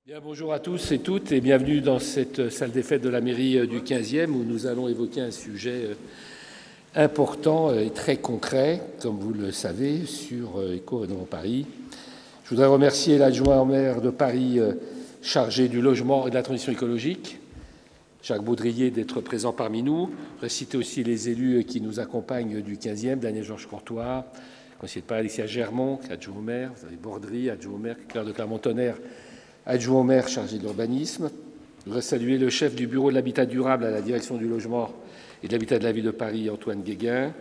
Bien, bonjour à tous et toutes et bienvenue dans cette salle des fêtes de la mairie du 15e où nous allons évoquer un sujet important et très concret, comme vous le savez, sur Éco-Rénovons Paris. Je voudrais remercier l'adjoint au maire de Paris chargé du logement et de la transition écologique, Jacques Baudrier, d'être présent parmi nous. Je voudrais citer aussi les élus qui nous accompagnent du 15e, Daniel-Georges Courtois, conseiller de Paris, Alexia Germont, adjoint au maire, vous avez Bordry, adjoint au maire, Claire de Clermont-Tonnerre, adjoint au maire chargé de l'urbanisme. Je voudrais saluer le chef du bureau de l'habitat durable à la direction du logement et de l'habitat de la ville de Paris, Antoine Guéguin.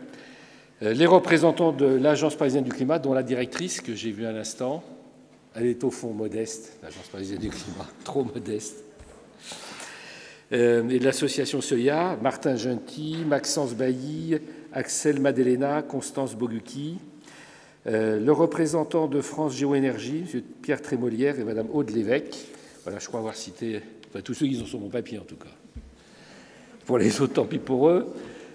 Les représentants de l'Agence parisienne du climat, dont la directrice que j'ai vue à l'instant. Elle est au fond modeste, l'Agence parisienne du climat, trop modeste. Et de l'association Seuillat, Martin Gentil, Maxence Bailly, Axel Madelena, Constance Bogucki. Le représentant de France Géoénergie, M. Pierre Trémolière et Mme Aude Lévesque. Voilà, je crois avoir cité tous ceux qui sont sur mon papier, en tout cas. Pour les autres, tant pis pour eux.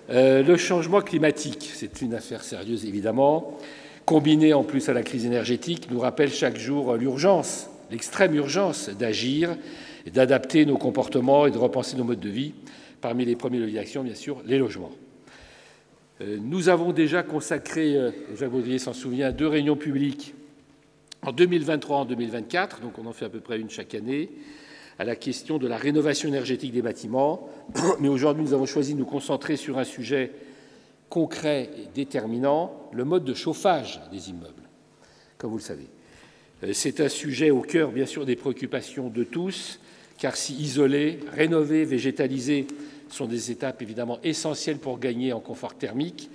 Le changement climatique, c'est une affaire sérieuse, évidemment. Combiné en plus à la crise énergétique, nous rappelle chaque jour l'urgence, l'extrême urgence d'agir et d'adapter nos comportements et de repenser nos modes de vie. Parmi les premiers leviers d'action, bien sûr, les logements. Nous avons déjà consacré, Jacques Baudrier s'en souvient, 2 réunions publiques en 2023 et en 2024, donc on en fait à peu près une chaque année, à la question de la rénovation énergétique des bâtiments. Mais aujourd'hui, nous avons choisi de nous concentrer sur un sujet concret et déterminant, le mode de chauffage des immeubles, comme vous le savez. C'est un sujet au cœur, bien sûr, des préoccupations de tous, car si isoler, rénover, végétaliser sont des étapes évidemment essentielles pour gagner en confort thermique,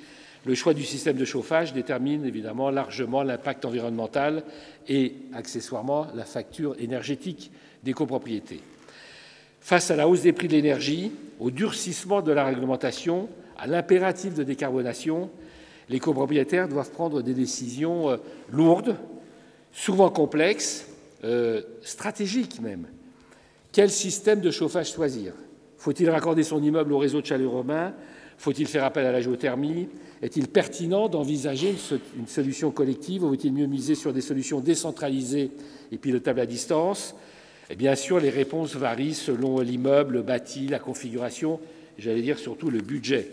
le choix du système de chauffage détermine évidemment largement l'impact environnemental et, accessoirement, la facture énergétique des copropriétés. Face à la hausse des prix de l'énergie, au durcissement de la réglementation, à l'impératif de décarbonation, les copropriétaires doivent prendre des décisions lourdes, souvent complexes, stratégiques même. Quel système de chauffage choisir ? Faut-il raccorder son immeuble au réseau de chaleur urbain ? Faut-il faire appel à la géothermie ? Est-il pertinent d'envisager une solution collective ou vaut-il mieux miser sur des solutions décentralisées et pilotables à distance ? Et bien sûr, les réponses varient selon l'immeuble, le bâti, la configuration, j'allais dire surtout le budget.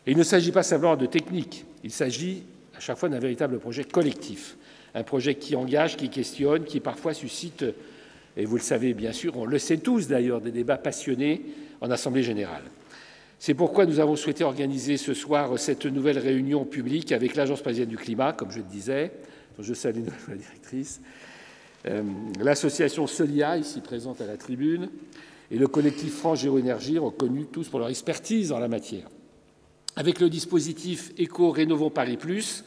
Et il ne s'agit pas simplement de technique, il s'agit à chaque fois d'un véritable projet collectif, un projet qui engage, qui questionne, qui parfois suscite, et vous le savez bien sûr, on le sait tous d'ailleurs, des débats passionnés en Assemblée générale. C'est pourquoi nous avons souhaité organiser ce soir cette nouvelle réunion publique avec l'Agence parisienne du climat, comme je le disais, dont je salue la directrice, l'association Seuillat, ici présente à la tribune, et le collectif France Géoénergie, reconnus tous pour leur expertise en la matière. Avec le dispositif Éco-Rénovons Paris Plus,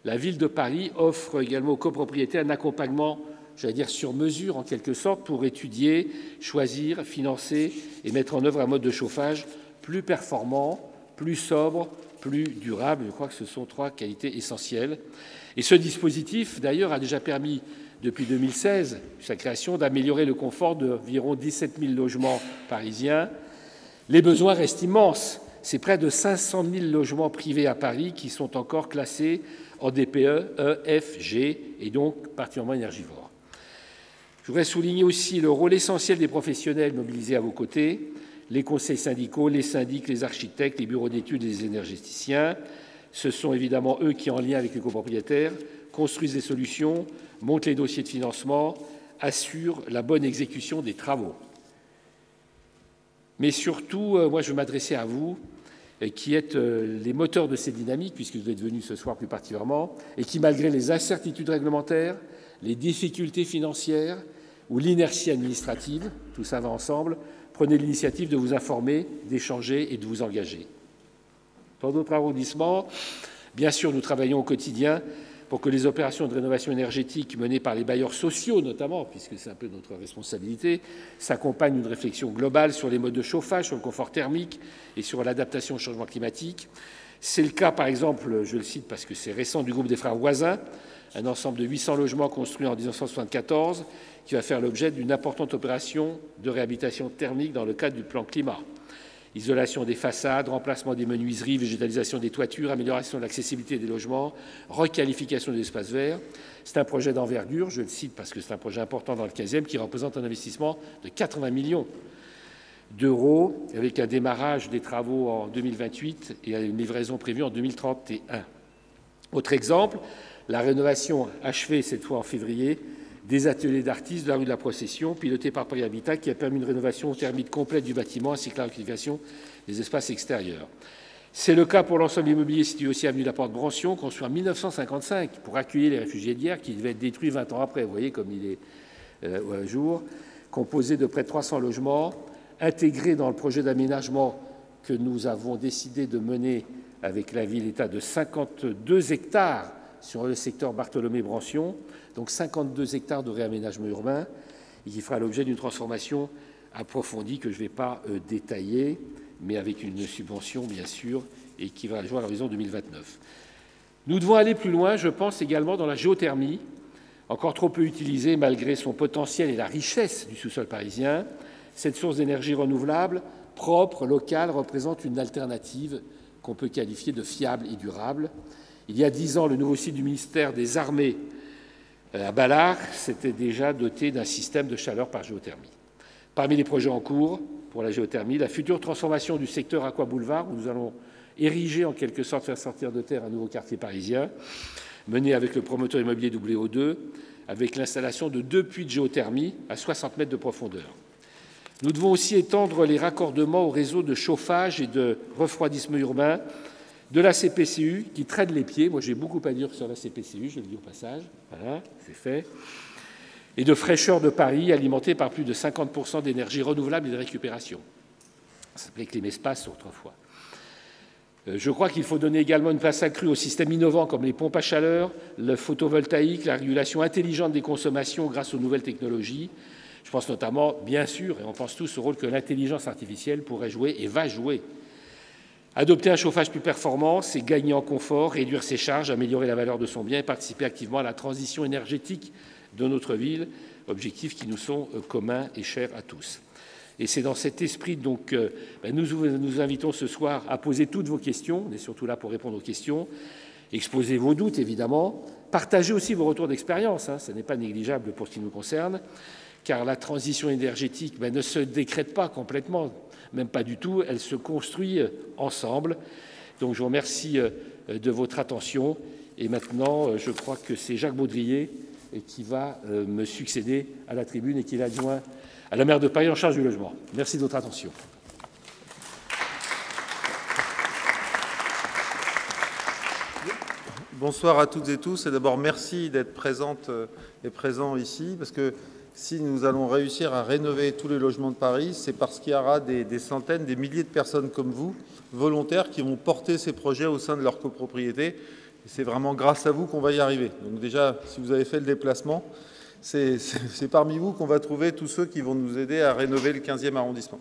la ville de Paris offre également aux copropriétaires un accompagnement, j'allais dire sur mesure en quelque sorte, pour étudier, choisir, financer et mettre en œuvre un mode de chauffage plus performant, plus sobre, plus durable. Je crois que ce sont 3 qualités essentielles. Et ce dispositif, d'ailleurs, a déjà permis, depuis 2016, sa création, d'améliorer le confort d'environ 17 000 logements parisiens. Les besoins restent immenses. C'est près de 500 000 logements privés à Paris qui sont encore classés en DPE, E, F, G, et donc particulièrement énergivores. Je voudrais souligner aussi le rôle essentiel des professionnels mobilisés à vos côtés, les conseils syndicaux, les syndics, les architectes, les bureaux d'études et les énergéticiens. Ce sont évidemment eux qui, en lien avec les copropriétaires, construisent des solutions, montent les dossiers de financement, assurent la bonne exécution des travaux. Mais surtout, moi, je veux m'adresser à vous, qui êtes les moteurs de ces dynamiques, puisque vous êtes venus ce soir plus particulièrement, et qui, malgré les incertitudes réglementaires, les difficultés financières ou l'inertie administrative, tout ça va ensemble, prenez l'initiative de vous informer, d'échanger et de vous engager. Dans notre arrondissement, bien sûr, nous travaillons au quotidien pour que les opérations de rénovation énergétique menées par les bailleurs sociaux notamment, puisque c'est un peu notre responsabilité, s'accompagnent d'une réflexion globale sur les modes de chauffage, sur le confort thermique et sur l'adaptation au changement climatique. C'est le cas, par exemple, je le cite parce que c'est récent, du groupe des Frères Voisins, un ensemble de 800 logements construits en 1974 qui va faire l'objet d'une importante opération de réhabilitation thermique dans le cadre du plan climat. Isolation des façades, remplacement des menuiseries, végétalisation des toitures, amélioration de l'accessibilité des logements, requalification des espaces verts. C'est un projet d'envergure, je le cite parce que c'est un projet important dans le 15e, qui représente un investissement de 80 millions d'euros, avec un démarrage des travaux en 2028 et une livraison prévue en 2031. Autre exemple, la rénovation achevée cette fois en février des ateliers d'artistes de la rue de la Procession, pilotés par Paris Habitat, qui a permis une rénovation thermique complète du bâtiment ainsi que la requalification des espaces extérieurs. C'est le cas pour l'ensemble immobilier situé aussi avenue de la Porte-Brancion, construit en 1955 pour accueillir les réfugiés d'hier, qui devaient être détruits 20 ans après. Vous voyez comme il est un jour, composé de près de 300 logements, intégré dans le projet d'aménagement que nous avons décidé de mener avec la ville-État de 52 hectares sur le secteur Bartholomé-Brancion, donc 52 hectares de réaménagement urbain, et qui fera l'objet d'une transformation approfondie que je ne vais pas détailler, mais avec une subvention, bien sûr, et qui va jouer à l'horizon 2029. Nous devons aller plus loin, je pense, également dans la géothermie, encore trop peu utilisée malgré son potentiel et la richesse du sous-sol parisien. Cette source d'énergie renouvelable, propre, locale, représente une alternative qu'on peut qualifier de fiable et durable. Il y a 10 ans, le nouveau site du ministère des Armées à Ballard s'était déjà doté d'un système de chaleur par géothermie. Parmi les projets en cours pour la géothermie, la future transformation du secteur Aqua Boulevard, où nous allons ériger, en quelque sorte, faire sortir de terre un nouveau quartier parisien, mené avec le promoteur immobilier WO2, avec l'installation de 2 puits de géothermie à 60 mètres de profondeur. Nous devons aussi étendre les raccordements au réseau de chauffage et de refroidissement urbain de la CPCU, qui traîne les pieds. Moi, j'ai beaucoup à dire sur la CPCU, je le dis au passage. Voilà, c'est fait. Et de Fraîcheur de Paris, alimentée par plus de 50% d'énergie renouvelable et de récupération. Ça s'appelait Clémespace autrefois. Je crois qu'il faut donner également une place accrue aux systèmes innovants comme les pompes à chaleur, le photovoltaïque, la régulation intelligente des consommations grâce aux nouvelles technologies. Je pense notamment, bien sûr, et on pense tous au rôle que l'intelligence artificielle pourrait jouer et va jouer. Adopter un chauffage plus performant, c'est gagner en confort, réduire ses charges, améliorer la valeur de son bien et participer activement à la transition énergétique de notre ville, objectifs qui nous sont communs et chers à tous. Et c'est dans cet esprit donc nous vous invitons ce soir à poser toutes vos questions. On est surtout là pour répondre aux questions. Exposez vos doutes, évidemment. Partagez aussi vos retours d'expérience. Ce n'est pas négligeable pour ce qui nous concerne, car la transition énergétique ne se décrète pas complètement, même pas du tout. Elle se construit ensemble. Donc je vous remercie de votre attention. Et maintenant, je crois que c'est Jacques Baudrier qui va me succéder à la tribune et qui est l'adjoint à la maire de Paris en charge du logement. Merci de votre attention. Bonsoir à toutes et tous. Et d'abord, merci d'être présentes et présents ici, parce que si nous allons réussir à rénover tous les logements de Paris, c'est parce qu'il y aura des centaines, des milliers de personnes comme vous, volontaires, qui vont porter ces projets au sein de leur copropriété. C'est vraiment grâce à vous qu'on va y arriver. Donc déjà, si vous avez fait le déplacement, c'est parmi vous qu'on va trouver tous ceux qui vont nous aider à rénover le 15e arrondissement.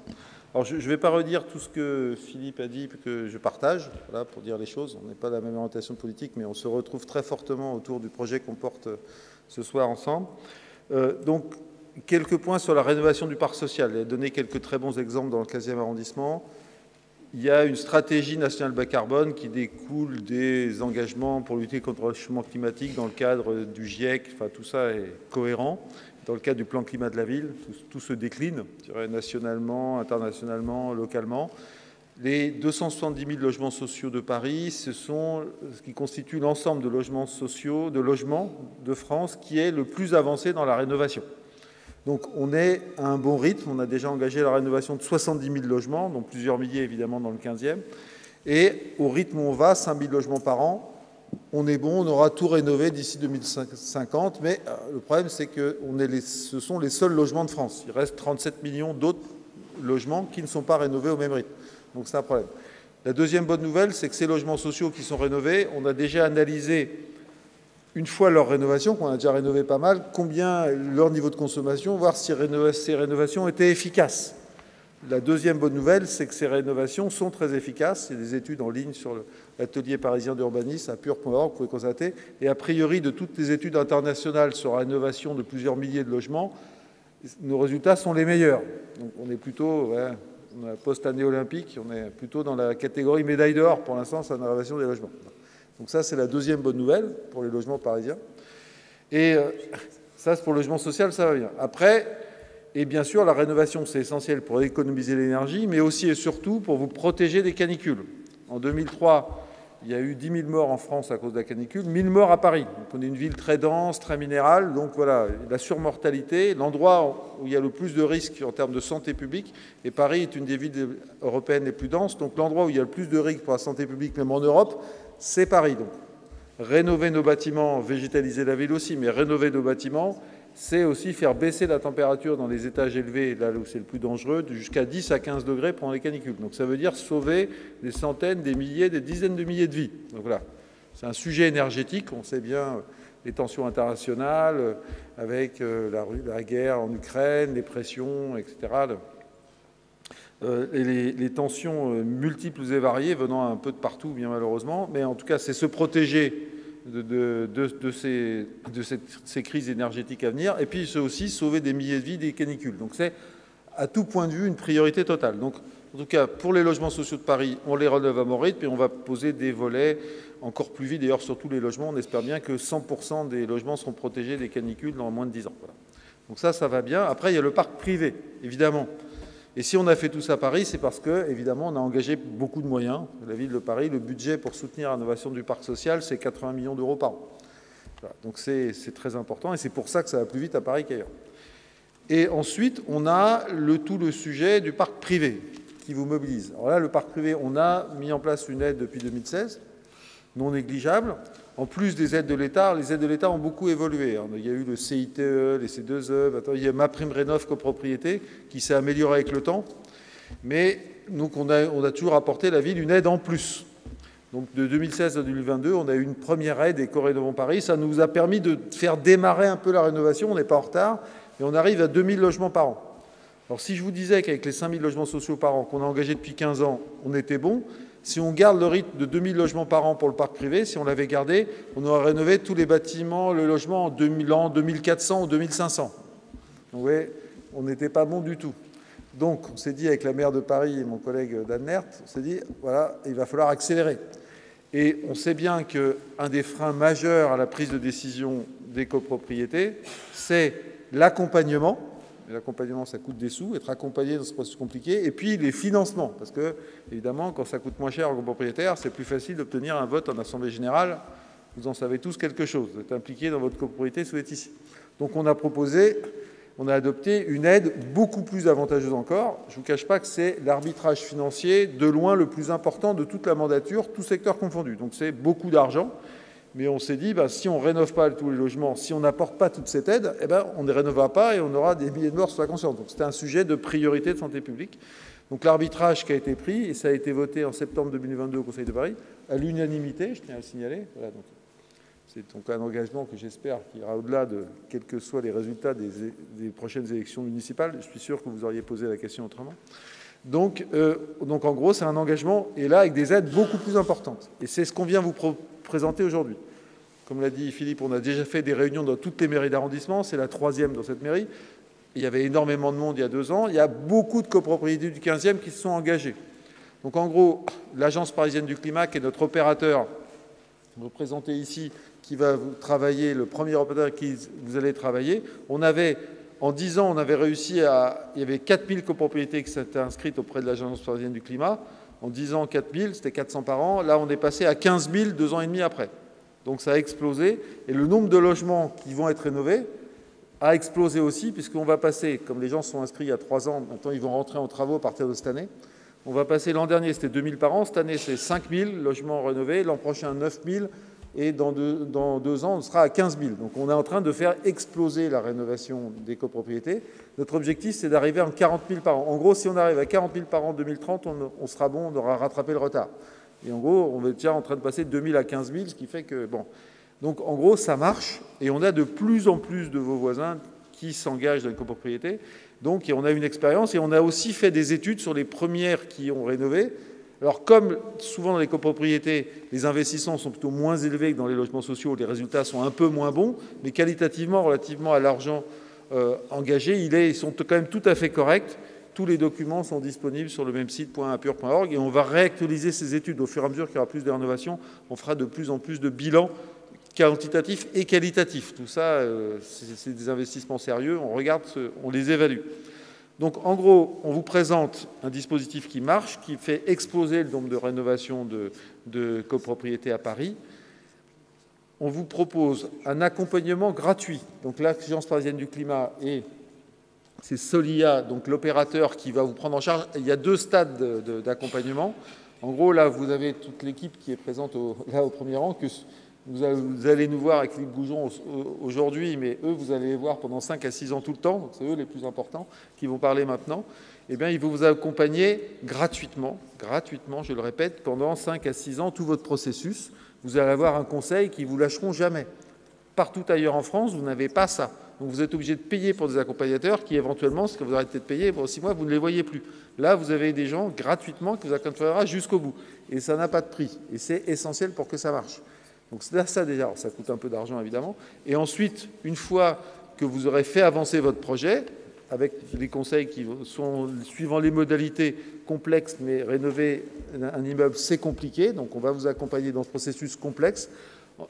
Alors, je ne vais pas redire tout ce que Philippe a dit, que je partage, voilà, pour dire les choses. On n'est pas de la même orientation politique, mais on se retrouve très fortement autour du projet qu'on porte ce soir ensemble. Donc, quelques points sur la rénovation du parc social. Il a donné quelques très bons exemples dans le 15e arrondissement. Il y a une stratégie nationale bas carbone qui découle des engagements pour lutter contre le réchauffement climatique dans le cadre du GIEC. Enfin, tout ça est cohérent. Dans le cadre du plan climat de la ville, tout se décline, je dirais, nationalement, internationalement, localement. Les 270 000 logements sociaux de Paris, ce sont ce qui constitue l'ensemble de logements sociaux, de logements de France, qui est le plus avancé dans la rénovation. Donc on est à un bon rythme. On a déjà engagé la rénovation de 70 000 logements, dont plusieurs milliers évidemment dans le 15e. Et au rythme où on va, 5 000 logements par an, on est bon, on aura tout rénové d'ici 2050. Mais le problème, c'est que ce sont les seuls logements de France. Il reste 37 millions d'autres logements qui ne sont pas rénovés au même rythme. Donc c'est un problème. La deuxième bonne nouvelle, c'est que ces logements sociaux qui sont rénovés, on a déjà analysé, une fois leur rénovation, qu'on a déjà rénové pas mal, combien leur niveau de consommation, voir si ces rénovations étaient efficaces. La deuxième bonne nouvelle, c'est que ces rénovations sont très efficaces. Il y a des études en ligne sur l'atelier parisien d'urbanisme à pur.org, vous pouvez constater. Et a priori, de toutes les études internationales sur la rénovation de plusieurs milliers de logements, nos résultats sont les meilleurs. Donc on est plutôt On a post-année olympique, on est plutôt dans la catégorie médaille d'or pour l'instant sur la rénovation des logements. Donc ça, c'est la deuxième bonne nouvelle pour les logements parisiens. Et ça, c'est pour le logement social, ça va bien. Après, et bien sûr, la rénovation, c'est essentiel pour économiser l'énergie, mais aussi et surtout pour vous protéger des canicules. En 2003, il y a eu 10 000 morts en France à cause de la canicule, 1 000 morts à Paris. Donc on est une ville très dense, très minérale, donc voilà, la surmortalité, l'endroit où il y a le plus de risques en termes de santé publique, et Paris est une des villes européennes les plus denses, donc l'endroit où il y a le plus de risques pour la santé publique, même en Europe, c'est Paris. Donc rénover nos bâtiments, végétaliser la ville aussi, mais rénover nos bâtiments, c'est aussi faire baisser la température dans les étages élevés, là où c'est le plus dangereux, jusqu'à 10 à 15 degrés pendant les canicules. Donc ça veut dire sauver des centaines, des milliers, des dizaines de milliers de vies. Donc voilà, c'est un sujet énergétique, on sait bien les tensions internationales, avec la guerre en Ukraine, les pressions, etc. Et les tensions multiples et variées venant un peu de partout, bien malheureusement. Mais en tout cas, c'est se protéger de ces crises énergétiques à venir, et puis c'est aussi sauver des milliers de vies des canicules. Donc c'est à tout point de vue une priorité totale. Donc en tout cas, pour les logements sociaux de Paris, on les rénove à mon rythme et on va poser des volets encore plus vite. D'ailleurs, sur tous les logements, on espère bien que 100% des logements seront protégés des canicules dans moins de 10 ans. Voilà. Donc ça va bien. Après, il y a le parc privé, évidemment. Et si on a fait tout ça à Paris, c'est parce que, évidemment, on a engagé beaucoup de moyens. La ville de Paris, le budget pour soutenir la rénovation du parc social, c'est 80 millions d'euros par an. Voilà. Donc c'est très important et c'est pour ça que ça va plus vite à Paris qu'ailleurs. Et ensuite, on a tout le sujet du parc privé qui vous mobilise. Alors là, le parc privé, on a mis en place une aide depuis 2016, non négligeable. En plus des aides de l'État, les aides de l'État ont beaucoup évolué. Il y a eu le CITE, les C2E, il y a MaPrimeRénov' copropriété qui s'est amélioré avec le temps. Mais donc on a toujours apporté la ville une aide en plus. Donc de 2016 à 2022, on a eu une première aide Éco-Rénovons Paris. Ça nous a permis de faire démarrer un peu la rénovation. On n'est pas en retard et on arrive à 2000 logements par an. Alors si je vous disais qu'avec les 5000 logements sociaux par an qu'on a engagés depuis 15 ans, on était bon. Si on garde le rythme de 2000 logements par an pour le parc privé, si on l'avait gardé, on aurait rénové tous les bâtiments, le logement en 2400 ou 2500. Donc, oui, on n'était pas bon du tout. Donc, on s'est dit avec la maire de Paris et mon collègue Dan Nert, on s'est dit, voilà, il va falloir accélérer. Et on sait bien qu'un des freins majeurs à la prise de décision des copropriétés, c'est l'accompagnement. L'accompagnement, ça coûte des sous, être accompagné dans ce processus compliqué. Et puis les financements, parce que, évidemment, quand ça coûte moins cher aux copropriétaires, c'est plus facile d'obtenir un vote en Assemblée générale. Vous en savez tous quelque chose. Vous êtes impliqués dans votre copropriété si vous êtes ici. Donc on a adopté une aide beaucoup plus avantageuse encore. Je ne vous cache pas que c'est l'arbitrage financier de loin le plus important de toute la mandature, tout secteur confondu. Donc c'est beaucoup d'argent. Mais on s'est dit, si on ne rénove pas tous les logements, si on n'apporte pas toute cette aide, on ne les rénovera pas et on aura des milliers de morts sur la conscience. Donc c'était un sujet de priorité de santé publique. Donc l'arbitrage qui a été pris, et ça a été voté en septembre 2022 au Conseil de Paris, à l'unanimité, je tiens à le signaler. Voilà, donc c'est donc un engagement que j'espère qui ira au-delà de quels que soient les résultats des prochaines élections municipales. Je suis sûr que vous auriez posé la question autrement. Donc en gros, c'est un engagement, et là, avec des aides beaucoup plus importantes. Et c'est ce qu'on vient vous présenter aujourd'hui. Comme l'a dit Philippe, on a déjà fait des réunions dans toutes les mairies d'arrondissement, c'est la 3e dans cette mairie. Il y avait énormément de monde il y a 2 ans. Il y a beaucoup de copropriétés du 15e qui se sont engagées. Donc en gros, l'Agence parisienne du climat, qui est notre opérateur, représenté ici, qui va vous travailler, le premier opérateur avec qui vous allez travailler, en 10 ans, on avait réussi il y avait 4000 copropriétés qui s'étaient inscrites auprès de l'Agence parisienne du climat. En 10 ans, 4000, c'était 400 par an. Là, on est passé à 15 000 2 ans et demi après. Donc ça a explosé. Et le nombre de logements qui vont être rénovés a explosé aussi, puisqu'on va passer, comme les gens sont inscrits il y a 3 ans, maintenant ils vont rentrer en travaux à partir de cette année. On va passer, l'an dernier, c'était 2000 par an. Cette année, c'est 5000 logements rénovés. L'an prochain, 9000. Et dans 2 ans, on sera à 15 000. Donc on est en train de faire exploser la rénovation des copropriétés. Notre objectif, c'est d'arriver à 40 000 par an. En gros, si on arrive à 40 000 par an en 2030, on sera bon, on aura rattrapé le retard. Et en gros, on est déjà en train de passer de 2 000 à 15 000, ce qui fait que, bon. Donc en gros, ça marche. Et on a de plus en plus de vos voisins qui s'engagent dans les copropriétés. Donc on a une expérience et on a aussi fait des études sur les premières qui ont rénové. Alors, comme souvent dans les copropriétés, les investissements sont plutôt moins élevés que dans les logements sociaux, les résultats sont un peu moins bons, mais qualitativement, relativement à l'argent engagé, ils sont quand même tout à fait corrects. tous les documents sont disponibles sur le même site .apur.org et on va réactualiser ces études. Au fur et à mesure qu'il y aura plus de rénovations, on fera de plus en plus de bilans quantitatifs et qualitatifs. Tout ça, c'est des investissements sérieux, on regarde, on les évalue. Donc en gros, on vous présente un dispositif qui marche, qui fait exploser le nombre de rénovations de copropriétés à Paris. On vous propose un accompagnement gratuit. Donc l'Agence parisienne du climat et c'est Solia, donc l'opérateur qui va vous prendre en charge. Il y a 2 stades d'accompagnement. En gros, là, vous avez toute l'équipe qui est présente là au premier rang, que vous allez nous voir avec Philippe Goujon aujourd'hui, mais eux, vous allez les voir pendant 5 à 6 ans tout le temps, donc c'est eux les plus importants qui vont parler maintenant. Eh bien, ils vont vous accompagner gratuitement, je le répète, pendant 5 à 6 ans, tout votre processus. Vous allez avoir un conseil qui ne vous lâcheront jamais. Partout ailleurs en France, vous n'avez pas ça. Donc vous êtes obligé de payer pour des accompagnateurs qui, éventuellement, ce que vous arrêtez de payer, pour 6 mois, vous ne les voyez plus. Là, vous avez des gens gratuitement qui vous accompagnera jusqu'au bout. Et ça n'a pas de prix. Et c'est essentiel pour que ça marche. Donc c'est ça déjà. Alors, ça coûte un peu d'argent, évidemment. Et ensuite, une fois que vous aurez fait avancer votre projet, avec des conseils qui sont, suivant les modalités complexes, mais rénover un immeuble, c'est compliqué. Donc on va vous accompagner dans ce processus complexe.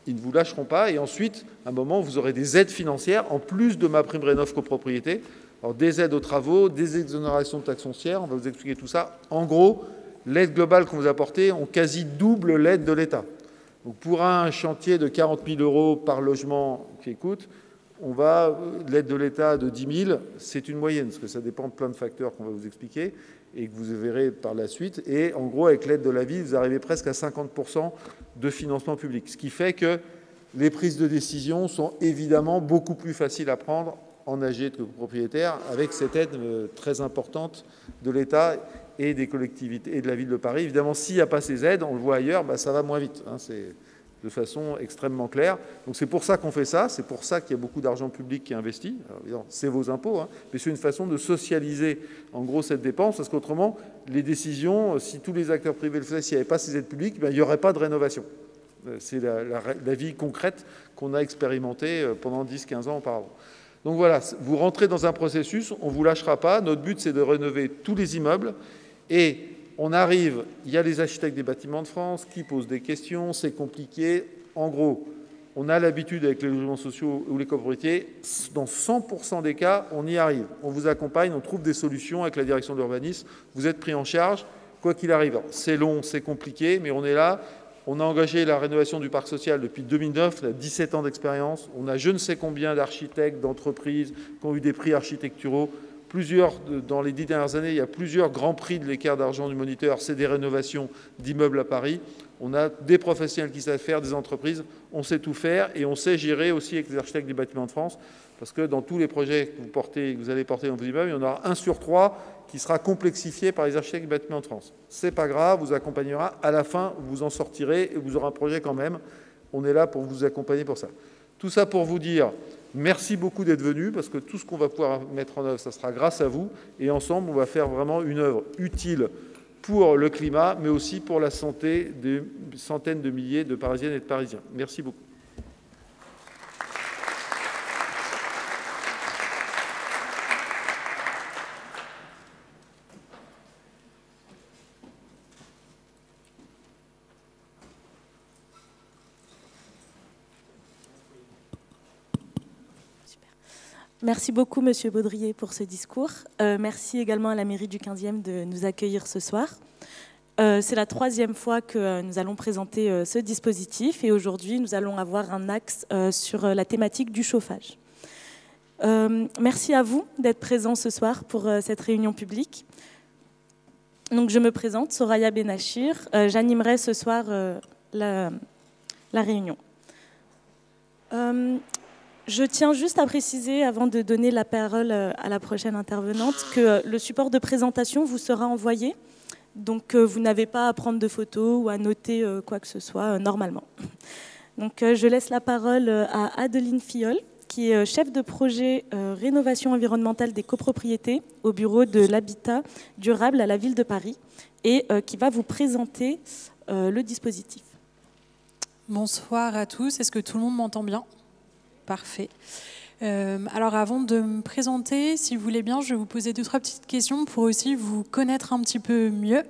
Ils ne vous lâcheront pas. Et ensuite, à un moment, vous aurez des aides financières, en plus de MaPrimeRénov' copropriété. Alors, des aides aux travaux, des exonérations de taxes foncières. On va vous expliquer tout ça. En gros, l'aide globale qu'on vous apporte, on quasi double l'aide de l'État. Donc, pour un chantier de 40 000 € par logement qui coûte, on va, l'aide de l'État de 10 000, c'est une moyenne, parce que ça dépend de plein de facteurs qu'on va vous expliquer et que vous verrez par la suite. Et en gros, avec l'aide de la ville, vous arrivez presque à 50% de financement public. Ce qui fait que les prises de décision sont évidemment beaucoup plus faciles à prendre en AG que propriétaire, avec cette aide très importante de l'État et des collectivités et de la ville de Paris. Évidemment, s'il n'y a pas ces aides, on le voit ailleurs, ça va moins vite. C'est de façon extrêmement claire. Donc c'est pour ça qu'on fait ça, c'est pour ça qu'il y a beaucoup d'argent public qui est investi. C'est vos impôts, mais c'est une façon de socialiser en gros cette dépense, parce qu'autrement, les décisions, si tous les acteurs privés le faisaient, s'il n'y avait pas ces aides publiques, il n'y aurait pas de rénovation. C'est la vie concrète qu'on a expérimentée pendant 10-15 ans auparavant. Donc voilà, vous rentrez dans un processus, on ne vous lâchera pas. Notre but, c'est de rénover tous les immeubles. Et on arrive, il y a les architectes des bâtiments de France qui posent des questions, c'est compliqué. En gros, on a l'habitude avec les logements sociaux ou les copropriétés, dans 100% des cas, on y arrive. On vous accompagne, on trouve des solutions avec la direction de l'urbanisme. Vous êtes pris en charge, quoi qu'il arrive. C'est long, c'est compliqué, mais on est là. On a engagé la rénovation du parc social depuis 2009, on a 17 ans d'expérience. On a je ne sais combien d'architectes, d'entreprises qui ont eu des prix architecturaux. Dans les 10 dernières années, il y a plusieurs grands prix de l'écart d'argent du Moniteur. C'est des rénovations d'immeubles à Paris. On a des professionnels qui savent faire, des entreprises. On sait tout faire et on sait gérer aussi avec les architectes des bâtiments de France. Parce que dans tous les projets que vous allez porter dans vos immeubles, il y en aura 1 sur 3 qui sera complexifié par les architectes des bâtiments de France. C'est pas grave, vous accompagnera. À la fin, vous en sortirez et vous aurez un projet quand même. On est là pour vous accompagner pour ça. Tout ça pour vous dire merci beaucoup d'être venus, parce que tout ce qu'on va pouvoir mettre en œuvre, ça sera grâce à vous. Et ensemble, on va faire vraiment une œuvre utile pour le climat, mais aussi pour la santé des centaines de milliers de Parisiennes et de Parisiens. Merci beaucoup. Merci beaucoup, Monsieur Baudrier, pour ce discours. Merci également à la mairie du 15e de nous accueillir ce soir. C'est la 3e fois que nous allons présenter ce dispositif et aujourd'hui, nous allons avoir un axe sur la thématique du chauffage. Merci à vous d'être présents ce soir pour cette réunion publique. Donc, je me présente, Soraya Benachir. J'animerai ce soir la réunion. Je tiens juste à préciser, avant de donner la parole à la prochaine intervenante, que le support de présentation vous sera envoyé. Donc, vous n'avez pas à prendre de photos ou à noter quoi que ce soit normalement. Donc, je laisse la parole à Adeline Filleul, qui est chef de projet rénovation environnementale des copropriétés au bureau de l'habitat durable à la ville de Paris et qui va vous présenter le dispositif. Bonsoir à tous. Est-ce que tout le monde m'entend bien ? Parfait. Alors avant de me présenter, si vous voulez bien, je vais vous poser 2-3 petites questions pour aussi vous connaître un petit peu mieux.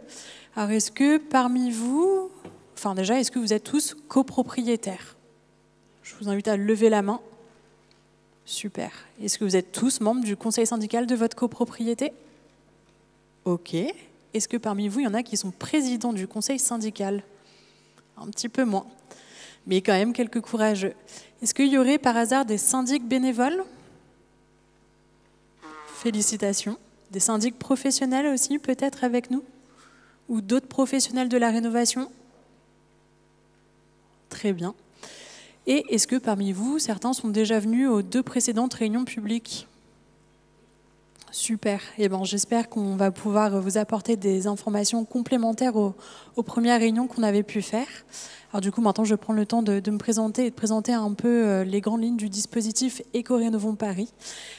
Alors est-ce que parmi vous, enfin déjà, est-ce que vous êtes tous copropriétaires? Je vous invite à lever la main. Super. Est-ce que vous êtes tous membres du conseil syndical de votre copropriété? Ok. Est-ce que parmi vous, il y en a qui sont présidents du conseil syndical? Un petit peu moins, mais quand même quelques courageux. Est-ce qu'il y aurait par hasard des syndics bénévoles? Félicitations. Des syndics professionnels aussi, peut-être avec nous? Ou d'autres professionnels de la rénovation? Très bien. Et est-ce que parmi vous, certains sont déjà venus aux 2 précédentes réunions publiques? Super. Eh ben, j'espère qu'on va pouvoir vous apporter des informations complémentaires aux premières réunions qu'on avait pu faire. Alors du coup, maintenant, je prends le temps de me présenter et de présenter un peu les grandes lignes du dispositif Éco-Rénovons Paris.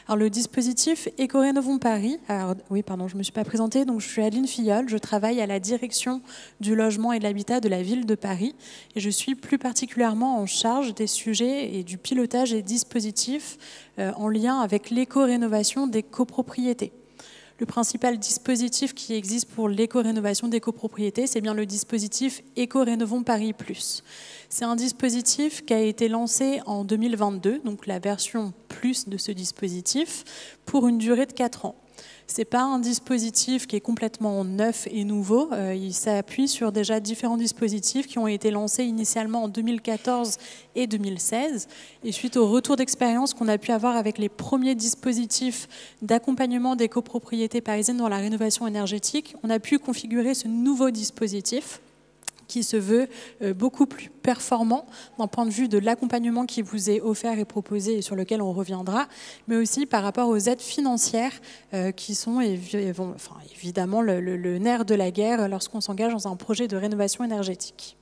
Alors le dispositif Éco-Rénovons Paris, alors, oui, pardon, je ne me suis pas présentée, donc je suis Adeline Filleul, je travaille à la direction du logement et de l'habitat de la ville de Paris et je suis plus particulièrement en charge des sujets et du pilotage des dispositifs en lien avec l'éco-rénovation des copropriétés. Le principal dispositif qui existe pour l'éco-rénovation des copropriétés, c'est bien le dispositif Éco-Rénovons Paris Plus. C'est un dispositif qui a été lancé en 2022, donc la version plus de ce dispositif, pour une durée de 4 ans. Ce n'est pas un dispositif qui est complètement neuf et nouveau. Il s'appuie sur déjà différents dispositifs qui ont été lancés initialement en 2014 et 2016. Et suite au retour d'expérience qu'on a pu avoir avec les premiers dispositifs d'accompagnement des copropriétés parisiennes dans la rénovation énergétique, on a pu configurer ce nouveau dispositif qui se veut beaucoup plus performant d'un point de vue de l'accompagnement qui vous est offert et proposé et sur lequel on reviendra, mais aussi par rapport aux aides financières qui sont évidemment le nerf de la guerre lorsqu'on s'engage dans un projet de rénovation énergétique.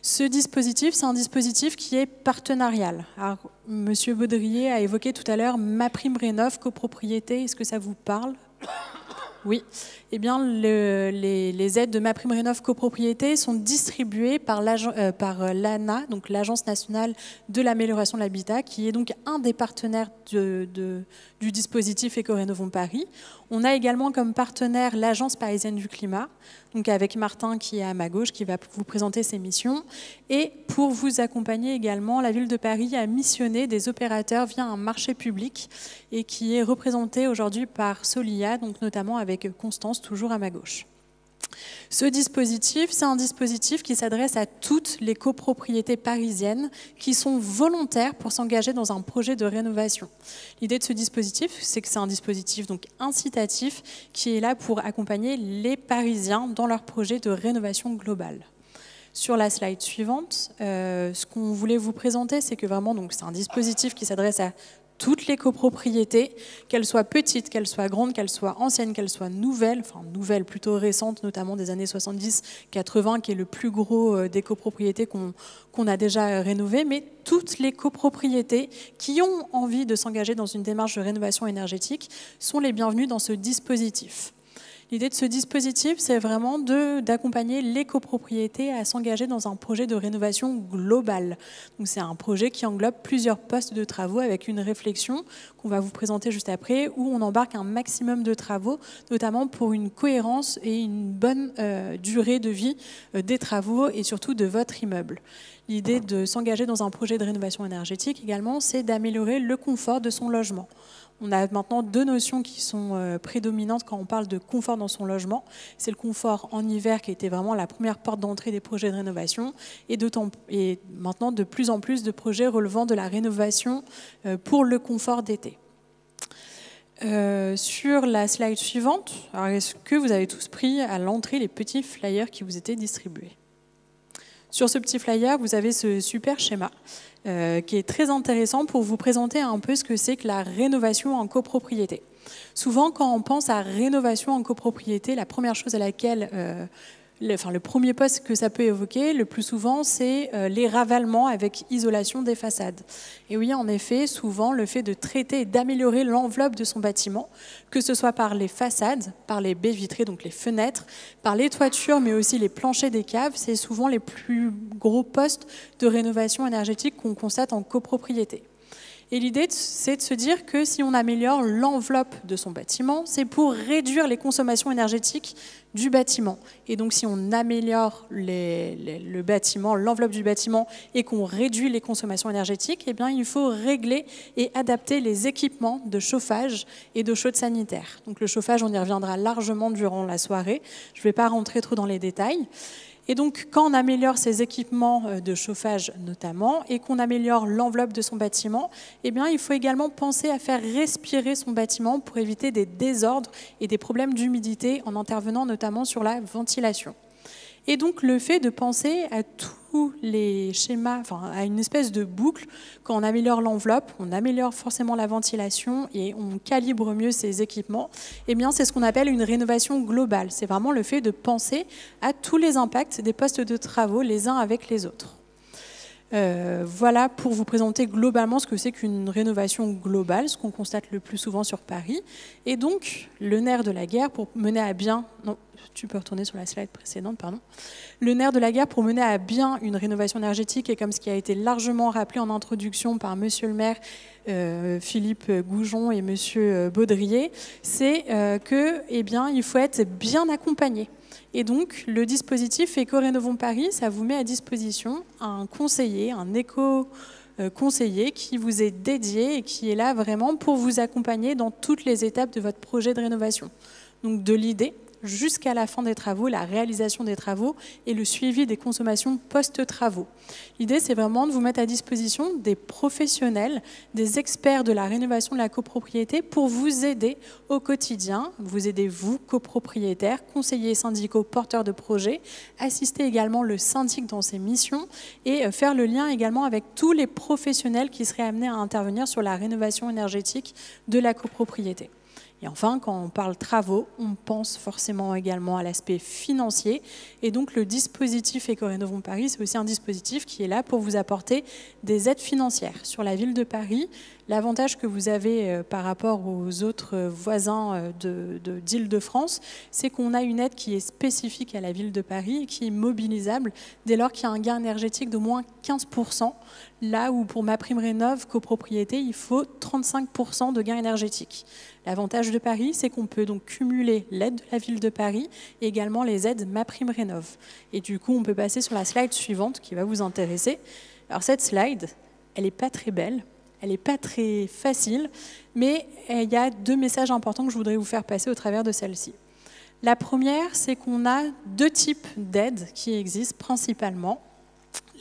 Ce dispositif, c'est un dispositif qui est partenarial. Alors, Monsieur Baudrier a évoqué tout à l'heure MaPrimeRénov' copropriété. Est-ce que ça vous parle ? Oui. Eh bien, les aides de MaPrimeRénov' copropriété sont distribuées par l'ANA, donc l'Agence nationale de l'amélioration de l'habitat, qui est donc un des partenaires du dispositif Éco-Rénovons Paris. On a également comme partenaire l'Agence parisienne du climat, donc avec Martin qui est à ma gauche, qui va vous présenter ses missions. Et pour vous accompagner également, la ville de Paris a missionné des opérateurs via un marché public et qui est représenté aujourd'hui par Solia, donc notamment avec Constance, toujours à ma gauche. Ce dispositif, c'est un dispositif qui s'adresse à toutes les copropriétés parisiennes qui sont volontaires pour s'engager dans un projet de rénovation. L'idée de ce dispositif, c'est que c'est un dispositif donc incitatif qui est là pour accompagner les Parisiens dans leur projet de rénovation globale. Sur la slide suivante, ce qu'on voulait vous présenter, c'est que vraiment, c'est un dispositif qui s'adresse à toutes les copropriétés, qu'elles soient petites, qu'elles soient grandes, qu'elles soient anciennes, qu'elles soient nouvelles, enfin nouvelles plutôt récentes, notamment des années 70-80, qui est le plus gros des copropriétés qu'on a déjà rénovées, mais toutes les copropriétés qui ont envie de s'engager dans une démarche de rénovation énergétique sont les bienvenues dans ce dispositif. L'idée de ce dispositif, c'est vraiment d'accompagner les copropriétés à s'engager dans un projet de rénovation globale. Donc, c'est un projet qui englobe plusieurs postes de travaux avec une réflexion qu'on va vous présenter juste après, où on embarque un maximum de travaux, notamment pour une cohérence et une bonne durée de vie des travaux et surtout de votre immeuble. L'idée de s'engager dans un projet de rénovation énergétique également, c'est d'améliorer le confort de son logement. On a maintenant 2 notions qui sont prédominantes quand on parle de confort dans son logement. C'est le confort en hiver qui était vraiment la première porte d'entrée des projets de rénovation et maintenant de plus en plus de projets relevant de la rénovation pour le confort d'été. Sur la slide suivante, est-ce que vous avez tous pris à l'entrée les petits flyers qui vous étaient distribués ? Sur ce petit flyer, vous avez ce super schéma qui est très intéressant pour vous présenter un peu ce que c'est que la rénovation en copropriété. Souvent, quand on pense à rénovation en copropriété, la première chose à laquelle le premier poste que ça peut évoquer, le plus souvent, c'est les ravalements avec isolation des façades. Et oui, en effet, souvent, le fait de traiter et d'améliorer l'enveloppe de son bâtiment, que ce soit par les façades, par les baies vitrées, donc les fenêtres, par les toitures, mais aussi les planchers des caves, c'est souvent les plus gros postes de rénovation énergétique qu'on constate en copropriété. Et l'idée, c'est de se dire que si on améliore l'enveloppe de son bâtiment, c'est pour réduire les consommations énergétiques du bâtiment. Et donc, si on améliore le bâtiment, l'enveloppe du bâtiment, et qu'on réduit les consommations énergétiques, eh bien, il faut régler et adapter les équipements de chauffage et d'eau chaude sanitaire. Donc, le chauffage, on y reviendra largement durant la soirée. Je ne vais pas rentrer trop dans les détails. Et donc, quand on améliore ces équipements de chauffage notamment, et qu'on améliore l'enveloppe de son bâtiment, eh bien, il faut également penser à faire respirer son bâtiment pour éviter des désordres et des problèmes d'humidité en intervenant notamment sur la ventilation. Et donc, le fait de penser à tous les schémas, enfin, à une espèce de boucle, quand on améliore l'enveloppe, on améliore forcément la ventilation et on calibre mieux ces équipements, eh bien, c'est ce qu'on appelle une rénovation globale. C'est vraiment le fait de penser à tous les impacts des postes de travaux les uns avec les autres. Voilà pour vous présenter globalement ce que c'est qu'une rénovation globale, ce qu'on constate le plus souvent sur Paris. Et donc, le nerf de la guerre pour mener à bien... Non, tu peux retourner sur la slide précédente, pardon. Le nerf de la guerre pour mener à bien une rénovation énergétique, et comme ce qui a été largement rappelé en introduction par monsieur le maire Philippe Goujon et monsieur Baudrier, c'est que, eh bien, il faut être bien accompagné. Et donc, le dispositif Éco-Rénovons Paris, ça vous met à disposition un conseiller, un éco-conseiller qui vous est dédié et qui est là vraiment pour vous accompagner dans toutes les étapes de votre projet de rénovation. Donc, de l'idée jusqu'à la fin des travaux, la réalisation des travaux et le suivi des consommations post-travaux. L'idée, c'est vraiment de vous mettre à disposition des professionnels, des experts de la rénovation de la copropriété pour vous aider au quotidien, vous aider vous, copropriétaires, conseillers syndicaux, porteurs de projets, assister également le syndic dans ses missions et faire le lien également avec tous les professionnels qui seraient amenés à intervenir sur la rénovation énergétique de la copropriété. Et enfin, quand on parle travaux, on pense forcément également à l'aspect financier. Et donc, le dispositif Éco-Rénovons Paris, c'est aussi un dispositif qui est là pour vous apporter des aides financières. Sur la ville de Paris, l'avantage que vous avez par rapport aux autres voisins d'Île-de-France, c'est qu'on a une aide qui est spécifique à la ville de Paris et qui est mobilisable dès lors qu'il y a un gain énergétique d'au moins 15%, là où pour MaPrimeRénov' copropriété, il faut 35% de gain énergétique. L'avantage de Paris, c'est qu'on peut donc cumuler l'aide de la ville de Paris et également les aides MaPrimeRénov'. Et du coup, on peut passer sur la slide suivante qui va vous intéresser. Alors cette slide, elle n'est pas très belle, elle n'est pas très facile, mais il y a deux messages importants que je voudrais vous faire passer au travers de celle-ci. La première, c'est qu'on a deux types d'aides qui existent principalement.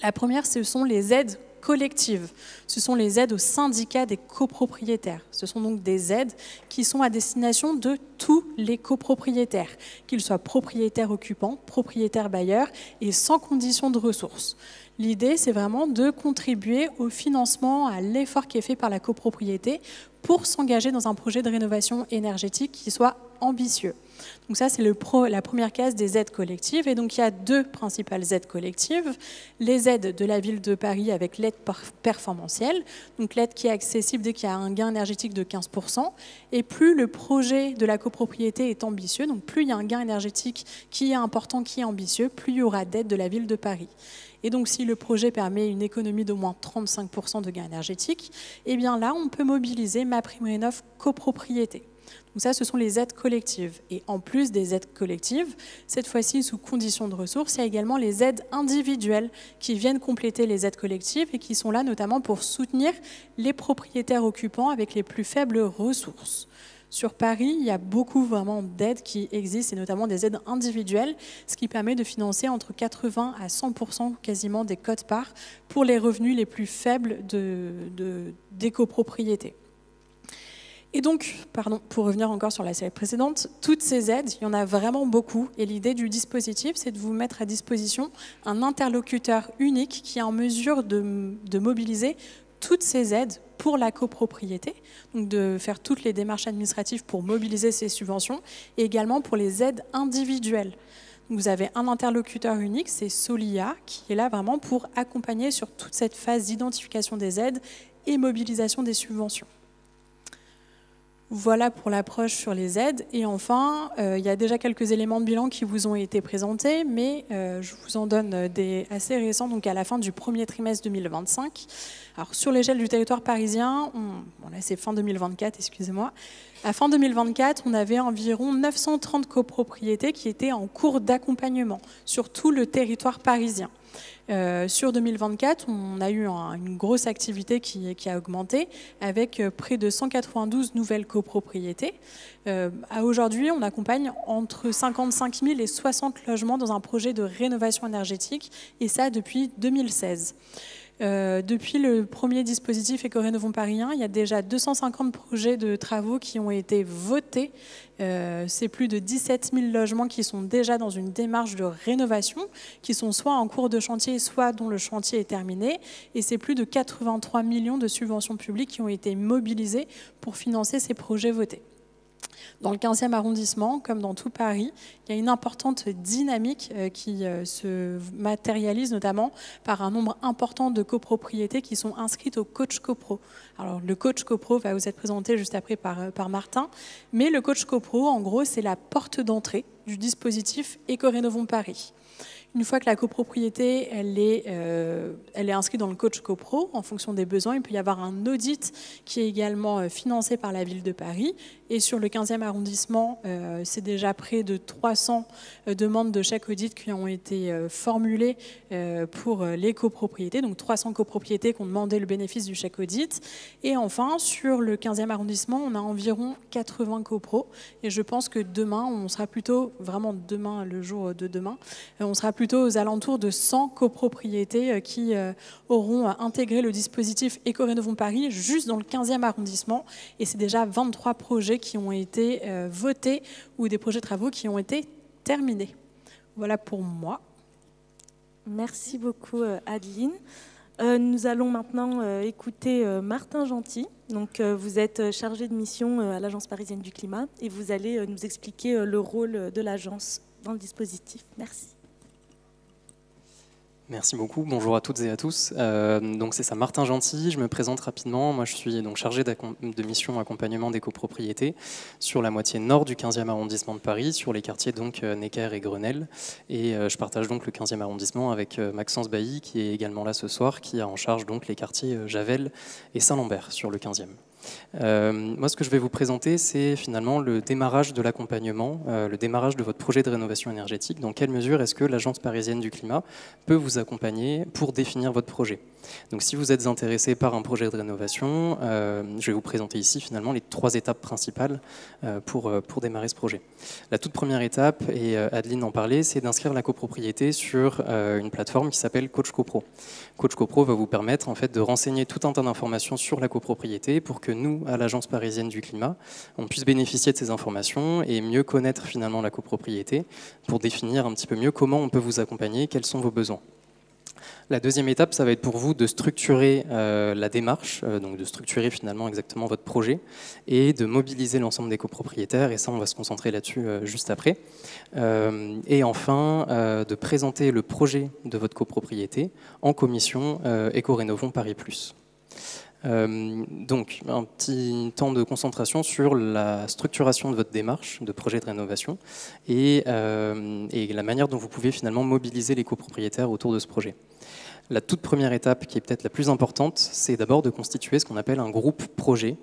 La première, ce sont les aides collectives. Ce sont les aides aux syndicats des copropriétaires. Ce sont donc des aides qui sont à destination de tous les copropriétaires, qu'ils soient propriétaires occupants, propriétaires bailleurs et sans condition de ressources. L'idée, c'est vraiment de contribuer au financement, à l'effort qui est fait par la copropriété pour s'engager dans un projet de rénovation énergétique qui soit ambitieux. Donc ça, c'est la première case des aides collectives. Et donc, il y a deux principales aides collectives. Les aides de la ville de Paris avec l'aide performantielle, donc l'aide qui est accessible dès qu'il y a un gain énergétique de 15%. Et plus le projet de la copropriété est ambitieux, donc plus il y a un gain énergétique qui est important, qui est ambitieux, plus il y aura d'aide de la ville de Paris. Et donc, si le projet permet une économie d'au moins 35% de gain énergétique, eh bien là, on peut mobiliser MaPrimeRénov' copropriété. Donc ça, ce sont les aides collectives. Et en plus des aides collectives, cette fois-ci sous condition de ressources, il y a également les aides individuelles qui viennent compléter les aides collectives et qui sont là notamment pour soutenir les propriétaires occupants avec les plus faibles ressources. Sur Paris, il y a beaucoup vraiment d'aides qui existent, et notamment des aides individuelles, ce qui permet de financer entre 80 à 100% quasiment des quotes-parts pour les revenus les plus faibles des copropriétés. Et donc, pour revenir encore sur la slide précédente, toutes ces aides, il y en a vraiment beaucoup. Et l'idée du dispositif, c'est de vous mettre à disposition un interlocuteur unique qui est en mesure de mobiliser toutes ces aides pour la copropriété, donc de faire toutes les démarches administratives pour mobiliser ces subventions, et également pour les aides individuelles. Donc vous avez un interlocuteur unique, c'est Solia, qui est là vraiment pour accompagner sur toute cette phase d'identification des aides et mobilisation des subventions. Voilà pour l'approche sur les aides. Et enfin, il y a déjà quelques éléments de bilan qui vous ont été présentés, mais je vous en donne des assez récents, donc à la fin du premier trimestre 2025. Alors sur l'échelle du territoire parisien, là c'est fin 2024, excusez-moi. À fin 2024, on avait environ 930 copropriétés qui étaient en cours d'accompagnement sur tout le territoire parisien. Sur 2024, on a eu une grosse activité qui a augmenté avec près de 192 nouvelles copropriétés. À aujourd'hui, on accompagne entre 55 000 et 60 logements dans un projet de rénovation énergétique, et ça depuis 2016. Depuis le premier dispositif Éco-Rénovons Paris 1, il y a déjà 250 projets de travaux qui ont été votés. C'est plus de 17 000 logements qui sont déjà dans une démarche de rénovation, qui sont soit en cours de chantier, soit dont le chantier est terminé. Et c'est plus de 83 millions de subventions publiques qui ont été mobilisées pour financer ces projets votés. Dans le 15e arrondissement, comme dans tout Paris, il y a une importante dynamique qui se matérialise notamment par un nombre important de copropriétés qui sont inscrites au coach copro. Alors le coach copro va vous être présenté juste après par Martin, mais le coach copro, en gros, c'est la porte d'entrée du dispositif Éco-Rénovons Paris. Une fois que la copropriété elle est inscrite dans le coach copro, en fonction des besoins, il peut y avoir un audit qui est également financé par la ville de Paris. Et sur le 15e arrondissement, c'est déjà près de 300 demandes de chèque audit qui ont été formulées pour les copropriétés. Donc 300 copropriétés qui ont demandé le bénéfice du chèque audit. Et enfin, sur le 15e arrondissement, on a environ 80 copros. Et je pense que demain, on sera plutôt, vraiment demain, le jour de demain, on sera plutôt aux alentours de 100 copropriétés qui auront intégré le dispositif Éco-Rénovons Paris juste dans le 15e arrondissement. Et c'est déjà 23 projets qui ont été votés ou des projets de travaux qui ont été terminés. Voilà pour moi. Merci beaucoup Adeline. Nous allons maintenant écouter Martin Gentil. Donc, vous êtes chargé de mission à l'Agence parisienne du climat et vous allez nous expliquer le rôle de l'agence dans le dispositif. Merci. Merci beaucoup, bonjour à toutes et à tous. Donc c'est ça, Martin Gentil, je me présente rapidement. Moi je suis donc chargé de mission accompagnement des copropriétés sur la moitié nord du 15e arrondissement de Paris, sur les quartiers donc Necker et Grenelle. Et je partage donc le 15e arrondissement avec Maxence Bailly qui est également là ce soir, qui a en charge donc les quartiers Javel et Saint-Lambert sur le 15e. Moi, ce que je vais vous présenter, c'est finalement le démarrage de l'accompagnement, le démarrage de votre projet de rénovation énergétique. Dans quelle mesure est-ce que l'Agence parisienne du climat peut vous accompagner pour définir votre projet? Donc, si vous êtes intéressé par un projet de rénovation, je vais vous présenter ici finalement les 3 étapes principales pour démarrer ce projet. La toute première étape, et Adeline en parlait, c'est d'inscrire la copropriété sur une plateforme qui s'appelle Coach Copro. Coach Copro va vous permettre en fait de renseigner tout un tas d'informations sur la copropriété pour que nous, à l'Agence parisienne du climat, on puisse bénéficier de ces informations et mieux connaître finalement la copropriété pour définir un petit peu mieux comment on peut vous accompagner, quels sont vos besoins. La deuxième étape, ça va être pour vous de structurer la démarche, donc de structurer finalement exactement votre projet et de mobiliser l'ensemble des copropriétaires, et ça on va se concentrer là-dessus juste après. Et enfin, de présenter le projet de votre copropriété en commission Éco-Rénovons Paris+. Donc, un petit temps de concentration sur la structuration de votre démarche de projet de rénovation et la manière dont vous pouvez finalement mobiliser les copropriétaires autour de ce projet. La toute première étape, qui est peut-être la plus importante, c'est d'abord de constituer ce qu'on appelle un groupe projet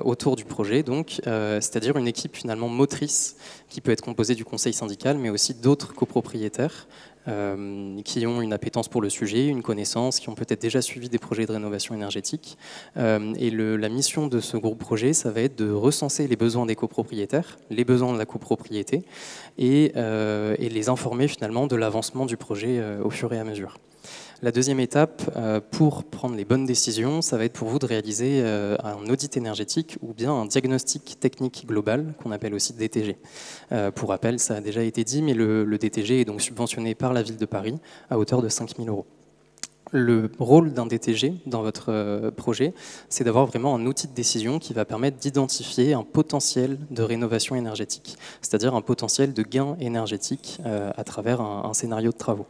autour du projet, donc c'est-à-dire une équipe finalement motrice qui peut être composée du conseil syndical, mais aussi d'autres copropriétaires qui ont une appétence pour le sujet, une connaissance, qui ont peut-être déjà suivi des projets de rénovation énergétique. Et la mission de ce groupe projet, ça va être de recenser les besoins des copropriétaires, les besoins de la copropriété, et les informer finalement de l'avancement du projet au fur et à mesure. La deuxième étape, pour prendre les bonnes décisions, ça va être pour vous de réaliser un audit énergétique ou bien un diagnostic technique global, qu'on appelle aussi DTG. Pour rappel, ça a déjà été dit, mais le DTG est donc subventionné par la ville de Paris à hauteur de 5 000 €. Le rôle d'un DTG dans votre projet, c'est d'avoir vraiment un outil de décision qui va permettre d'identifier un potentiel de rénovation énergétique, c'est-à-dire un potentiel de gain énergétique à travers un scénario de travaux.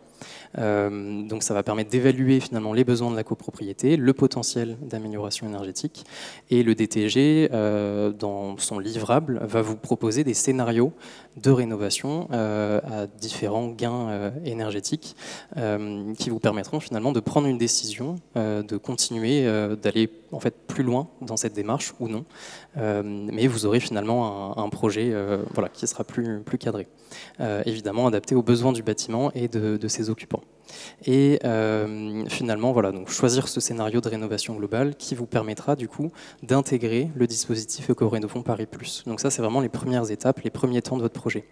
Donc ça va permettre d'évaluer finalement les besoins de la copropriété, le potentiel d'amélioration énergétique, et le DTG, dans son livrable, va vous proposer des scénarios de rénovation à différents gains énergétiques qui vous permettront finalement de prendre une décision, de continuer d'aller en fait plus loin dans cette démarche ou non, mais vous aurez finalement un projet voilà, qui sera plus cadré, évidemment adapté aux besoins du bâtiment et de ses occupants. Et finalement, voilà, donc choisir ce scénario de rénovation globale qui vous permettra du coup d'intégrer le dispositif Eco-Rénovons Paris+. Donc ça, c'est vraiment les premières étapes, les premiers temps de votre projet.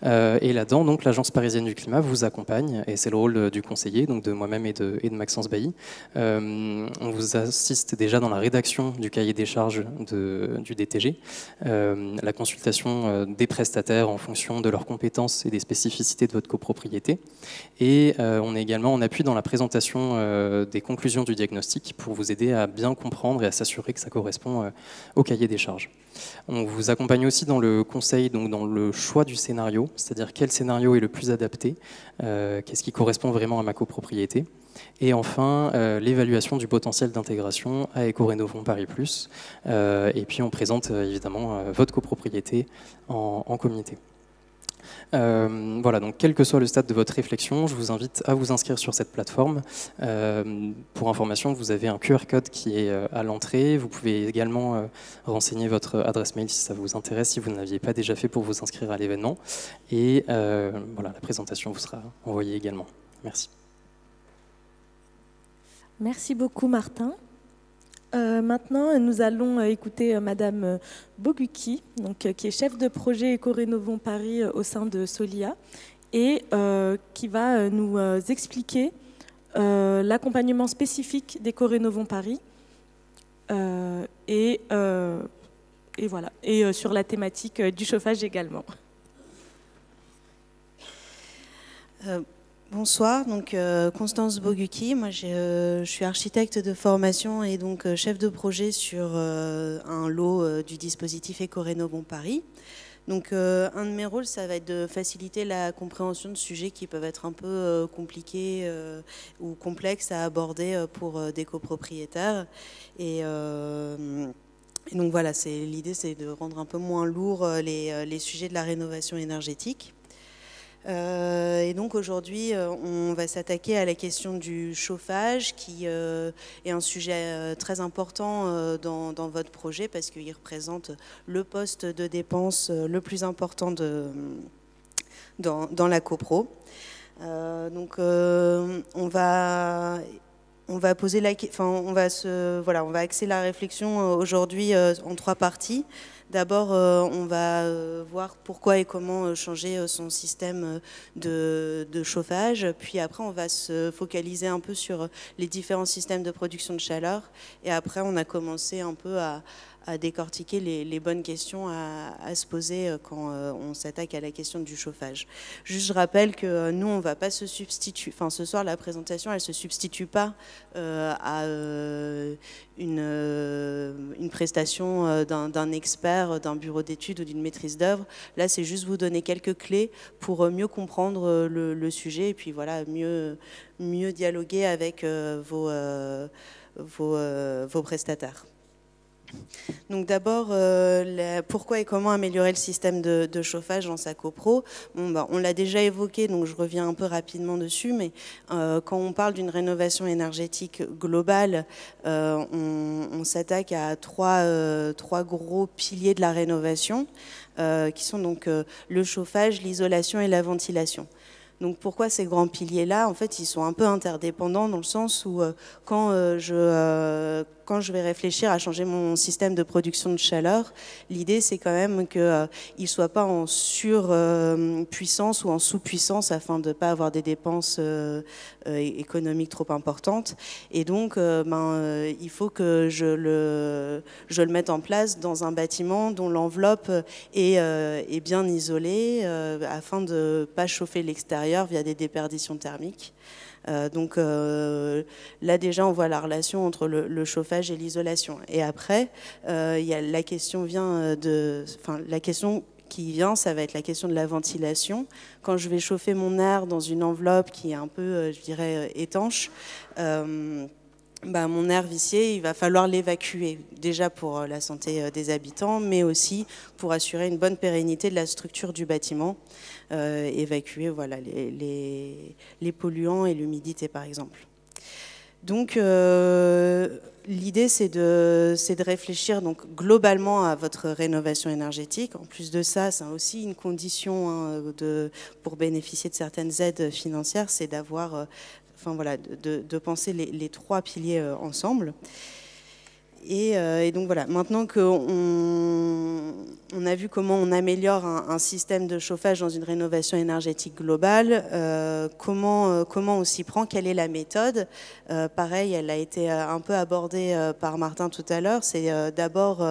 Et là-dedans, donc l'Agence parisienne du climat vous accompagne, et c'est le rôle du conseiller, donc de moi-même et de Maxence Bailly. On vous assiste déjà dans la rédaction du cahier des charges du DTG, la consultation des prestataires en fonction de leurs compétences et des spécificités de votre copropriété. Et on est également en appui dans la présentation des conclusions du diagnostic pour vous aider à bien comprendre et à s'assurer que ça correspond au cahier des charges. On vous accompagne aussi dans le conseil, donc dans le choix du scénario, c'est-à-dire quel scénario est le plus adapté, qu'est-ce qui correspond vraiment à ma copropriété. Et enfin, l'évaluation du potentiel d'intégration à Eco-Rénovons Paris+. Et puis on présente évidemment votre copropriété en comité. Voilà, donc quel que soit le stade de votre réflexion, je vous invite à vous inscrire sur cette plateforme. Pour information, vous avez un QR code qui est à l'entrée. Vous pouvez également renseigner votre adresse mail si ça vous intéresse, si vous ne l'aviez pas déjà fait pour vous inscrire à l'événement. Et voilà, la présentation vous sera envoyée également. Merci. Merci beaucoup, Martin. Maintenant, nous allons écouter Madame Boguki, donc, qui est chef de projet Eco-Rénovons Paris au sein de Solia, et qui va nous expliquer l'accompagnement spécifique d'Eco-Rénovons Paris, et voilà, et sur la thématique du chauffage également. Bonsoir, donc Constance Boguki, moi je suis architecte de formation et donc chef de projet sur un lot du dispositif Eco-Rénovons Paris. Donc un de mes rôles, ça va être de faciliter la compréhension de sujets qui peuvent être un peu compliqués ou complexes à aborder pour des copropriétaires. Et donc voilà, l'idée c'est de rendre un peu moins lourd les sujets de la rénovation énergétique. Et donc aujourd'hui, on va s'attaquer à la question du chauffage, qui est un sujet très important dans votre projet parce qu'il représente le poste de dépense le plus important dans la copro. Donc on va poser on va axer la réflexion aujourd'hui en 3 parties. D'abord, on va voir pourquoi et comment changer son système de chauffage. Puis après, on va se focaliser un peu sur les différents systèmes de production de chaleur. Et après, on a commencé un peu à décortiquer les bonnes questions à se poser quand on s'attaque à la question du chauffage. Juste, je rappelle que nous, on ne va pas se substituer, enfin ce soir, la présentation, elle ne se substitue pas à une prestation d'un expert, d'un bureau d'études ou d'une maîtrise d'œuvre. Là, c'est juste vous donner quelques clés pour mieux comprendre le sujet et puis voilà, mieux dialoguer avec vos prestataires. Donc d'abord, pourquoi et comment améliorer le système de chauffage dans sa copro. On l'a déjà évoqué, donc je reviens un peu rapidement dessus, mais quand on parle d'une rénovation énergétique globale, on s'attaque à trois gros piliers de la rénovation, qui sont donc le chauffage, l'isolation et la ventilation. Donc pourquoi ces grands piliers-là, en fait, ils sont un peu interdépendants dans le sens où quand je vais réfléchir à changer mon système de production de chaleur, l'idée c'est quand même qu'il ne soit pas en surpuissance ou en sous-puissance afin de ne pas avoir des dépenses économiques trop importantes. Et donc, il faut que je le mette en place dans un bâtiment dont l'enveloppe est bien isolée afin de ne pas chauffer l'extérieur via des déperditions thermiques. Donc là déjà on voit la relation entre le chauffage et l'isolation. Et après la question qui vient, ça va être la question de la ventilation. Quand je vais chauffer mon air dans une enveloppe qui est un peu, je dirais, étanche, mon air vicié, il va falloir l'évacuer, déjà pour la santé des habitants, mais aussi pour assurer une bonne pérennité de la structure du bâtiment, évacuer voilà, les polluants et l'humidité, par exemple. Donc, l'idée, c'est de réfléchir donc, globalement à votre rénovation énergétique. En plus de ça, c'est aussi une condition pour bénéficier de certaines aides financières, c'est d'avoir, de penser les 3 piliers ensemble. Et donc voilà, maintenant qu'on a vu comment on améliore un système de chauffage dans une rénovation énergétique globale, comment on s'y prend, quelle est la méthode. Pareil, elle a été un peu abordée par Martin tout à l'heure. C'est d'abord,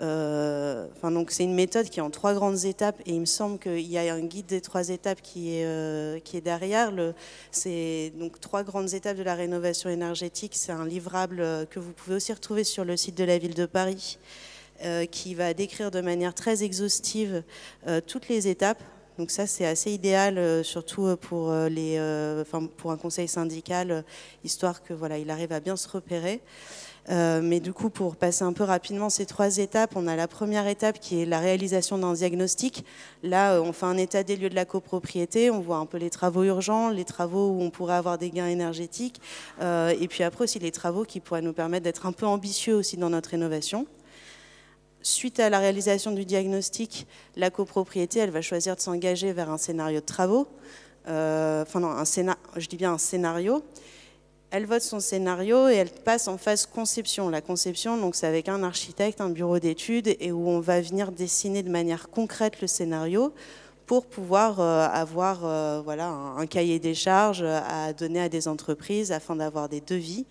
donc c'est une méthode qui est en 3 grandes étapes, et il me semble qu'il y a un guide des 3 étapes qui est derrière. C'est donc 3 grandes étapes de la rénovation énergétique. C'est un livrable que vous pouvez aussi retrouver sur le site de la ville de Paris, qui va décrire de manière très exhaustive toutes les étapes. Donc ça, c'est assez idéal, surtout pour un conseil syndical, histoire que voilà, il arrive à bien se repérer. Mais du coup, pour passer un peu rapidement ces 3 étapes, on a la première étape qui est la réalisation d'un diagnostic. Là, on fait un état des lieux de la copropriété, on voit un peu les travaux urgents, les travaux où on pourrait avoir des gains énergétiques, et puis après aussi les travaux qui pourraient nous permettre d'être un peu ambitieux aussi dans notre rénovation. Suite à la réalisation du diagnostic, la copropriété, elle va choisir de s'engager vers un scénario de travaux. Je dis bien un scénario. Elle vote son scénario et elle passe en phase conception. La conception, donc, c'est avec un architecte, un bureau d'études, et où on va venir dessiner de manière concrète le scénario pour pouvoir avoir un cahier des charges à donner à des entreprises afin d'avoir des devis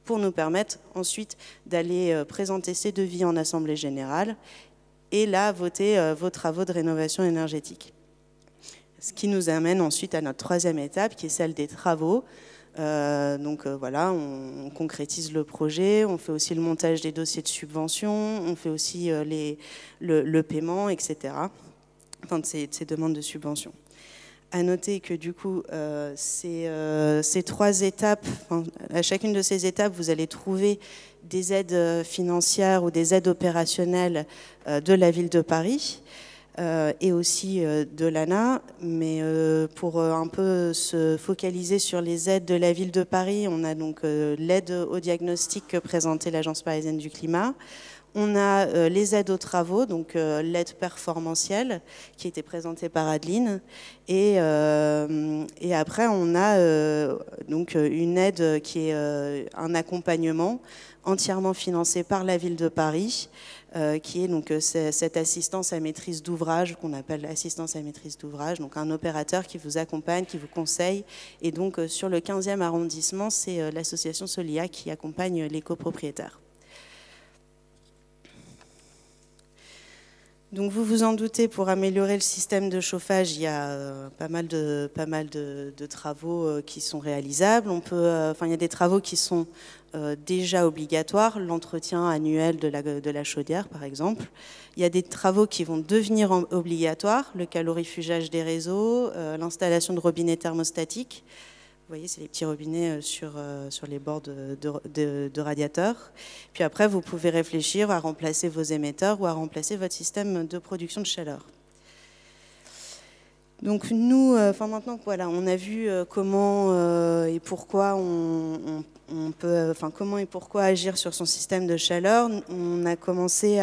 pour nous permettre ensuite d'aller présenter ces devis en assemblée générale et là voter vos travaux de rénovation énergétique. Ce qui nous amène ensuite à notre 3e étape qui est celle des travaux. On concrétise le projet, on fait aussi le montage des dossiers de subvention, on fait aussi le paiement, etc. Enfin, de ces demandes de subvention. À noter que du coup, ces 3 étapes, à chacune de ces étapes, vous allez trouver des aides financières ou des aides opérationnelles de la ville de Paris. Et aussi de l'ANA, mais pour un peu se focaliser sur les aides de la ville de Paris, on a donc l'aide au diagnostic que présentait l'Agence parisienne du climat. On a les aides aux travaux, donc l'aide performantielle qui a été présentée par Adeline. Et après, on a donc une aide qui est un accompagnement entièrement financé par la ville de Paris, qui est donc cette assistance à maîtrise d'ouvrage qu'on appelle assistance à maîtrise d'ouvrage, donc un opérateur qui vous accompagne, qui vous conseille. Et donc sur le 15e arrondissement, c'est l'association Solia qui accompagne les copropriétaires. Donc vous vous en doutez, pour améliorer le système de chauffage, il y a pas mal de travaux qui sont réalisables. Il y a des travaux qui sont déjà obligatoires, l'entretien annuel de la chaudière par exemple. Il y a des travaux qui vont devenir obligatoires, le calorifugage des réseaux, l'installation de robinets thermostatiques. Vous voyez, c'est les petits robinets sur les bords de radiateurs. Puis après, vous pouvez réfléchir à remplacer vos émetteurs ou à remplacer votre système de production de chaleur. Donc nous, maintenant, voilà, on a vu comment et pourquoi comment et pourquoi agir sur son système de chaleur. On a commencé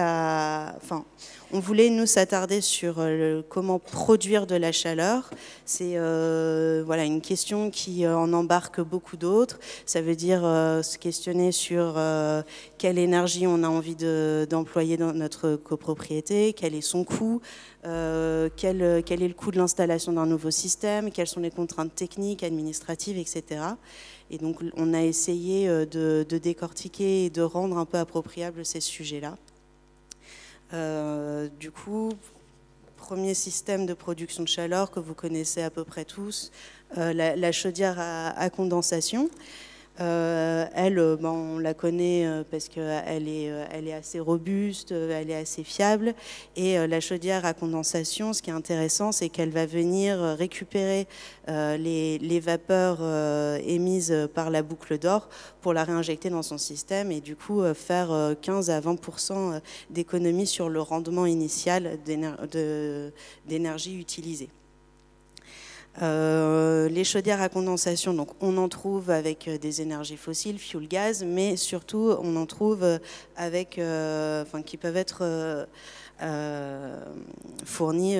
on voulait nous s'attarder sur comment produire de la chaleur. C'est une question qui en embarque beaucoup d'autres. Ça veut dire se questionner sur quelle énergie on a envie d'employer dans notre copropriété, quel est son coût, quel est le coût de l'installation d'un nouveau système, quelles sont les contraintes techniques, administratives, etc. Et donc on a essayé de décortiquer et de rendre un peu appropriables ces sujets-là. Du coup, premier système de production de chaleur que vous connaissez à peu près tous, la chaudière à condensation. Elle elle, on la connaît parce qu'elle est assez robuste, elle est assez fiable. Et la chaudière à condensation, ce qui est intéressant, c'est qu'elle va venir récupérer les vapeurs émises par la boucle d'or pour la réinjecter dans son système et du coup faire 15 à 20% d'économie sur le rendement initial d'énergie utilisée. Les chaudières à condensation, donc on en trouve avec des énergies fossiles, fuel gaz, mais surtout on en trouve avec, qui peuvent être fournies,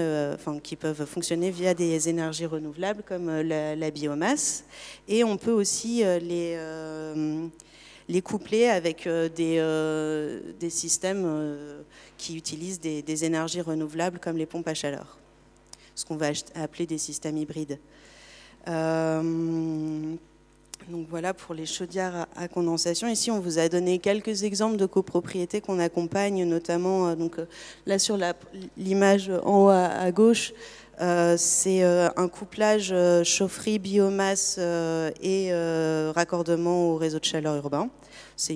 qui peuvent fonctionner via des énergies renouvelables comme la biomasse. Et on peut aussi les coupler avec des systèmes qui utilisent des énergies renouvelables comme les pompes à chaleur, ce qu'on va appeler des systèmes hybrides. Donc voilà pour les chaudières à condensation. Ici, on vous a donné quelques exemples de copropriétés qu'on accompagne, notamment là sur l'image en haut à gauche, c'est un couplage chaufferie, biomasse et raccordement au réseau de chaleur urbain. C'est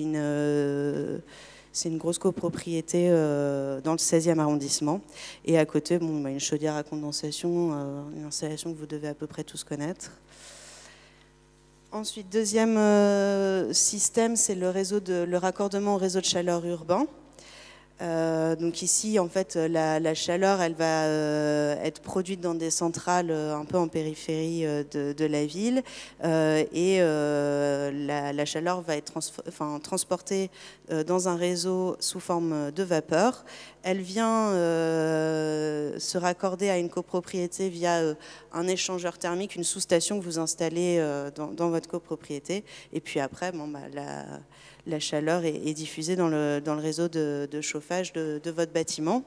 une grosse copropriété dans le 16e arrondissement. Et à côté, une chaudière à condensation, une installation que vous devez à peu près tous connaître. Ensuite, deuxième système, c'est le raccordement au réseau de chaleur urbain. Donc ici, en fait, la chaleur, elle va être produite dans des centrales un peu en périphérie de la ville et la chaleur va être transportée dans un réseau sous forme de vapeur. Elle vient se raccorder à une copropriété via un échangeur thermique, une sous-station que vous installez dans votre copropriété. Et puis après, la chaleur est diffusée dans le réseau de chauffage de votre bâtiment.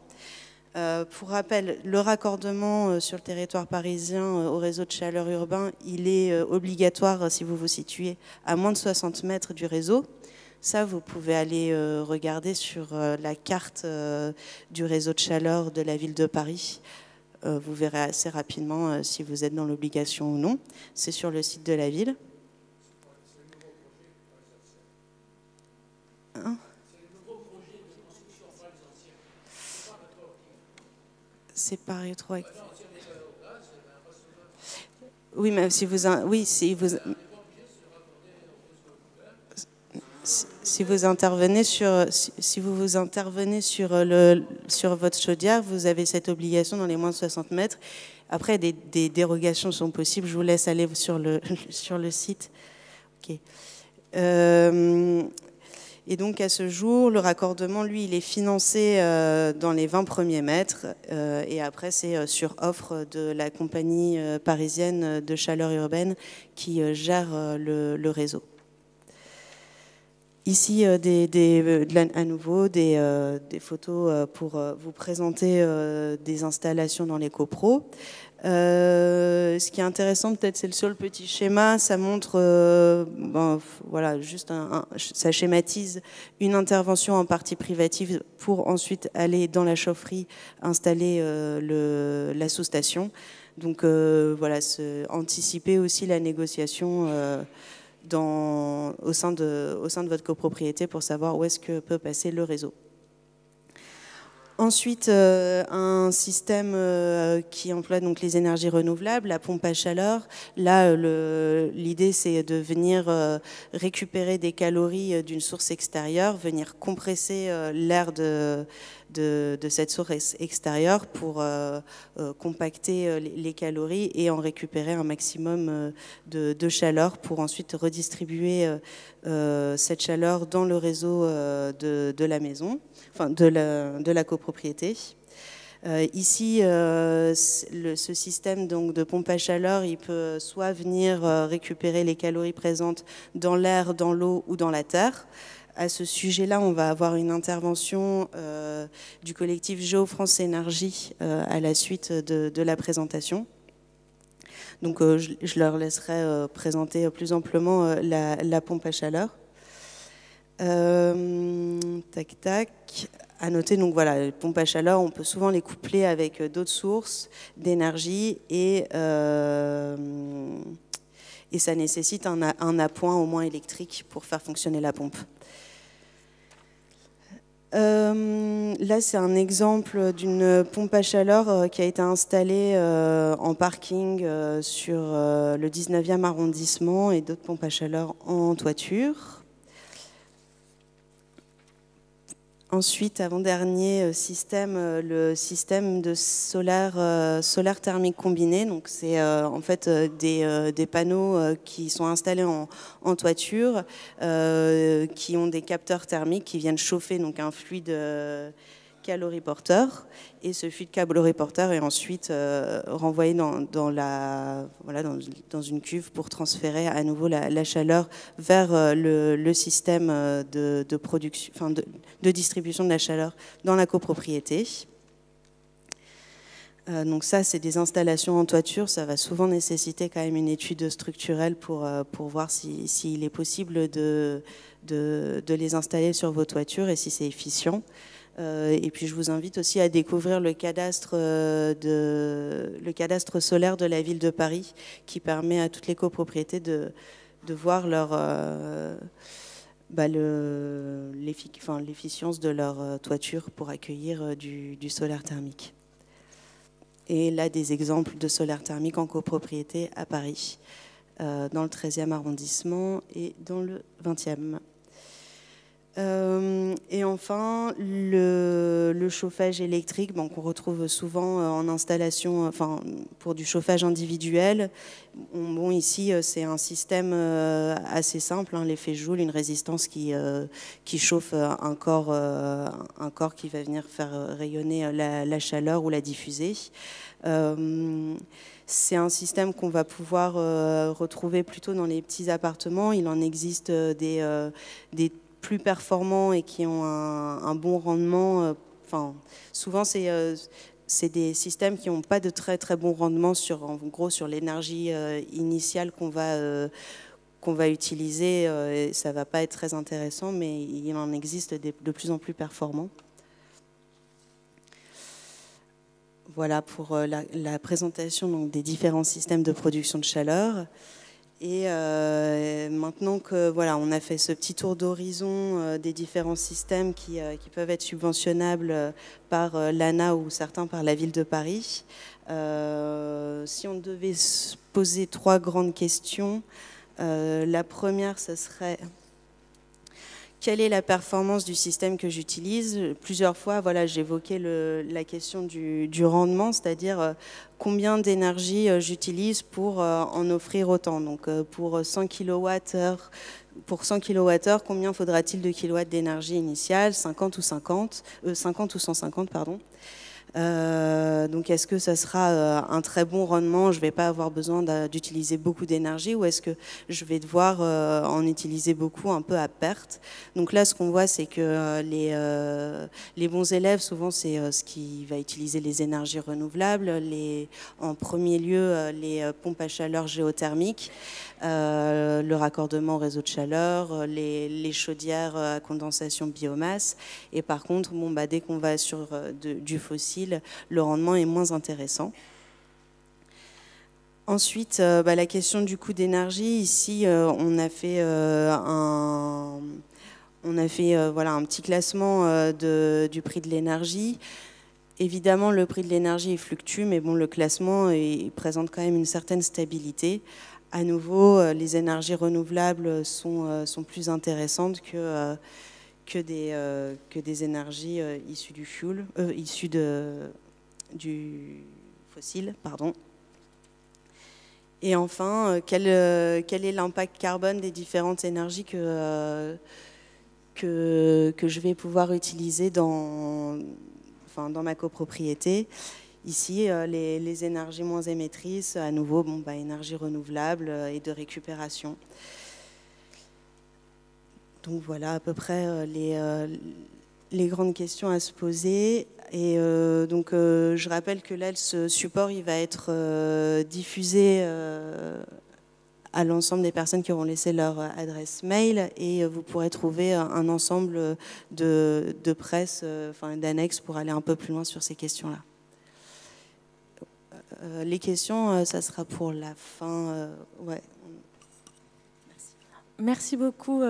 Pour rappel, le raccordement sur le territoire parisien au réseau de chaleur urbain, il est obligatoire si vous vous situez à moins de 60 mètres du réseau. Ça, vous pouvez aller regarder sur la carte du réseau de chaleur de la ville de Paris. Vous verrez assez rapidement si vous êtes dans l'obligation ou non. C'est sur le site de la ville. C'est Paris 3. Oui, mais si vous intervenez sur votre chaudière, vous avez cette obligation dans les moins de 60 mètres. Après, des dérogations sont possibles. Je vous laisse aller sur le site. Ok. Et donc, à ce jour, le raccordement, lui, il est financé dans les 20 premiers mètres. Et après, c'est sur offre de la compagnie parisienne de chaleur urbaine qui gère le réseau. Ici, à nouveau, des photos pour vous présenter des installations dans les copros. Ce qui est intéressant, peut-être, c'est sur le petit schéma, ça montre, ça schématise une intervention en partie privative pour ensuite aller dans la chaufferie installer la sous-station. Donc anticiper aussi la négociation au sein de votre copropriété pour savoir où est-ce que peut passer le réseau. Ensuite, un système qui emploie donc les énergies renouvelables, la pompe à chaleur. Là, l'idée, c'est de venir récupérer des calories d'une source extérieure, venir compresser l'air de cette source extérieure pour compacter les calories et en récupérer un maximum de chaleur pour ensuite redistribuer cette chaleur dans le réseau de la maison, enfin de la copropriété. Ici, ce système donc, de pompe à chaleur, il peut soit venir récupérer les calories présentes dans l'air, dans l'eau ou dans la terre. À ce sujet-là, on va avoir une intervention du collectif Géofrance Énergie à la suite de la présentation. Donc, je leur laisserai présenter plus amplement la pompe à chaleur. Tac, tac. À noter, donc voilà, les pompes à chaleur, on peut souvent les coupler avec d'autres sources d'énergie et et ça nécessite un appoint au moins électrique pour faire fonctionner la pompe. Là, c'est un exemple d'une pompe à chaleur qui a été installée en parking sur le 19e arrondissement et d'autres pompes à chaleur en toiture. Ensuite, avant-dernier système, le système de solaire thermique combiné. Donc, c'est en fait des panneaux qui sont installés en toiture, qui ont des capteurs thermiques qui viennent chauffer donc un fluide caloriporteur. Et ce fluide caloriporteur est ensuite renvoyé dans une cuve pour transférer à nouveau la chaleur vers le système de production, enfin de distribution de la chaleur dans la copropriété. Donc ça, c'est des installations en toiture. Ça va souvent nécessiter quand même une étude structurelle pour voir s'il est possible de les installer sur vos toitures et si c'est efficient. Et puis je vous invite aussi à découvrir le cadastre solaire de la ville de Paris, qui permet à toutes les copropriétés de voir l'efficience de leur toiture pour accueillir du solaire thermique. Et là, des exemples de solaire thermique en copropriété à Paris, dans le 13e arrondissement et dans le 20e. Et enfin, le chauffage électrique, qu'on retrouve souvent en installation, enfin pour du chauffage individuel. Bon, ici, c'est un système assez simple, l'effet Joule, une résistance qui chauffe un corps qui va venir faire rayonner la chaleur ou la diffuser. C'est un système qu'on va pouvoir retrouver plutôt dans les petits appartements. Il en existe des plus performants et qui ont un bon rendement. Souvent, c'est des systèmes qui n'ont pas de très très bon rendement en gros sur l'énergie initiale qu'on va utiliser. Ça ne va pas être très intéressant, mais il en existe de plus en plus performants. Voilà pour la présentation donc, des différents systèmes de production de chaleur. Et maintenant que voilà, on a fait ce petit tour d'horizon des différents systèmes qui peuvent être subventionnables par l'ANA ou certains par la ville de Paris, si on devait se poser 3 grandes questions, la première, ce serait quelle est la performance du système que j'utilise? Plusieurs fois, voilà, j'évoquais la question du rendement, c'est-à-dire combien d'énergie j'utilise pour en offrir autant. Donc, pour 100 kWh, combien faudra-t-il de kilowatts d'énergie initiale? 50 ou 150, pardon. Donc est-ce que ça sera un très bon rendement, je ne vais pas avoir besoin d'utiliser beaucoup d'énergie, ou est-ce que je vais devoir en utiliser beaucoup un peu à perte? Donc là, ce qu'on voit, c'est que les bons élèves, souvent, c'est ce qui va utiliser les énergies renouvelables, en premier lieu les pompes à chaleur géothermiques, le raccordement au réseau de chaleur, les chaudières à condensation biomasse. Et par contre, dès qu'on va sur du fossile, le rendement est moins intéressant. Ensuite, la question du coût d'énergie. Ici, on a fait un petit classement du prix de l'énergie. Évidemment, le prix de l'énergie fluctue, mais le classement il présente quand même une certaine stabilité. À nouveau, les énergies renouvelables sont plus intéressantes que des énergies issues du fuel, issues du fossile, pardon. Et enfin, quel est l'impact carbone des différentes énergies que je vais pouvoir utiliser dans ma copropriété? Ici, les énergies moins émettrices, à nouveau, énergie renouvelable et de récupération. Donc voilà à peu près les grandes questions à se poser. Et donc je rappelle que là, ce support il va être diffusé à l'ensemble des personnes qui auront laissé leur adresse mail, et vous pourrez trouver un ensemble de presse, d'annexes pour aller un peu plus loin sur ces questions-là. Les questions, ça sera pour la fin. Ouais. Merci beaucoup,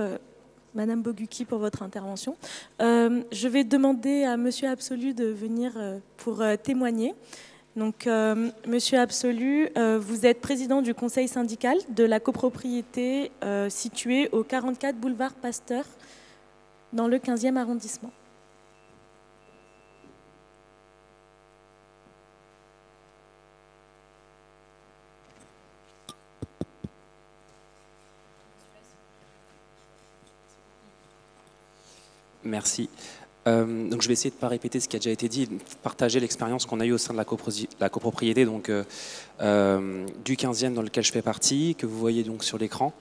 Madame Bogucki, pour votre intervention. Je vais demander à Monsieur Absolu de venir pour témoigner. Donc, Monsieur Absolu, vous êtes président du conseil syndical de la copropriété située au 44 boulevard Pasteur, dans le 15e arrondissement. Merci. Donc je vais essayer de ne pas répéter ce qui a déjà été dit, de partager l'expérience qu'on a eue au sein de la copropriété donc, du 15e dans lequel je fais partie, que vous voyez donc sur l'écran.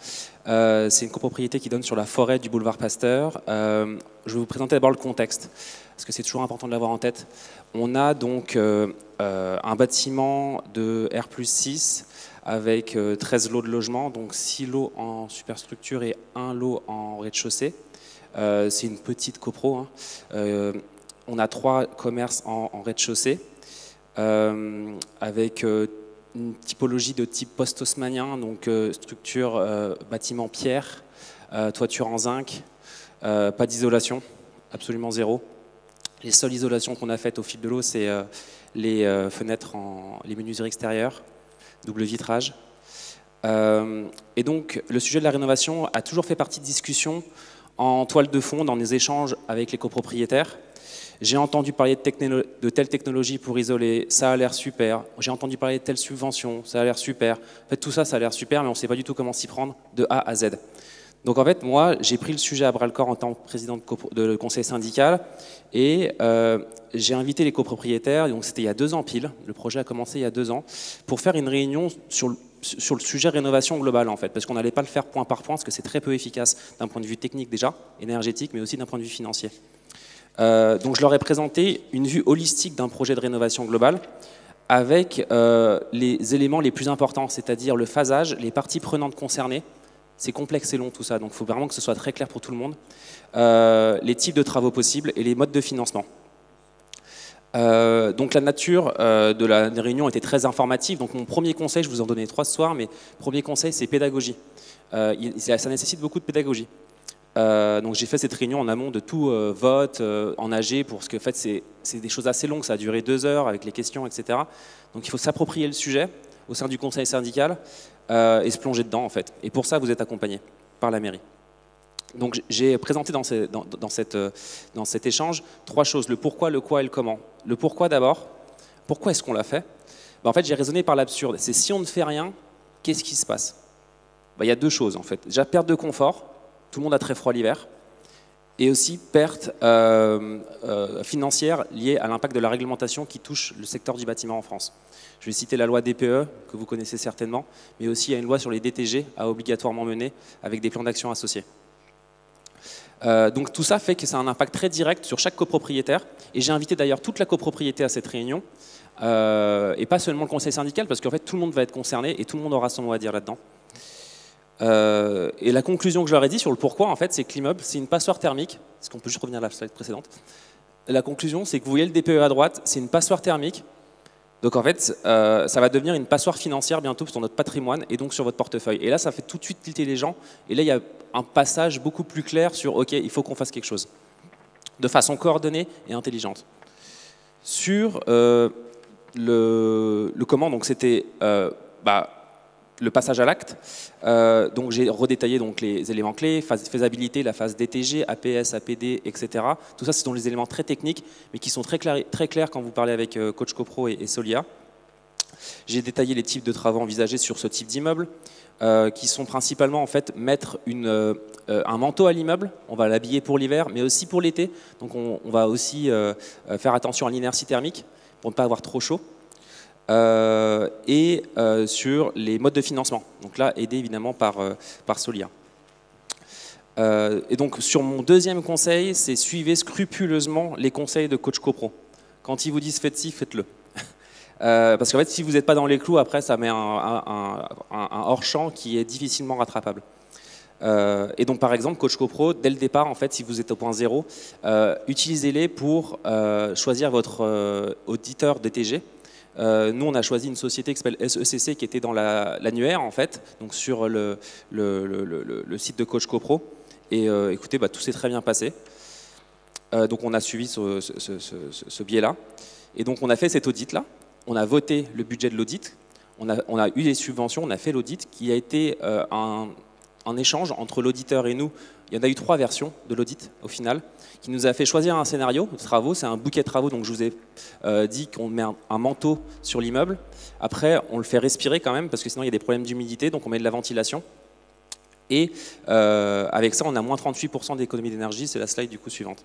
C'est une copropriété qui donne sur la forêt du boulevard Pasteur. Je vais vous présenter d'abord le contexte, parce que c'est toujours important de l'avoir en tête. On a donc un bâtiment de R+6 avec 13 lots de logement, donc 6 lots en superstructure et 1 lot en rez-de-chaussée. C'est une petite copro. Hein. On a 3 commerces en rez-de-chaussée avec une typologie de type post-haussmannien, donc structure bâtiment pierre, toiture en zinc, pas d'isolation, absolument zéro. Les seules isolations qu'on a faites au fil de l'eau, c'est les fenêtres, les menuiseries extérieures, double vitrage. Et donc le sujet de la rénovation a toujours fait partie de discussions en toile de fond dans les échanges avec les copropriétaires. J'ai entendu parler de telle technologie pour isoler, ça a l'air super. J'ai entendu parler de telle subvention, ça a l'air super. En fait, tout ça, ça a l'air super, mais on ne sait pas du tout comment s'y prendre de A à Z. Donc en fait, moi, j'ai pris le sujet à bras-le-corps en tant que président de conseil syndical et j'ai invité les copropriétaires, donc c'était il y a 2 ans pile, le projet a commencé il y a 2 ans, pour faire une réunion sur le sujet rénovation globale en fait, parce qu'on n'allait pas le faire point par point, parce que c'est très peu efficace d'un point de vue technique déjà, énergétique, mais aussi d'un point de vue financier. Donc je leur ai présenté une vue holistique d'un projet de rénovation globale avec les éléments les plus importants, c'est-à-dire le phasage, les parties prenantes concernées. C'est complexe et long tout ça, donc il faut vraiment que ce soit très clair pour tout le monde. Les types de travaux possibles et les modes de financement. Donc la nature de la réunion était très informative. Donc mon premier conseil, je vous en donnais 3 ce soir, mais premier conseil, c'est pédagogie. Ça nécessite beaucoup de pédagogie. Donc j'ai fait cette réunion en amont de tout vote, en AG, parce que en fait, c'est des choses assez longues, ça a duré 2 heures avec les questions, etc. Donc il faut s'approprier le sujet au sein du conseil syndical et se plonger dedans en fait. Et pour ça, vous êtes accompagné par la mairie. Donc j'ai présenté dans cet échange 3 choses, le pourquoi, le quoi et le comment. Le pourquoi d'abord, pourquoi est-ce qu'on l'a fait? En fait, j'ai raisonné par l'absurde. C'est si on ne fait rien, qu'est-ce qui se passe? Il y a 2 choses en fait. Déjà, perte de confort, tout le monde a très froid l'hiver, et aussi perte financière liée à l'impact de la réglementation qui touche le secteur du bâtiment en France. Je vais citer la loi DPE, que vous connaissez certainement, mais aussi il y a une loi sur les DTG à obligatoirement mener avec des plans d'action associés. Donc tout ça fait que ça a un impact très direct sur chaque copropriétaire. Et j'ai invité d'ailleurs toute la copropriété à cette réunion, et pas seulement le conseil syndical, parce qu'en fait tout le monde va être concerné et tout le monde aura son mot à dire là-dedans. Et la conclusion que je leur ai dit sur le pourquoi, en fait, c'est que l'immeuble, c'est une passoire thermique. Est-ce qu'on peut juste revenir à la slide précédente? La conclusion, c'est que vous voyez le DPE à droite, c'est une passoire thermique. Donc en fait, ça va devenir une passoire financière bientôt sur notre patrimoine et donc sur votre portefeuille. Et là, ça fait tout de suite tilter les gens. Et là, il y a un passage beaucoup plus clair sur « Ok, il faut qu'on fasse quelque chose » de façon coordonnée et intelligente. Sur le comment, donc c'était le passage à l'acte. Donc j'ai redétaillé donc les éléments clés, phase faisabilité, la phase DTG, APS, APD, etc. Tout ça, ce sont des éléments très techniques, mais qui sont très clairs quand vous parlez avec Coach Copro et Solia. J'ai détaillé les types de travaux envisagés sur ce type d'immeuble, qui sont principalement en fait mettre un manteau à l'immeuble. On va l'habiller pour l'hiver, mais aussi pour l'été. Donc on va aussi faire attention à l'inertie thermique pour ne pas avoir trop chaud. Et sur les modes de financement. Donc là, aidé évidemment par Solia. Et donc sur mon deuxième conseil, c'est suivez scrupuleusement les conseils de Coach Copro. Quand ils vous disent faites ci, faites-le. Parce qu'en fait, si vous n'êtes pas dans les clous, après, ça met un hors-champ qui est difficilement rattrapable. Et donc, par exemple, Coach Copro, dès le départ, en fait, si vous êtes au point 0, utilisez-les pour choisir votre auditeur DTG. Nous, on a choisi une société qui s'appelle SECC, qui était dans l'annuaire, en fait, donc sur le site de Coach CoPro. Et écoutez, tout s'est très bien passé. Donc on a suivi ce biais-là. Et donc on a fait cet audit-là. On a voté le budget de l'audit. On a eu des subventions, on a fait l'audit qui a été un échange entre l'auditeur et nous. Il y en a eu 3 versions de l'audit au final, qui nous a fait choisir un scénario de travaux. C'est un bouquet de travaux, donc je vous ai dit qu'on met un manteau sur l'immeuble. Après, on le fait respirer quand même, parce que sinon il y a des problèmes d'humidité, donc on met de la ventilation. Et avec ça, on a moins 38% d'économie d'énergie. C'est la slide du coup suivante.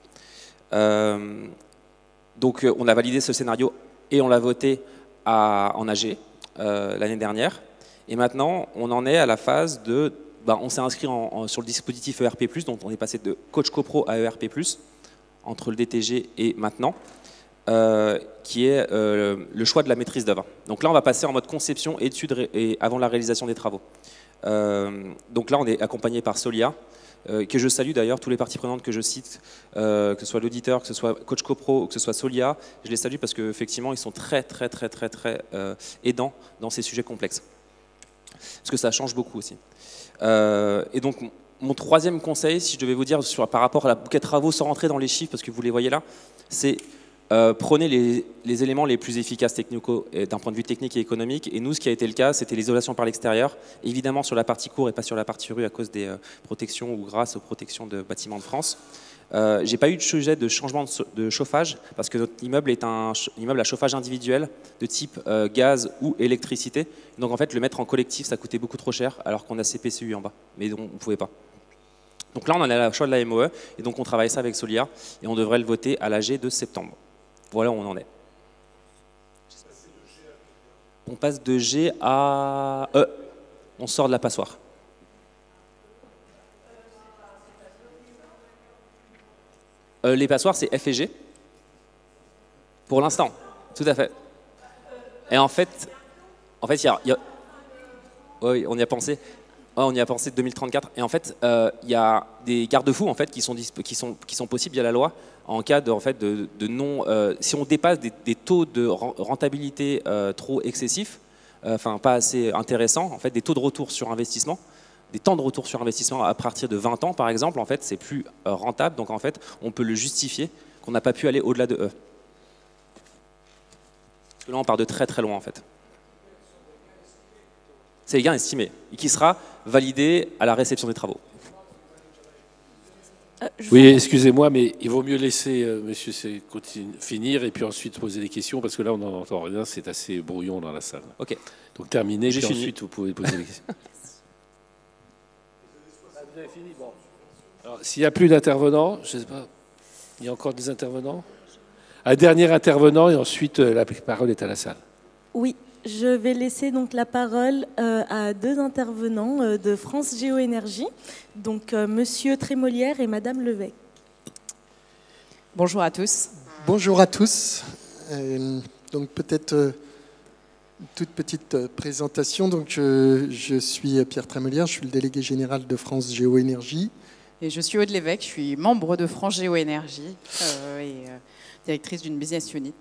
Donc on a validé ce scénario et on l'a voté en AG l'année dernière. Et maintenant, on en est à la phase de... on s'est inscrit sur le dispositif ERP+, donc on est passé de Coach CoPro à ERP+, entre le DTG et maintenant, qui est le choix de la maîtrise d'œuvre. Donc là, on va passer en mode conception, étude et avant la réalisation des travaux. Donc là, on est accompagné par Solia, que je salue d'ailleurs, tous les parties prenantes que je cite, que ce soit l'auditeur, que ce soit Coach CoPro, que ce soit Solia, je les salue parce qu'effectivement, ils sont très aidants dans ces sujets complexes. Parce que ça change beaucoup aussi. Et donc, mon troisième conseil, si je devais vous dire par rapport à la bouquet de travaux, sans rentrer dans les chiffres, parce que vous les voyez là, c'est prenez les éléments les plus efficaces d'un point de vue technique et économique. Et nous, ce qui a été le cas, c'était l'isolation par l'extérieur, évidemment sur la partie cour et pas sur la partie rue à cause des protections ou grâce aux protections de bâtiments de France. J'ai pas eu de sujet de changement de chauffage parce que notre immeuble est un immeuble à chauffage individuel de type gaz ou électricité. Donc en fait, le mettre en collectif, ça coûtait beaucoup trop cher alors qu'on a CPCU en bas, mais on ne pouvait pas. Donc là, on en est à la choix de la MOE et donc on travaille ça avec Solia et on devrait le voter à l'AG de septembre. Voilà où on en est. On passe de G à E. On sort de la passoire. Les passoires, c'est F et G. Pour l'instant, tout à fait. Et en fait, oui, on y a pensé. Ouais, on y a pensé 2034. Et en fait, il y a des garde-fous en fait qui sont possibles via la loi en cas de non. Si on dépasse des taux de rentabilité trop excessifs, enfin pas assez intéressants, en fait, des taux de retour sur investissement. Des temps de retour sur investissement à partir de 20 ans, par exemple, en fait, c'est plus rentable. Donc, en fait, on peut le justifier qu'on n'a pas pu aller au-delà de E. Parce que là, on part de très loin, en fait. C'est les gains estimés, et qui sera validé à la réception des travaux. Oui, excusez-moi, mais il vaut mieux laisser monsieur finir et puis ensuite poser des questions, parce que là, on n'en entend rien, c'est assez brouillon dans la salle. Ok. Donc, terminez, puis ensuite, vous pouvez poser des questions. Vous avez fini, bon. Alors, s'il n'y a plus d'intervenants, je ne sais pas, il y a encore des intervenants? Un dernier intervenant et ensuite la parole est à la salle. Oui, je vais laisser donc la parole à 2 intervenants de France Géoénergie, donc Monsieur Trémolière et Madame Levesque. Bonjour à tous. Bonjour à tous. Donc peut-être une toute petite présentation. Donc je suis Pierre Trémolière, je suis le délégué général de France Géoénergie. Et je suis Aude Lévesque, je suis membre de France Géoénergie et directrice d'une business unit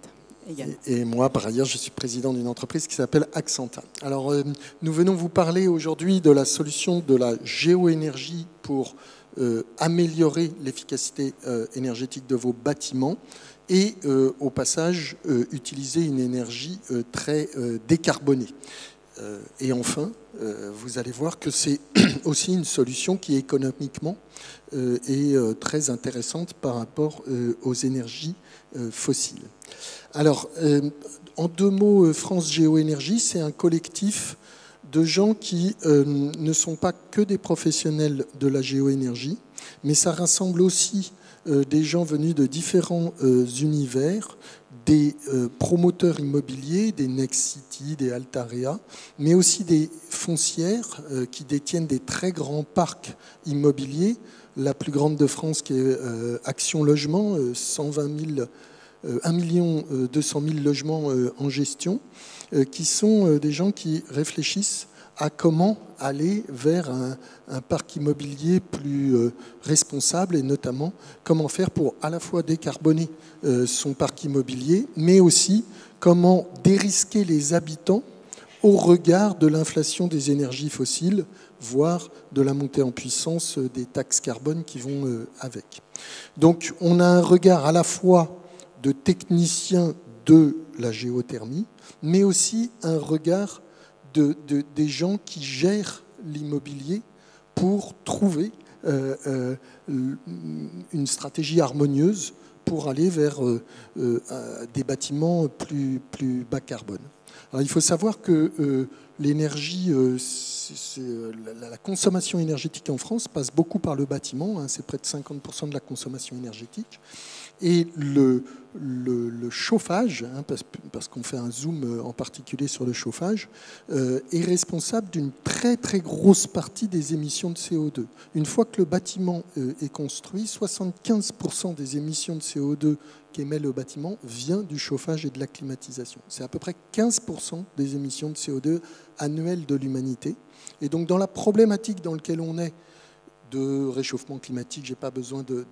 également. Et moi, par ailleurs, je suis président d'une entreprise qui s'appelle Accenta. Alors, nous venons vous parler aujourd'hui de la solution de la géoénergie pour améliorer l'efficacité énergétique de vos bâtiments et, au passage, utiliser une énergie très décarbonée. Et enfin, vous allez voir que c'est aussi une solution qui économiquement est très intéressante par rapport aux énergies fossiles. Alors, en 2 mots, France Géoénergie, c'est un collectif de gens qui ne sont pas que des professionnels de la géoénergie, mais ça rassemble aussi des gens venus de différents univers, des promoteurs immobiliers, des Nexity, des Altarea, mais aussi des foncières qui détiennent des très grands parcs immobiliers. La plus grande de France qui est Action Logement, 1 200 000 logements en gestion, qui sont des gens qui réfléchissent à comment aller vers un parc immobilier plus responsable et notamment comment faire pour à la fois décarboner son parc immobilier, mais aussi comment dérisquer les habitants au regard de l'inflation des énergies fossiles, voire de la montée en puissance des taxes carbone qui vont avec. Donc on a un regard à la fois de techniciens de la géothermie, mais aussi un regard des gens qui gèrent l'immobilier pour trouver une stratégie harmonieuse pour aller vers des bâtiments plus bas carbone. Alors, il faut savoir que l'énergie, la consommation énergétique en France passe beaucoup par le bâtiment, c'est près de 50% de la consommation énergétique. Et le chauffage, parce qu'on fait un zoom en particulier sur le chauffage, est responsable d'une très très grosse partie des émissions de CO2. Une fois que le bâtiment est construit, 75% des émissions de CO2 qu'émet le bâtiment vient du chauffage et de la climatisation. C'est à peu près 15% des émissions de CO2 annuelles de l'humanité. Et donc dans la problématique dans laquelle on est, de réchauffement climatique, je n'ai pas besoin de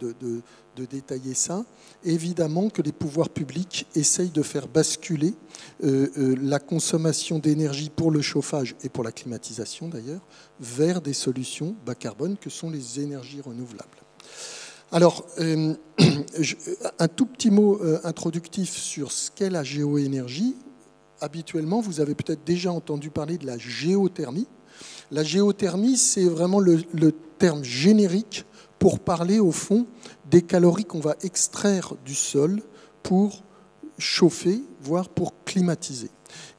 détailler ça. Évidemment que les pouvoirs publics essayent de faire basculer la consommation d'énergie pour le chauffage et pour la climatisation d'ailleurs vers des solutions bas carbone que sont les énergies renouvelables. Alors, un tout petit mot introductif sur ce qu'est la géoénergie. Habituellement, vous avez peut-être déjà entendu parler de la géothermie. La géothermie, c'est vraiment le terme générique pour parler au fond des calories qu'on va extraire du sol pour chauffer, voire pour climatiser.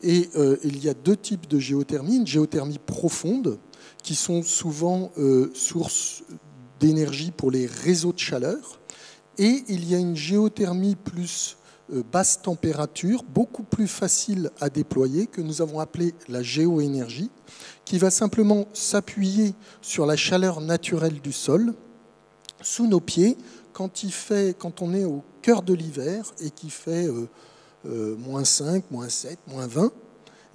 Et il y a deux types de géothermie. Une géothermie profonde, qui sont souvent source d'énergie pour les réseaux de chaleur. Et il y a une géothermie plus basse température, beaucoup plus facile à déployer, que nous avons appelée la géoénergie, qui va simplement s'appuyer sur la chaleur naturelle du sol sous nos pieds quand on est au cœur de l'hiver et qu'il fait moins 5, moins 7, moins 20.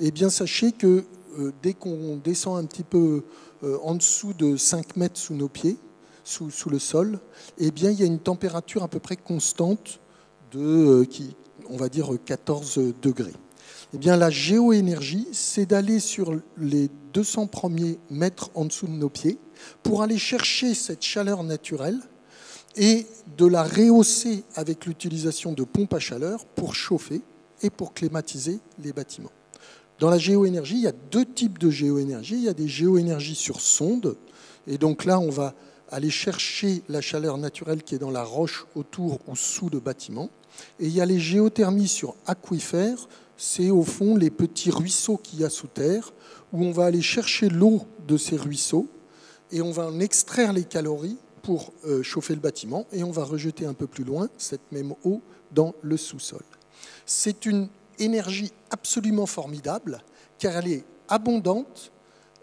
Eh bien, sachez que dès qu'on descend un petit peu en dessous de 5 mètres sous nos pieds, sous le sol, eh bien, il y a une température à peu près constante on va dire 14 degrés. Eh bien, la géoénergie, c'est d'aller sur les 200 premiers mètres en dessous de nos pieds pour aller chercher cette chaleur naturelle et de la rehausser avec l'utilisation de pompes à chaleur pour chauffer et pour climatiser les bâtiments. Dans la géoénergie, il y a deux types de géoénergie. Il y a des géoénergies sur sonde, et donc là, on va aller chercher la chaleur naturelle qui est dans la roche autour ou sous le bâtiment. Et il y a les géothermies sur aquifères, c'est au fond les petits ruisseaux qu'il y a sous terre, où on va aller chercher l'eau de ces ruisseaux et on va en extraire les calories pour chauffer le bâtiment et on va rejeter un peu plus loin cette même eau dans le sous-sol. C'est une énergie absolument formidable car elle est abondante,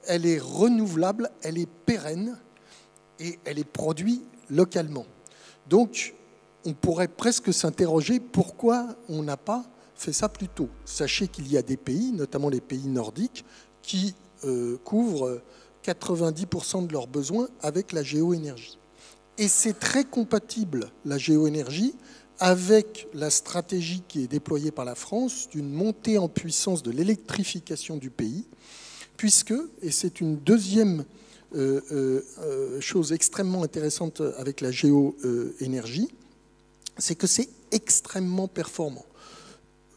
elle est renouvelable, elle est pérenne et elle est produite localement. Donc, on pourrait presque s'interroger pourquoi on n'a pas fait ça plus tôt. Sachez qu'il y a des pays, notamment les pays nordiques, qui couvrent 90% de leurs besoins avec la géoénergie. Et c'est très compatible, la géoénergie, avec la stratégie qui est déployée par la France d'une montée en puissance de l'électrification du pays, puisque, et c'est une deuxième chose extrêmement intéressante avec la géoénergie, c'est que c'est extrêmement performant.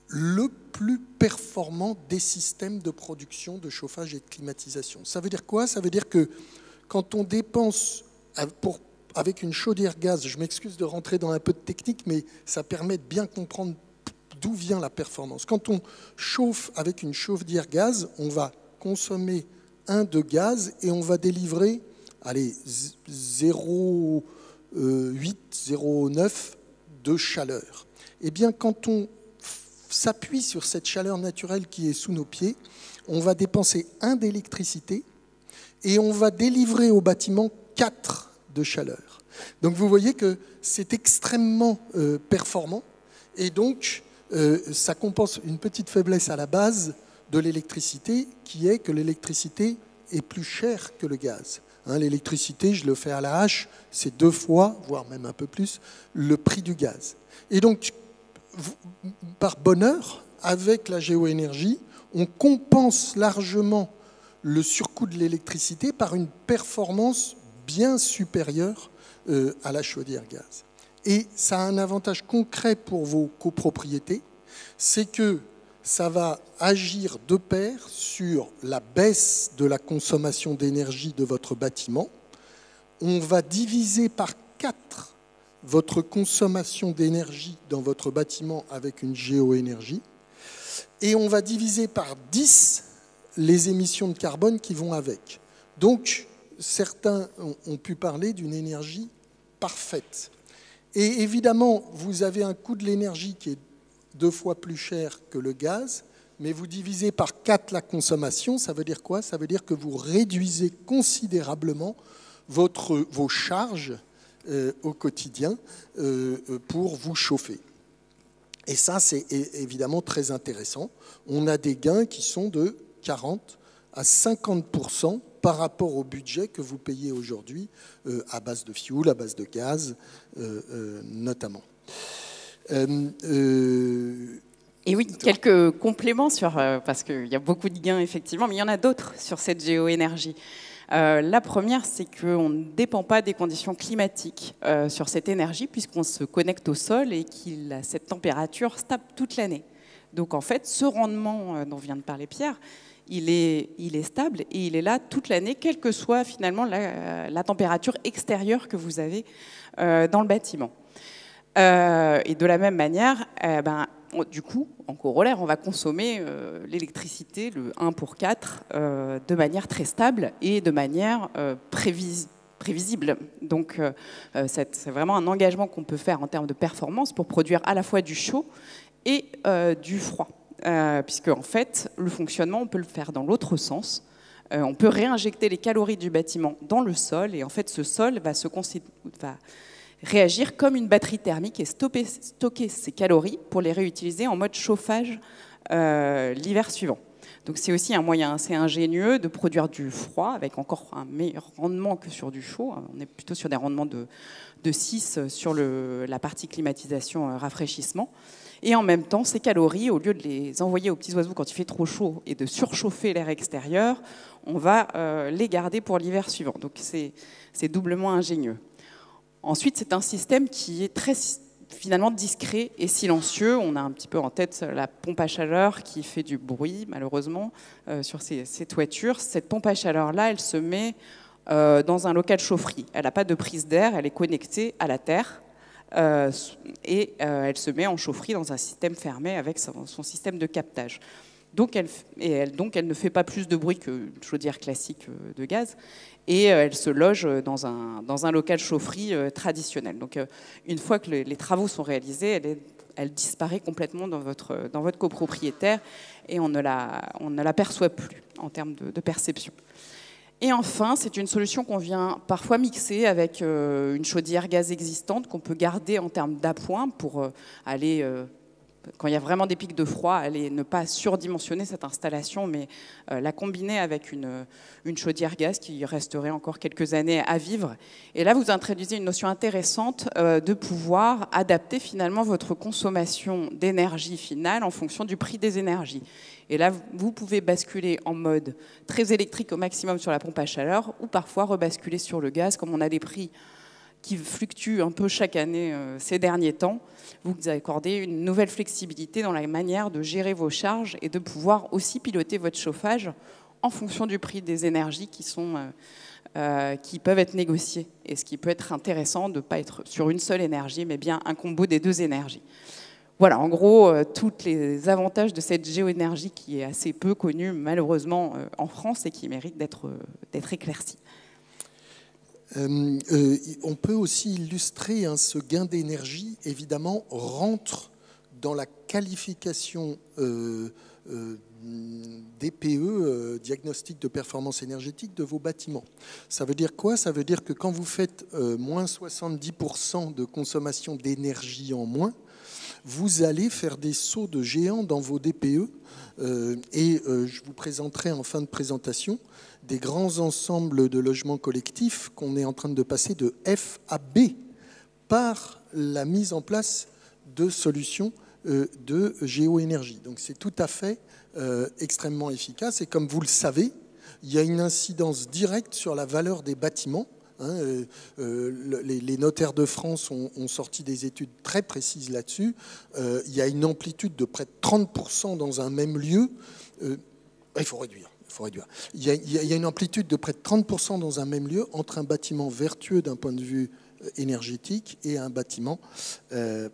Le plus performant des systèmes de production, de chauffage et de climatisation. Ça veut dire quoi? Ça veut dire que quand on dépense avec une chaudière gaz, je m'excuse de rentrer dans un peu de technique, mais ça permet de bien comprendre d'où vient la performance. Quand on chauffe avec une chaudière gaz, on va consommer 1 de gaz et on va délivrer 0,8, 0,9 de chaleur. Eh bien, quand on s'appuie sur cette chaleur naturelle qui est sous nos pieds, on va dépenser 1 d'électricité et on va délivrer au bâtiment 4 de chaleur. Donc vous voyez que c'est extrêmement performant et donc ça compense une petite faiblesse à la base de l'électricité qui est que l'électricité est plus cher que le gaz. L'électricité, je le fais à la hache, c'est 2 fois, voire même un peu plus, le prix du gaz. Et donc, par bonheur, avec la géoénergie, on compense largement le surcoût de l'électricité par une performance bien supérieure à la chaudière gaz. Et ça a un avantage concret pour vos copropriétés, c'est que ça va agir de pair sur la baisse de la consommation d'énergie de votre bâtiment. On va diviser par 4 votre consommation d'énergie dans votre bâtiment avec une géoénergie. Et on va diviser par 10 les émissions de carbone qui vont avec. Donc, certains ont pu parler d'une énergie parfaite. Et évidemment, vous avez un coût de l'énergie qui est 2 fois plus cher que le gaz, mais vous divisez par 4 la consommation, ça veut dire quoi? Ça veut dire que vous réduisez considérablement vos charges au quotidien pour vous chauffer. Et ça, c'est évidemment très intéressant. On a des gains qui sont de 40 à 50% par rapport au budget que vous payez aujourd'hui à base de fioul, à base de gaz notamment. Et oui, quelques compléments sur, parce qu'il y a beaucoup de gains effectivement, mais il y en a d'autres sur cette géoénergie. La première, c'est qu'on ne dépend pas des conditions climatiques sur cette énergie, puisqu'on se connecte au sol et qu'il a cette température stable toute l'année. Donc en fait, ce rendement dont vient de parler Pierre, il est stable et il est là toute l'année, quelle que soit finalement la température extérieure que vous avez dans le bâtiment. Et de la même manière, du coup, en corollaire, on va consommer l'électricité, le 1 pour 4, de manière très stable et de manière prévisible. Donc, c'est vraiment un engagement qu'on peut faire en termes de performance pour produire à la fois du chaud et du froid. Puisque, en fait, le fonctionnement, on peut le faire dans l'autre sens. On peut réinjecter les calories du bâtiment dans le sol et en fait, ce sol va réagir comme une batterie thermique et stocker ces calories pour les réutiliser en mode chauffage l'hiver suivant. Donc c'est aussi un moyen assez ingénieux de produire du froid avec encore un meilleur rendement que sur du chaud. On est plutôt sur des rendements de 6 sur la partie climatisation rafraîchissement. Et en même temps, ces calories, au lieu de les envoyer aux petits oiseaux quand il fait trop chaud et de surchauffer l'air extérieur, on va les garder pour l'hiver suivant. Donc c'est doublement ingénieux. Ensuite, c'est un système qui est très finalement discret et silencieux. On a un petit peu en tête la pompe à chaleur qui fait du bruit, malheureusement, sur ces toitures. Cette pompe à chaleur-là, elle se met dans un local chaufferie. Elle n'a pas de prise d'air, elle est connectée à la terre et elle se met en chaufferie dans un système fermé avec son système de captage. Donc elle ne fait pas plus de bruit qu'une chaudière classique de gaz et elle se loge dans un local chaufferie traditionnel. Donc une fois que les travaux sont réalisés, elle disparaît complètement dans votre copropriétaire et on ne l'aperçoit plus en termes de perception. Et enfin, c'est une solution qu'on vient parfois mixer avec une chaudière gaz existante qu'on peut garder en termes d'appoint pour aller... quand il y a vraiment des pics de froid, ne pas surdimensionner cette installation, mais la combiner avec une chaudière gaz qui resterait encore quelques années à vivre. Et là, vous introduisez une notion intéressante de pouvoir adapter finalement votre consommation d'énergie finale en fonction du prix des énergies. Et là, vous pouvez basculer en mode très électrique au maximum sur la pompe à chaleur ou parfois rebasculer sur le gaz, comme on a des prix qui fluctue un peu chaque année ces derniers temps, vous accordez une nouvelle flexibilité dans la manière de gérer vos charges et de pouvoir aussi piloter votre chauffage en fonction du prix des énergies qui peuvent être négociées. Et ce qui peut être intéressant de ne pas être sur une seule énergie, mais bien un combo des deux énergies. Voilà, en gros, tous les avantages de cette géoénergie qui est assez peu connue, malheureusement, en France et qui mérite d'être éclaircie. On peut aussi illustrer ce gain d'énergie, évidemment, rentre dans la qualification DPE, diagnostic de performance énergétique, de vos bâtiments. Ça veut dire quoi? Ça veut dire que quand vous faites moins 70% de consommation d'énergie en moins, vous allez faire des sauts de géant dans vos DPE. Je vous présenterai en fin de présentation des grands ensembles de logements collectifs qu'on est en train de passer de F à B par la mise en place de solutions de géoénergie. Donc c'est tout à fait extrêmement efficace. Et comme vous le savez, il y a une incidence directe sur la valeur des bâtiments. Les notaires de France ont sorti des études très précises là-dessus. Il y a une amplitude de près de 30% dans un même lieu. Il faut réduire. Il y a une amplitude de près de 30% dans un même lieu entre un bâtiment vertueux d'un point de vue énergétique et un bâtiment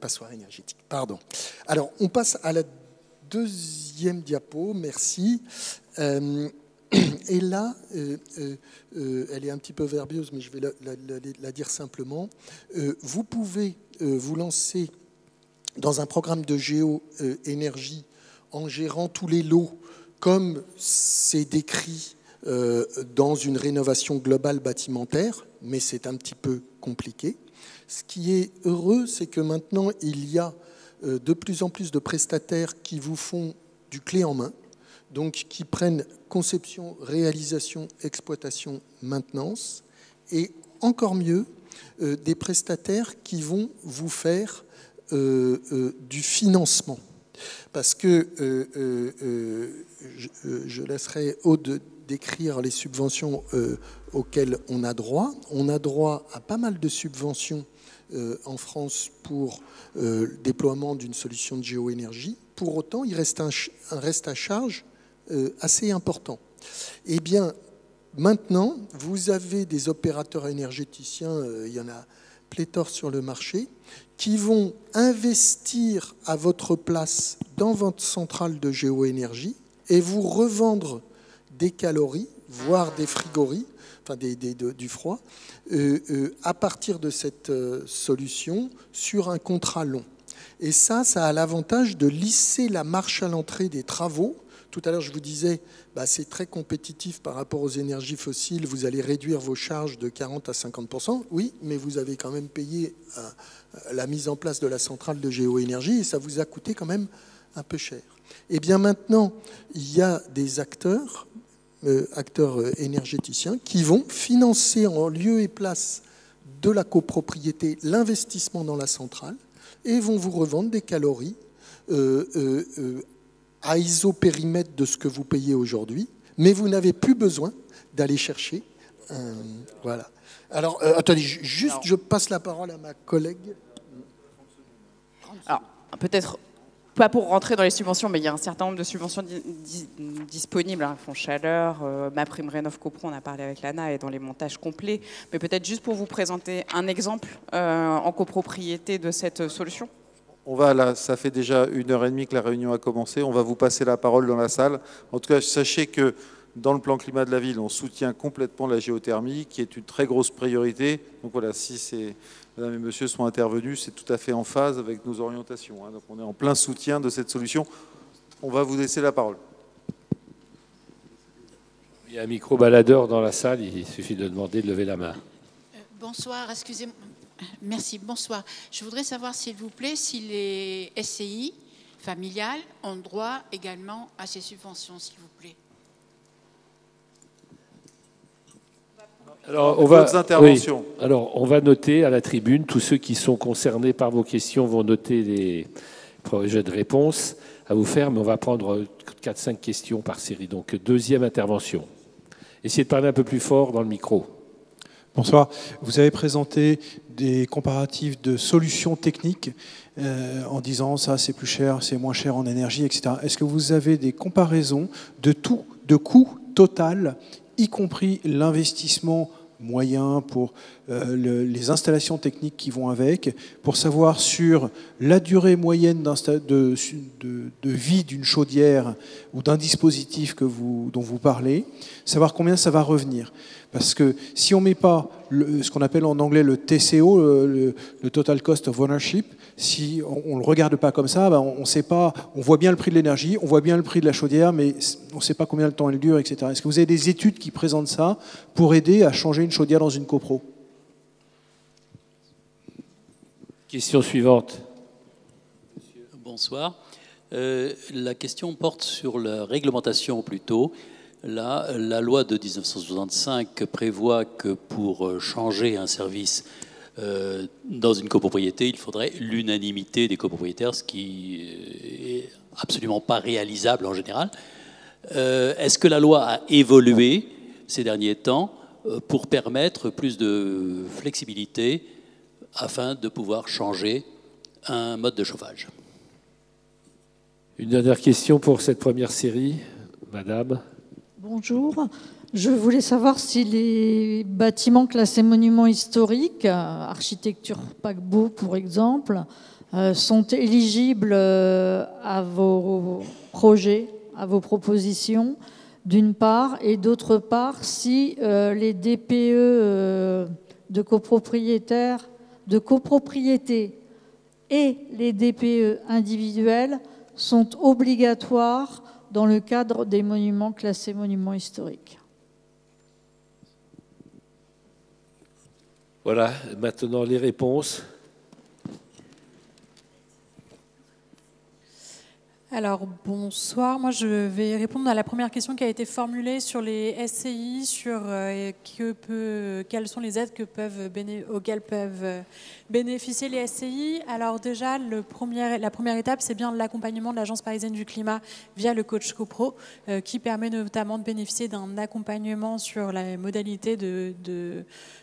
passoire énergétique. Pardon. Alors, on passe à la deuxième diapo. Merci. Et là, elle est un petit peu verbeuse, mais je vais la dire simplement. Vous pouvez vous lancer dans un programme de géoénergie en gérant tous les lots, comme c'est décrit dans une rénovation globale bâtimentaire, mais c'est un petit peu compliqué. Ce qui est heureux, c'est que maintenant, il y a de plus en plus de prestataires qui vous font du clé en main, donc qui prennent conception, réalisation, exploitation, maintenance, et encore mieux, des prestataires qui vont vous faire du financement. Parce que je laisserai Aude décrire les subventions auxquelles on a droit. On a droit à pas mal de subventions en France pour le déploiement d'une solution de géoénergie. Pour autant, il reste un reste à charge assez important. Eh bien, maintenant, vous avez des opérateurs énergéticiens, il y en a pléthore sur le marché, qui vont investir à votre place dans votre centrale de géoénergie et vous revendre des calories, voire des frigories, enfin du froid, à partir de cette solution sur un contrat long. Et ça a l'avantage de lisser la marche à l'entrée des travaux. Tout à l'heure, je vous disais, c'est très compétitif par rapport aux énergies fossiles. Vous allez réduire vos charges de 40 à 50%. Oui, mais vous avez quand même payé la mise en place de la centrale de géoénergie et ça vous a coûté quand même un peu cher. Et bien maintenant, il y a des acteurs énergéticiens qui vont financer en lieu et place de la copropriété l'investissement dans la centrale et vont vous revendre des calories à isopérimètre de ce que vous payez aujourd'hui, mais vous n'avez plus besoin d'aller chercher. Voilà. Alors, attendez, juste, je passe la parole à ma collègue. Alors, peut-être pas pour rentrer dans les subventions, mais il y a un certain nombre de subventions disponibles, Fonds Chaleur, MaPrimeRénov'Copro, on a parlé avec l'ANA, et dans les montages complets, mais peut-être juste pour vous présenter un exemple en copropriété de cette solution. On va là, ça fait déjà 1h30 que la réunion a commencé. On va vous passer la parole dans la salle. En tout cas, sachez que dans le plan climat de la ville, on soutient complètement la géothermie, qui est une très grosse priorité. Donc voilà, si mesdames et messieurs sont intervenus, c'est tout à fait en phase avec nos orientations. Donc on est en plein soutien de cette solution. On va vous laisser la parole. Il y a un micro-baladeur dans la salle, il suffit de demander de lever la main. Bonsoir, excusez-moi. Merci, bonsoir. Je voudrais savoir, s'il vous plaît, si les SCI familiales ont droit également à ces subventions, s'il vous plaît. Alors, on va noter à la tribune, tous ceux qui sont concernés par vos questions vont noter les projets de réponse à vous faire, mais on va prendre 4-5 questions par série. Donc, deuxième intervention. Essayez de parler un peu plus fort dans le micro. Bonsoir. Vous avez présenté des comparatifs de solutions techniques en disant ça c'est plus cher, c'est moins cher en énergie, etc. Est-ce que vous avez des comparaisons de coûts total, y compris l'investissement moyen pour les installations techniques qui vont avec, pour savoir sur la durée moyenne de vie d'une chaudière ou d'un dispositif dont vous parlez, savoir combien ça va revenir. Parce que si on ne met pas ce qu'on appelle en anglais le TCO, le Total Cost of Ownership, si on ne le regarde pas comme ça, on sait pas, on voit bien le prix de l'énergie, on voit bien le prix de la chaudière, mais on ne sait pas combien de temps elle dure, etc. Est-ce que vous avez des études qui présentent ça pour aider à changer une chaudière dans une copro? Question suivante. Monsieur. bonsoir. La question porte sur la réglementation plutôt. Là, la loi de 1965 prévoit que pour changer un service dans une copropriété, il faudrait l'unanimité des copropriétaires, ce qui est absolument pas réalisable en général. Est-ce que la loi a évolué ces derniers temps pour permettre plus de flexibilité afin de pouvoir changer un mode de chauffage? Une dernière question pour cette première série, madame. Bonjour. Je voulais savoir si les bâtiments classés monuments historiques, architecture paquebot pour exemple, sont éligibles à vos projets, à vos propositions, d'une part, et d'autre part, si les DPE de copropriétaires, de copropriété et les DPE individuels sont obligatoires dans le cadre des monuments classés monuments historiques. Voilà, maintenant les réponses. Alors, bonsoir. Moi, je vais répondre à la première question qui a été formulée sur les SCI, sur quelles sont les aides auxquelles peuvent bénéficier les SCI. Alors déjà, la première étape, c'est bien l'accompagnement de l'Agence parisienne du climat via le coach CoPro, qui permet notamment de bénéficier d'un accompagnement sur la modalité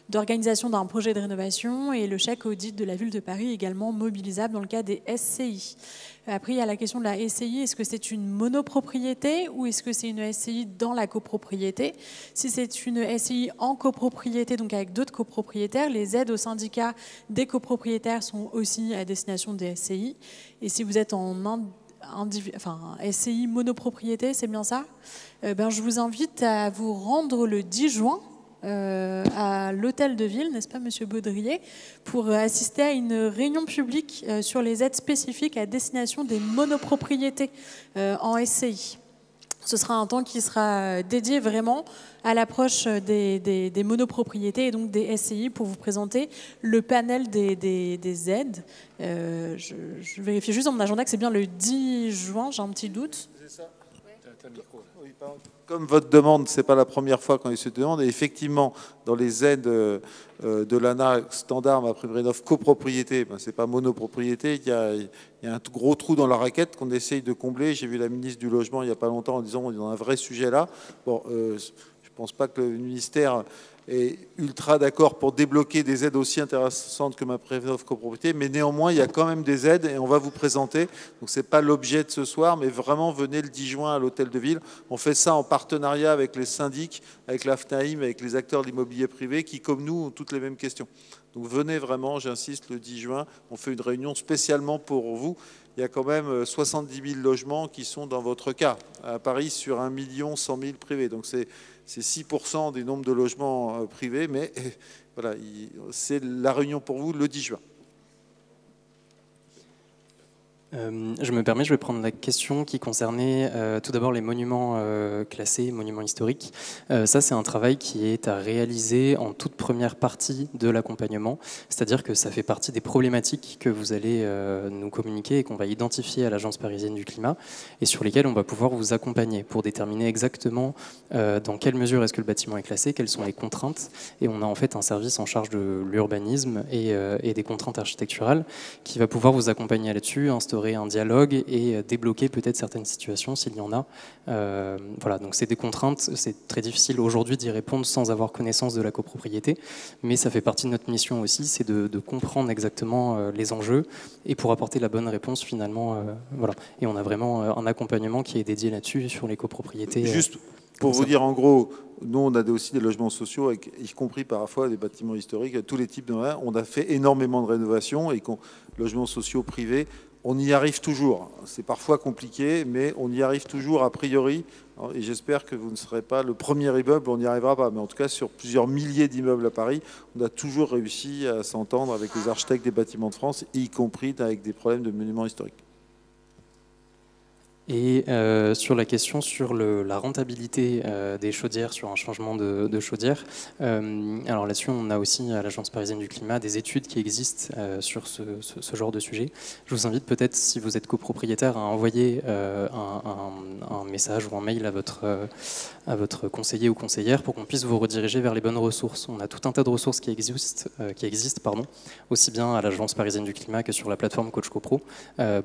d'organisation d'un projet de rénovation, et le chèque audit de la ville de Paris également mobilisable dans le cas des SCI. Après, il y a la question de la SCI. Est-ce que c'est une monopropriété ou est-ce que c'est une SCI dans la copropriété? Si c'est une SCI en copropriété, donc avec d'autres copropriétaires, les aides au syndicat des copropriétaires sont aussi à destination des SCI. Et si vous êtes en SCI monopropriété, c'est bien ça? Je vous invite à vous rendre le 10 juin à l'hôtel de ville, n'est-ce pas, Monsieur Baudrier, pour assister à une réunion publique sur les aides spécifiques à destination des monopropriétés en SCI. Ce sera un temps qui sera dédié vraiment à l'approche des monopropriétés et donc des SCI pour vous présenter le panel des aides. Je vérifie juste dans mon agenda que c'est bien le 10 juin, j'ai un petit doute. C'est ça. Oui, comme votre demande, ce n'est pas la première fois qu'on se demande, et effectivement, dans les aides de l'ANA standard, ma prime rénov copropriété, ce n'est pas monopropriété, il y a un gros trou dans la raquette qu'on essaye de combler. J'ai vu la ministre du Logement il n'y a pas longtemps en disant on est dans un vrai sujet là. Bon, je ne pense pas que le ministère est ultra d'accord pour débloquer des aides aussi intéressantes que ma préventive copropriété, mais néanmoins, il y a quand même des aides et on va vous présenter. Donc, ce n'est pas l'objet de ce soir, mais vraiment, venez le 10 juin à l'hôtel de ville. On fait ça en partenariat avec les syndics, avec l'AFNAIM, avec les acteurs de l'immobilier privé qui, comme nous, ont toutes les mêmes questions. Donc, venez vraiment, j'insiste, le 10 juin. On fait une réunion spécialement pour vous. Il y a quand même 70 000 logements qui sont dans votre cas, à Paris, sur 1 100 000 privés. Donc, c'est 6% des nombres de logements privés, mais voilà, c'est la réunion pour vous le 10 juin. Je me permets, je vais prendre la question qui concernait tout d'abord les monuments classés, monuments historiques. Ça, c'est un travail qui est à réaliser en toute première partie de l'accompagnement, c'est-à-dire que ça fait partie des problématiques que vous allez nous communiquer et qu'on va identifier à l'Agence parisienne du climat et sur lesquelles on va pouvoir vous accompagner pour déterminer exactement dans quelle mesure est-ce que le bâtiment est classé, quelles sont les contraintes. Et on a en fait un service en charge de l'urbanisme et des contraintes architecturales qui va pouvoir vous accompagner là-dessus, instaurer un dialogue et débloquer peut-être certaines situations s'il y en a. Voilà, donc c'est des contraintes, c'est très difficile aujourd'hui d'y répondre sans avoir connaissance de la copropriété, mais ça fait partie de notre mission aussi, c'est de comprendre exactement les enjeux et pour apporter la bonne réponse finalement. Voilà. Et on a vraiment un accompagnement qui est dédié là-dessus sur les copropriétés. Juste pour vous dire en gros, nous on a aussi des logements sociaux, y compris parfois des bâtiments historiques, tous les types de... On a fait énormément de rénovations et logements sociaux privés. On y arrive toujours. C'est parfois compliqué, mais on y arrive toujours a priori. Et j'espère que vous ne serez pas le premier immeuble, on n'y arrivera pas. Mais en tout cas, sur plusieurs milliers d'immeubles à Paris, on a toujours réussi à s'entendre avec les architectes des bâtiments de France, y compris avec des problèmes de monuments historiques. Et sur la question sur la rentabilité des chaudières, sur un changement de chaudière, alors là-dessus, on a aussi à l'Agence parisienne du climat des études qui existent sur ce genre de sujet. Je vous invite peut-être, si vous êtes copropriétaire, à envoyer un message ou un mail à votre conseiller ou conseillère pour qu'on puisse vous rediriger vers les bonnes ressources. On a tout un tas de ressources qui existent aussi bien à l'Agence parisienne du climat que sur la plateforme Coach CoPro,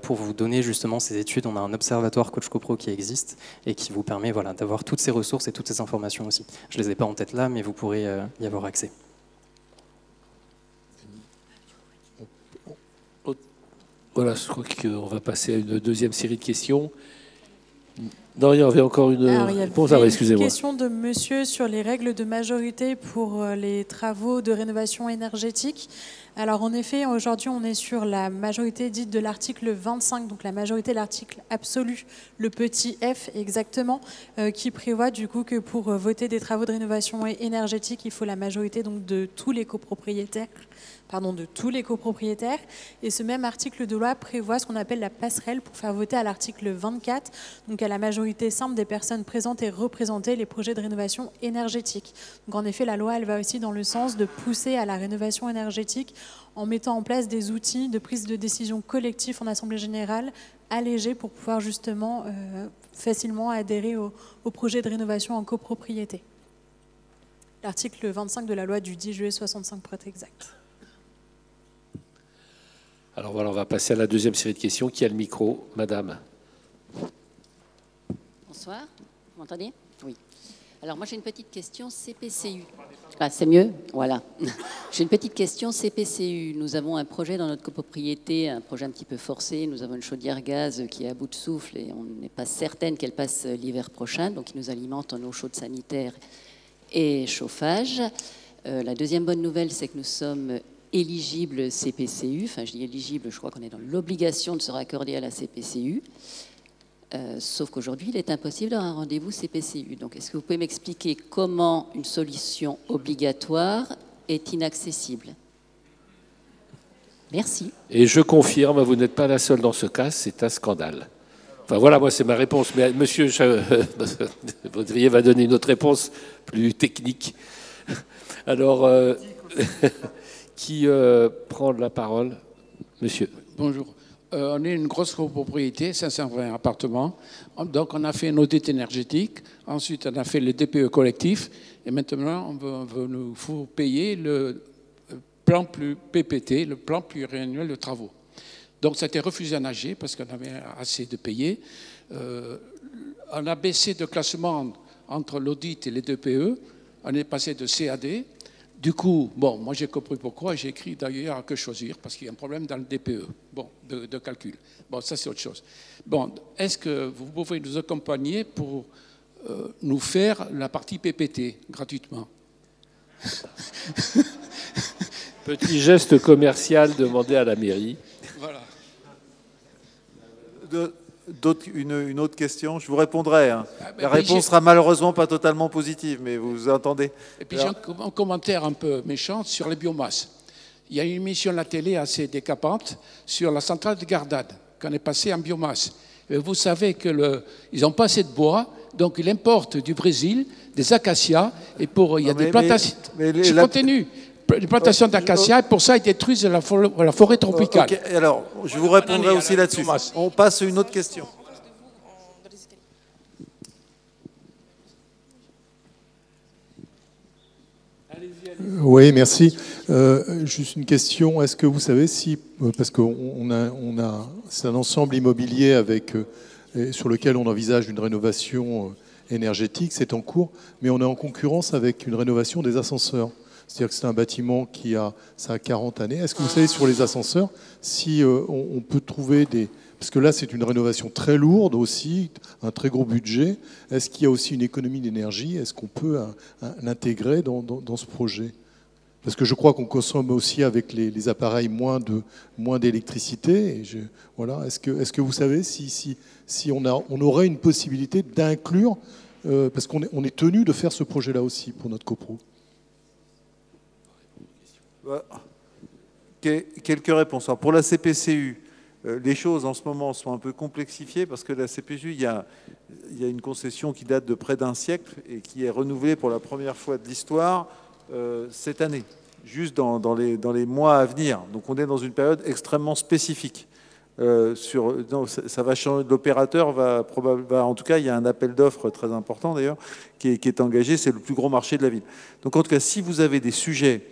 pour vous donner justement ces études. On a un observatoire Coach CoPro qui existe et qui vous permet d'avoir toutes ces ressources et toutes ces informations aussi. Je ne les ai pas en tête là, mais vous pourrez y avoir accès. Voilà, je crois qu'on va passer à une deuxième série de questions. Non, il y avait encore une réponse. Excusez-moi. Une question de monsieur sur les règles de majorité pour les travaux de rénovation énergétique. Alors en effet, aujourd'hui, on est sur la majorité dite de l'article 25, donc la majorité de l'article absolu, le petit f exactement, qui prévoit du coup que pour voter des travaux de rénovation énergétique, il faut la majorité donc de tous les copropriétaires. Et ce même article de loi prévoit ce qu'on appelle la passerelle pour faire voter à l'article 24, donc à la majorité simple des personnes présentes et représenter les projets de rénovation énergétique. Donc en effet, la loi, elle va aussi dans le sens de pousser à la rénovation énergétique en mettant en place des outils de prise de décision collectif en Assemblée générale allégés pour pouvoir justement facilement adhérer au projet de rénovation en copropriété. L'article 25 de la loi du 10 juillet 65 pour être exact. Alors voilà, on va passer à la deuxième série de questions. Qui a le micro? Madame. Bonsoir, vous m'entendez? Oui. Alors moi j'ai une petite question CPCU. Ah, c'est mieux? Voilà. J'ai une petite question CPCU. Nous avons un projet dans notre copropriété, un projet un petit peu forcé. Nous avons une chaudière gaz qui est à bout de souffle et on n'est pas certaine qu'elle passe l'hiver prochain, donc qui nous alimente en eau chaude sanitaire et chauffage. La deuxième bonne nouvelle, c'est que nous sommes éligibles CPCU. Enfin, je dis éligible, je crois qu'on est dans l'obligation de se raccorder à la CPCU. Sauf qu'aujourd'hui, il est impossible d'avoir un rendez-vous CPCU. Donc, est-ce que vous pouvez m'expliquer comment une solution obligatoire est inaccessible? Merci. Et je confirme, vous n'êtes pas la seule dans ce cas, c'est un scandale. Enfin voilà, moi c'est ma réponse. Mais monsieur Baudrier va donner une autre réponse plus technique. Alors, qui prend la parole? Monsieur. Bonjour. On est une grosse copropriété, 520 appartements. Donc, on a fait un audit énergétique. Ensuite, on a fait le DPE collectif. Et maintenant, on veut nous faut payer le plan plus PPT, le plan pluriannuel de travaux. Donc, ça a été refusé en AG parce qu'on avait assez de payer. On a baissé de classement entre l'audit et les DPE. On est passé de CAD. Du coup, bon, moi j'ai compris pourquoi, j'ai écrit d'ailleurs à Que Choisir, parce qu'il y a un problème dans le DPE, bon, de calcul. Bon, ça c'est autre chose. Bon, est-ce que vous pouvez nous accompagner pour nous faire la partie PPT gratuitement? Petit geste commercial demandé à la mairie. Voilà. Une autre question, je vous répondrai. Hein. La réponse sera malheureusement pas totalement positive, mais vous entendez. Et puis j'ai un commentaire un peu méchant sur les biomasses. Il y a une émission à la télé assez décapante sur la centrale de Gardade, qu'on est passé en biomasse. Et vous savez qu'ils n'ont pas assez de bois, donc ils importent du Brésil des acacias, et il y a des plantations. Je continue. Les plantations d'acacias, et pour ça, ils détruisent la forêt tropicale. Okay, alors, je vous répondrai aussi là-dessus. On passe à une autre question. Oui, merci. Juste une question. Est-ce que vous savez si, parce que c'est un ensemble immobilier sur lequel on envisage une rénovation énergétique, c'est en cours, mais on est en concurrence avec une rénovation des ascenseurs. C'est-à-dire que c'est un bâtiment ça a 40 années. Est-ce que vous savez sur les ascenseurs si on peut trouver des... Parce que là, c'est une rénovation très lourde aussi, un très gros budget. Est-ce qu'il y a aussi une économie d'énergie? Est-ce qu'on peut l'intégrer dans ce projet? Parce que je crois qu'on consomme aussi avec les appareils moins d'électricité. Voilà. Est-ce que vous savez si on aurait une possibilité d'inclure, parce qu'on est tenu de faire ce projet-là aussi pour notre copro? Quelques réponses. Alors pour la CPCU, Les choses en ce moment sont un peu complexifiées parce que la CPJU, il y a une concession qui date de près d'un siècle et qui est renouvelée pour la première fois de l'histoire cette année, juste dans les mois à venir. Donc on est dans une période extrêmement spécifique. Ça va changer. L'opérateur va en tout cas, il y a un appel d'offres très important d'ailleurs qui est engagé. C'est le plus gros marché de la ville. Donc en tout cas, si vous avez des sujets,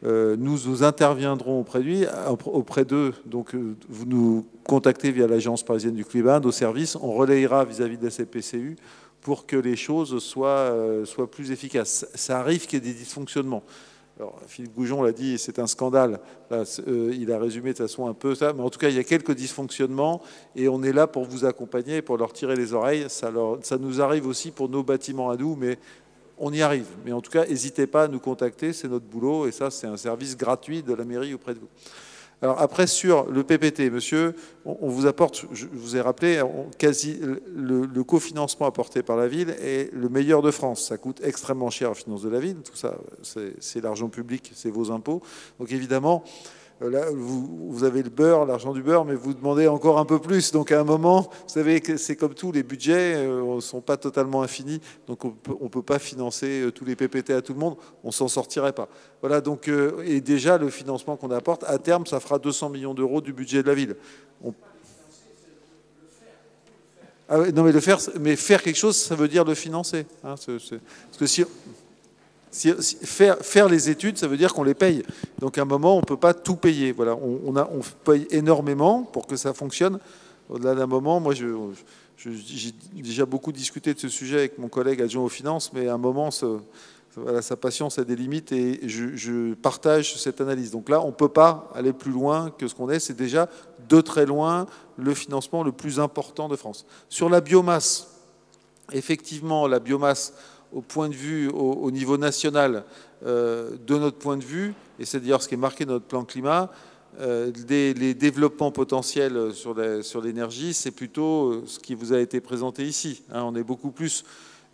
nous interviendrons auprès d'eux. Donc vous nous contactez via l'Agence parisienne du climat, nos services, on relayera vis-à-vis de la CPCU pour que les choses soient plus efficaces. Ça arrive qu'il y ait des dysfonctionnements. Alors, Philippe Goujon l'a dit, c'est un scandale. Là, il a résumé de façon un peu ça, mais en tout cas, il y a quelques dysfonctionnements et on est là pour vous accompagner, pour leur tirer les oreilles. Ça nous arrive aussi pour nos bâtiments à nous, mais on y arrive. Mais en tout cas, n'hésitez pas à nous contacter, c'est notre boulot et ça, c'est un service gratuit de la mairie auprès de vous. Alors après, sur le PPT, monsieur, on vous apporte, je vous ai rappelé, le cofinancement apporté par la ville est le meilleur de France. Ça coûte extrêmement cher aux finances de la ville. Tout ça, c'est l'argent public, c'est vos impôts. Donc évidemment, là, vous avez le beurre, l'argent du beurre, mais vous demandez encore un peu plus. Donc à un moment, vous savez que c'est comme tout, les budgets ne sont pas totalement infinis. Donc on ne peut pas financer tous les PPT à tout le monde. On ne s'en sortirait pas. Voilà, donc, et déjà, le financement qu'on apporte, à terme, ça fera 200 millions d'euros du budget de la ville. Ah ouais, non, mais faire quelque chose, ça veut dire le financer. Hein, parce que faire les études, ça veut dire qu'on les paye. Donc à un moment, on ne peut pas tout payer. Voilà, on paye énormément pour que ça fonctionne. Au-delà d'un moment, moi, j'ai déjà beaucoup discuté de ce sujet avec mon collègue adjoint aux finances, mais à un moment, voilà, sa patience a des limites et je partage cette analyse. Donc là, on ne peut pas aller plus loin que ce qu'on est. C'est déjà de très loin le financement le plus important de France. Sur la biomasse, effectivement, la biomasse, au point de vue, au niveau national, de notre point de vue, et c'est d'ailleurs ce qui est marqué dans notre plan climat, les développements potentiels sur l'énergie, c'est plutôt ce qui vous a été présenté ici. Hein, on est beaucoup plus...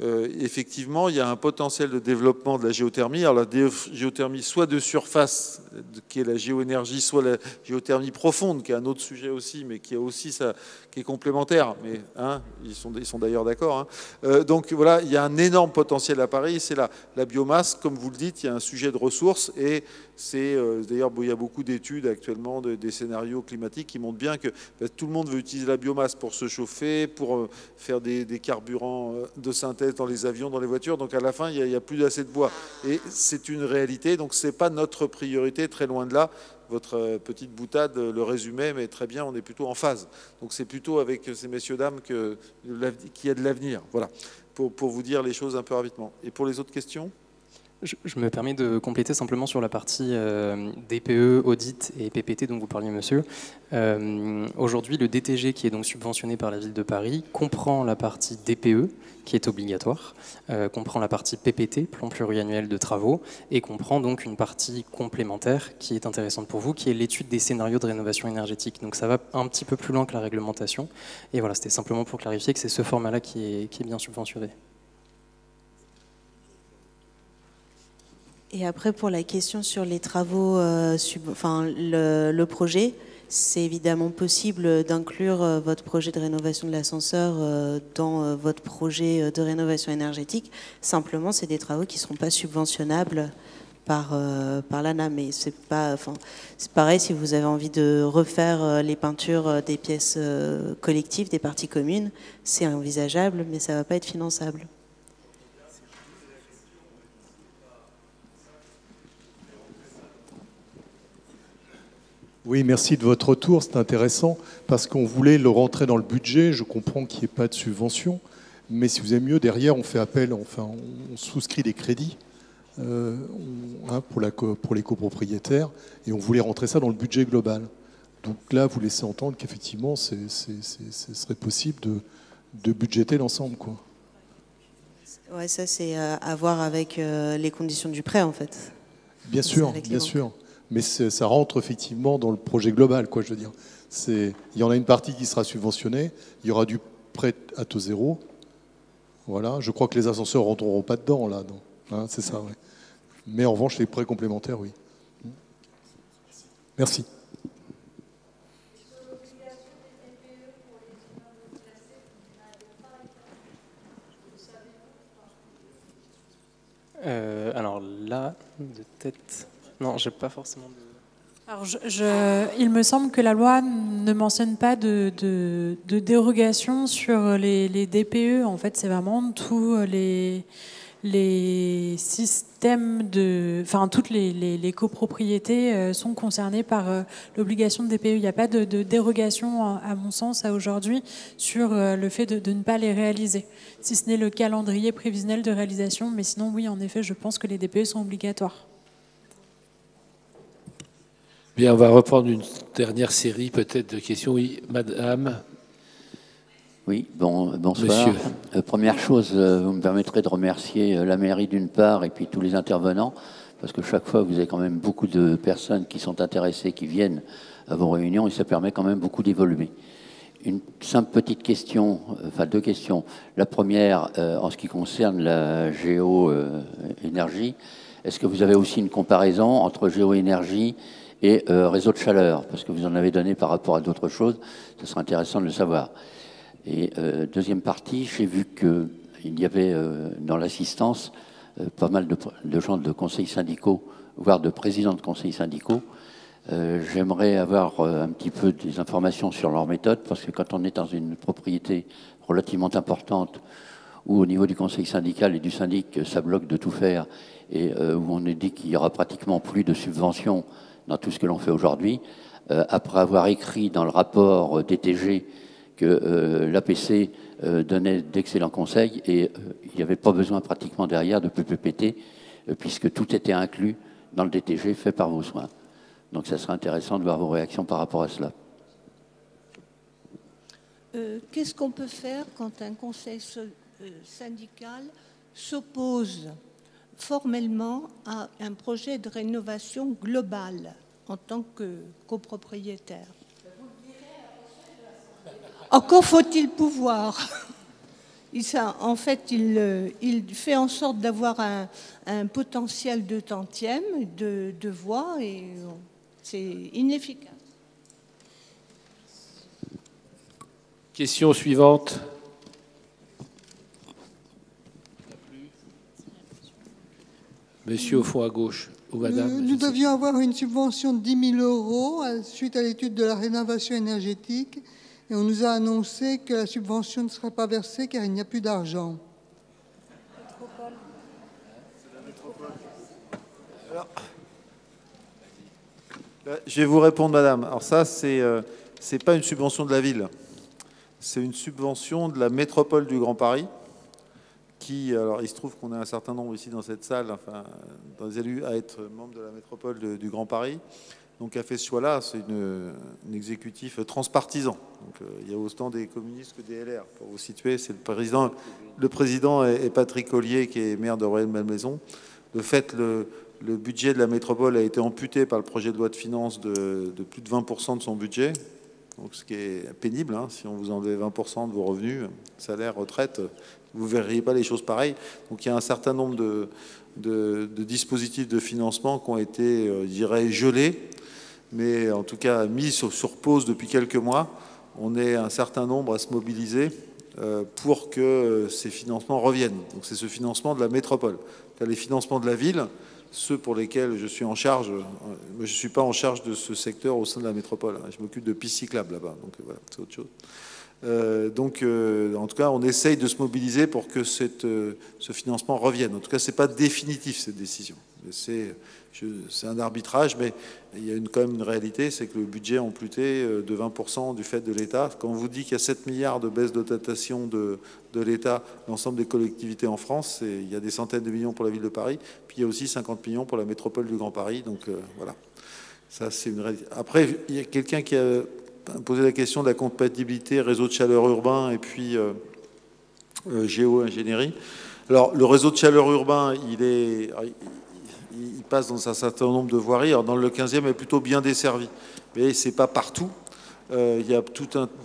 effectivement, il y a un potentiel de développement de la géothermie. Alors la géothermie soit de surface, qui est la géoénergie, soit la géothermie profonde, qui est un autre sujet aussi, mais qui est aussi ça, qui est complémentaire. Mais hein, ils sont d'ailleurs d'accord. Hein. Donc voilà, il y a un énorme potentiel à Paris. C'est la biomasse, comme vous le dites, il y a un sujet de ressources et c'est d'ailleurs il y a beaucoup d'études actuellement, des scénarios climatiques qui montrent bien que tout le monde veut utiliser la biomasse pour se chauffer, pour faire des carburants de synthèse dans les avions, dans les voitures. Donc à la fin, il n'y a plus assez de bois. Et c'est une réalité. Donc ce n'est pas notre priorité, très loin de là. Votre petite boutade le résumait, mais très bien, on est plutôt en phase. Donc c'est plutôt avec ces messieurs, dames qu'il y a de l'avenir. Voilà, pour vous dire les choses un peu rapidement. Et pour les autres questions ? Je me permets de compléter simplement sur la partie DPE, audit et PPT dont vous parliez, monsieur. Aujourd'hui, le DTG, qui est donc subventionné par la ville de Paris, comprend la partie DPE, qui est obligatoire, comprend la partie PPT, plan pluriannuel de travaux, et comprend donc une partie complémentaire qui est intéressante pour vous, qui est l'étude des scénarios de rénovation énergétique. Donc ça va un petit peu plus loin que la réglementation. Et voilà, c'était simplement pour clarifier que c'est ce format-là qui est bien subventionné. Et après, pour la question sur les travaux, le projet, c'est évidemment possible d'inclure votre projet de rénovation de l'ascenseur dans votre projet de rénovation énergétique. Simplement, c'est des travaux qui ne seront pas subventionnables par l'ANA. Mais c'est pareil, si vous avez envie de refaire les peintures des pièces collectives, des parties communes, c'est envisageable, mais ça ne va pas être finançable. Oui, merci de votre retour, c'est intéressant, parce qu'on voulait le rentrer dans le budget, je comprends qu'il n'y ait pas de subvention, mais si vous aimez mieux, derrière, on fait appel, enfin, on souscrit des crédits pour les copropriétaires, et on voulait rentrer ça dans le budget global. Donc là, vous laissez entendre qu'effectivement, ce serait possible de budgéter l'ensemble, quoi. Ouais, ça, c'est à voir avec les conditions du prêt, en fait. Bien sûr, bien sûr. Mais ça rentre effectivement dans le projet global, quoi, je veux dire. Il y en a une partie qui sera subventionnée, il y aura du prêt à taux zéro. Voilà, je crois que les ascenseurs ne rentreront pas dedans, là. Hein, c'est ça, ouais. Mais en revanche, les prêts complémentaires, oui. Merci. Alors là, de tête, non, j'ai pas forcément de... Alors il me semble que la loi ne mentionne pas de dérogation sur les DPE. En fait, c'est vraiment tous les systèmes enfin, toutes les copropriétés sont concernées par l'obligation de DPE. Il n'y a pas de dérogation, à mon sens, à aujourd'hui, sur le fait de ne pas les réaliser, si ce n'est le calendrier prévisionnel de réalisation. Mais sinon, oui, en effet, je pense que les DPE sont obligatoires. Bien, on va reprendre une dernière série peut-être de questions. Oui, madame. Oui, bonsoir. Première chose, vous me permettrez de remercier la mairie d'une part et puis tous les intervenants, parce que chaque fois, vous avez quand même beaucoup de personnes qui sont intéressées, qui viennent à vos réunions, et ça permet quand même beaucoup d'évoluer. Une simple petite question, enfin deux questions. La première, en ce qui concerne la géoénergie, est-ce que vous avez aussi une comparaison entre géoénergie et réseau de chaleur, parce que vous en avez donné par rapport à d'autres choses, ce serait intéressant de le savoir. Et deuxième partie, j'ai vu qu'il y avait dans l'assistance pas mal de gens de conseils syndicaux, voire de présidents de conseils syndicaux. J'aimerais avoir un petit peu des informations sur leur méthode, parce que quand on est dans une propriété relativement importante, où au niveau du conseil syndical et du syndic, ça bloque de tout faire, et où on est dit qu'il n'y aura pratiquement plus de subventions dans tout ce que l'on fait aujourd'hui, après avoir écrit dans le rapport DTG que l'APC donnait d'excellents conseils et il n'y avait pas besoin pratiquement derrière de PPPT, puisque tout était inclus dans le DTG fait par vos soins. Donc ça serait intéressant de voir vos réactions par rapport à cela. Qu'est-ce qu'on peut faire quand un conseil syndical s'oppose formellement à un projet de rénovation globale en tant que copropriétaire? Encore faut-il pouvoir. En fait, il fait en sorte d'avoir un potentiel de tantième, de voix, et c'est inefficace. Question suivante. Monsieur au fond à gauche, ou madame. Nous devions avoir une subvention de 10 000 € suite à l'étude de la rénovation énergétique et on nous a annoncé que la subvention ne serait pas versée car il n'y a plus d'argent. Je vais vous répondre, madame. Alors ça, c'est pas une subvention de la ville. C'est une subvention de la métropole du Grand Paris. Alors, il se trouve qu'on a un certain nombre ici dans cette salle, enfin, dans les élus, à être membres de la métropole du Grand Paris. Donc, a fait ce choix-là, c'est un exécutif transpartisan. Donc, il y a autant des communistes que des LR. Pour vous situer, c'est le président est Patrick Ollier, qui est maire de Rueil-Malmaison. De fait, le budget de la métropole a été amputé par le projet de loi de finances de plus de 20% de son budget. Donc, ce qui est pénible, hein, si on vous enlevait 20% de vos revenus, salaire, retraite, vous ne verriez pas les choses pareilles. Donc il y a un certain nombre de dispositifs de financement qui ont été, je dirais, gelés, mais en tout cas mis sur pause depuis quelques mois. On est un certain nombre à se mobiliser pour que ces financements reviennent. Donc c'est ce financement de la métropole. Les financements de la ville, ceux pour lesquels je suis en charge, je ne suis pas en charge de ce secteur au sein de la métropole. Je m'occupe de pistes cyclables là-bas, donc voilà, c'est autre chose. En tout cas, on essaye de se mobiliser pour que ce financement revienne. En tout cas, ce n'est pas définitif, cette décision. C'est un arbitrage, mais il y a quand même une réalité, c'est que le budget a amputé de 20% du fait de l'État. Quand on vous dit qu'il y a 7 milliards de baisse de dotation de l'État, l'ensemble des collectivités en France, il y a des centaines de millions pour la ville de Paris, puis il y a aussi 50 millions pour la métropole du Grand Paris. Donc voilà, ça c'est une réalité. Après, il y a quelqu'un qui a poser la question de la compatibilité réseau de chaleur urbain et puis géo-ingénierie. Alors, le réseau de chaleur urbain, il passe dans un certain nombre de voiries. Alors, dans le 15e, il est plutôt bien desservi. Mais ce n'est pas partout. Il y a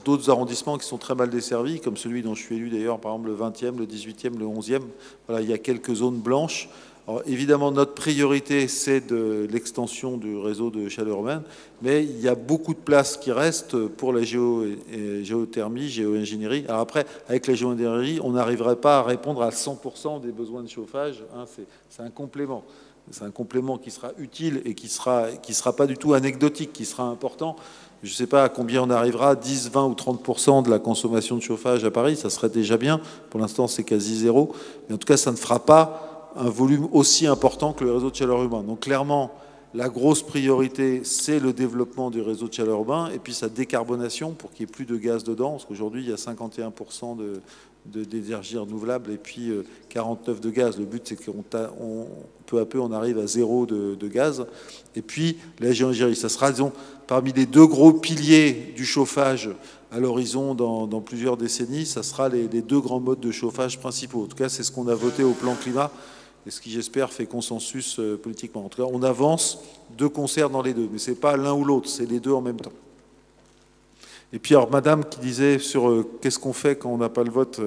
d'autres arrondissements qui sont très mal desservis, comme celui dont je suis élu d'ailleurs, par exemple le 20e, le 18e, le 11e. Voilà, il y a quelques zones blanches. Alors, évidemment, notre priorité, c'est de l'extension du réseau de chaleur urbaine, mais il y a beaucoup de places qui restent pour la géothermie, géo-ingénierie. Alors après, avec la géo-ingénierie, on n'arriverait pas à répondre à 100% des besoins de chauffage. Hein, c'est un complément. C'est un complément qui sera utile et qui sera pas du tout anecdotique, qui sera important. Je ne sais pas à combien on arrivera, 10, 20 ou 30% de la consommation de chauffage à Paris, ça serait déjà bien. Pour l'instant, c'est quasi zéro. Mais en tout cas, ça ne fera pas un volume aussi important que le réseau de chaleur urbain. Donc clairement, la grosse priorité, c'est le développement du réseau de chaleur urbain et puis sa décarbonation pour qu'il n'y ait plus de gaz dedans, parce qu'aujourd'hui, il y a 51% d'énergie renouvelable et puis 49 de gaz. Le but, c'est qu'on peu à peu, on arrive à zéro de gaz. Et puis, la géo-ingénierie, ça sera, disons, parmi les deux gros piliers du chauffage à l'horizon dans plusieurs décennies, ça sera les deux grands modes de chauffage principaux. En tout cas, c'est ce qu'on a voté au plan climat et ce qui, j'espère, fait consensus politiquement. En tout cas, on avance de concert dans les deux, mais ce n'est pas l'un ou l'autre, c'est les deux en même temps. Et puis, alors, madame qui disait sur qu'est-ce qu'on fait quand on n'a pas le vote,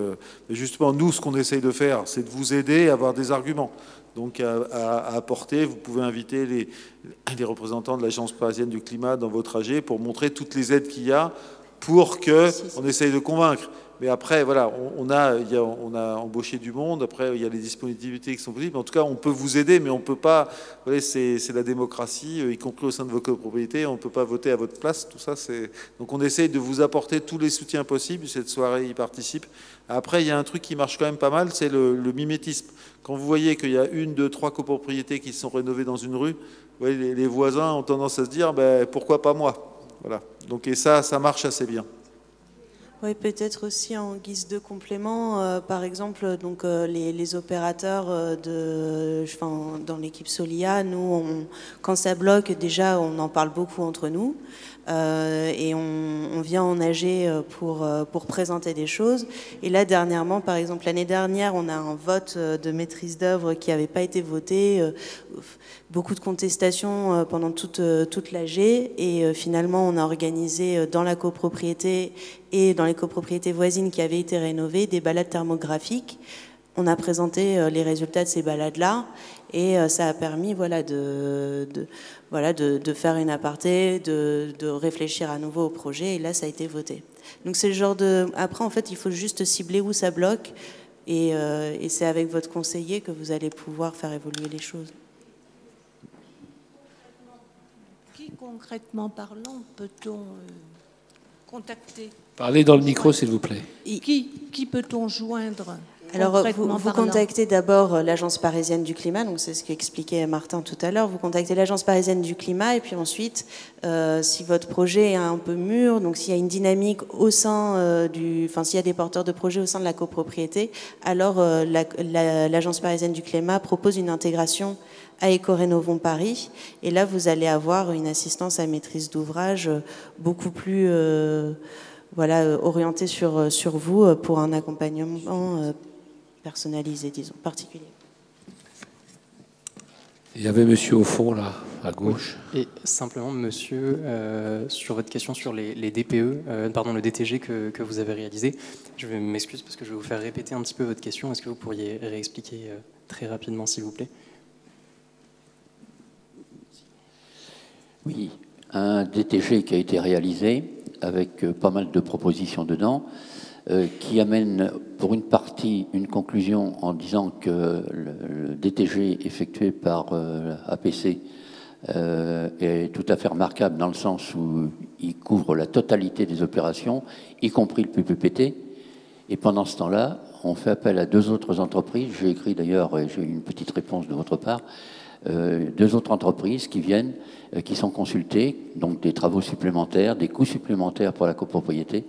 justement, nous, ce qu'on essaye de faire, c'est de vous aider à avoir des arguments. Donc, à apporter, vous pouvez inviter les représentants de l'Agence parisienne du climat dans vos trajets pour montrer toutes les aides qu'il y a pour qu'on essaye de convaincre. Mais après, voilà, on a embauché du monde, après il y a les disponibilités qui sont possibles. En tout cas, on peut vous aider, mais on ne peut pas, vous voyez, c'est la démocratie, y compris au sein de vos copropriétés, on ne peut pas voter à votre place, tout ça. Donc on essaye de vous apporter tous les soutiens possibles, cette soirée y participe. Après, il y a un truc qui marche quand même pas mal, c'est le mimétisme. Quand vous voyez qu'il y a 1, 2, 3 copropriétés qui sont rénovées dans une rue, vous voyez, les voisins ont tendance à se dire, ben, pourquoi pas moi? Voilà. Donc, et ça marche assez bien. Oui, peut-être aussi en guise de complément, par exemple, donc les opérateurs dans l'équipe Solia, nous, quand ça bloque, déjà, on en parle beaucoup entre nous. Et on vient en AG pour présenter des choses. Et là, dernièrement, par exemple, l'année dernière, on a un vote de maîtrise d'œuvre qui n'avait pas été voté, beaucoup de contestations pendant toute l'AG, et finalement, on a organisé dans la copropriété et dans les copropriétés voisines qui avaient été rénovées des balades thermographiques. On a présenté les résultats de ces balades-là, et ça a permis de faire une aparté, de réfléchir à nouveau au projet, et là ça a été voté. Donc c'est le genre de... Après en fait il faut juste cibler où ça bloque, et c'est avec votre conseiller que vous allez pouvoir faire évoluer les choses. Qui concrètement parlant peut-on contacter? Parlez dans le micro s'il vous plaît. Qui peut-on joindre? Alors, vous contactez d'abord l'Agence parisienne du climat, donc c'est ce qu'expliquait Martin tout à l'heure. Vous contactez l'Agence parisienne du climat, et puis ensuite, si votre projet est un peu mûr, donc s'il y a une dynamique au sein s'il y a des porteurs de projets au sein de la copropriété, alors l'Agence parisienne du climat propose une intégration à Éco-Rénovons Paris, et là vous allez avoir une assistance à maîtrise d'ouvrage beaucoup plus orientée sur vous pour un accompagnement personnalisé, disons, particulier. Il y avait monsieur au fond, là, à gauche. Et simplement, monsieur, sur votre question sur les DPE, le DTG que vous avez réalisé, je m'excuse parce que je vais vous faire répéter un petit peu votre question. Est-ce que vous pourriez réexpliquer très rapidement, s'il vous plaît? Oui, un DTG qui a été réalisé avec pas mal de propositions dedans, qui amène pour une partie une conclusion en disant que le DTG effectué par APC est tout à fait remarquable dans le sens où il couvre la totalité des opérations, y compris le PPPT. Et pendant ce temps-là, on fait appel à 2 autres entreprises. J'ai écrit d'ailleurs, et j'ai eu une petite réponse de votre part, 2 autres entreprises qui viennent, qui sont consultées, donc des travaux supplémentaires, des coûts supplémentaires pour la copropriété,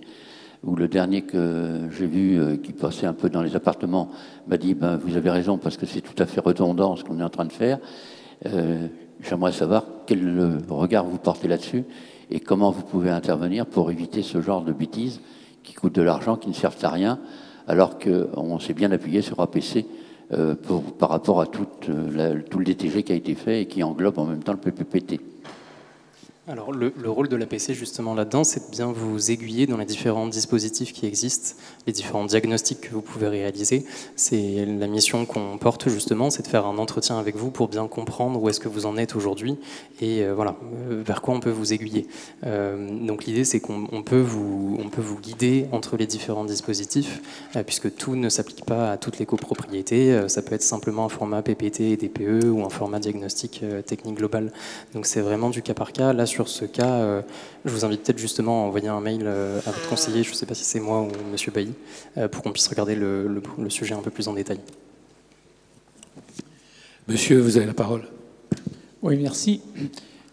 où le dernier que j'ai vu, qui passait un peu dans les appartements, m'a dit vous avez raison, parce que c'est tout à fait redondant ce qu'on est en train de faire. J'aimerais savoir quel regard vous portez là-dessus et comment vous pouvez intervenir pour éviter ce genre de bêtises qui coûtent de l'argent, qui ne servent à rien, alors qu'on s'est bien appuyé sur APC par rapport à tout le DTG qui a été fait et qui englobe en même temps le PPPT. Alors le rôle de l'APC justement là-dedans, c'est de bien vous aiguiller dans les différents dispositifs qui existent, les différents diagnostics que vous pouvez réaliser. C'est la mission qu'on porte justement, c'est de faire un entretien avec vous pour bien comprendre où est-ce que vous en êtes aujourd'hui et voilà, vers quoi on peut vous aiguiller. Donc l'idée c'est qu'on peut vous guider entre les différents dispositifs puisque tout ne s'applique pas à toutes les copropriétés. Ça peut être simplement un format PPT et DPE ou un format diagnostic technique global. Donc c'est vraiment du cas par cas. Là, sur ce cas, je vous invite peut-être justement à envoyer un mail à votre conseiller, je ne sais pas si c'est moi ou M. Bailly, pour qu'on puisse regarder le sujet un peu plus en détail. Monsieur, vous avez la parole. Oui, merci.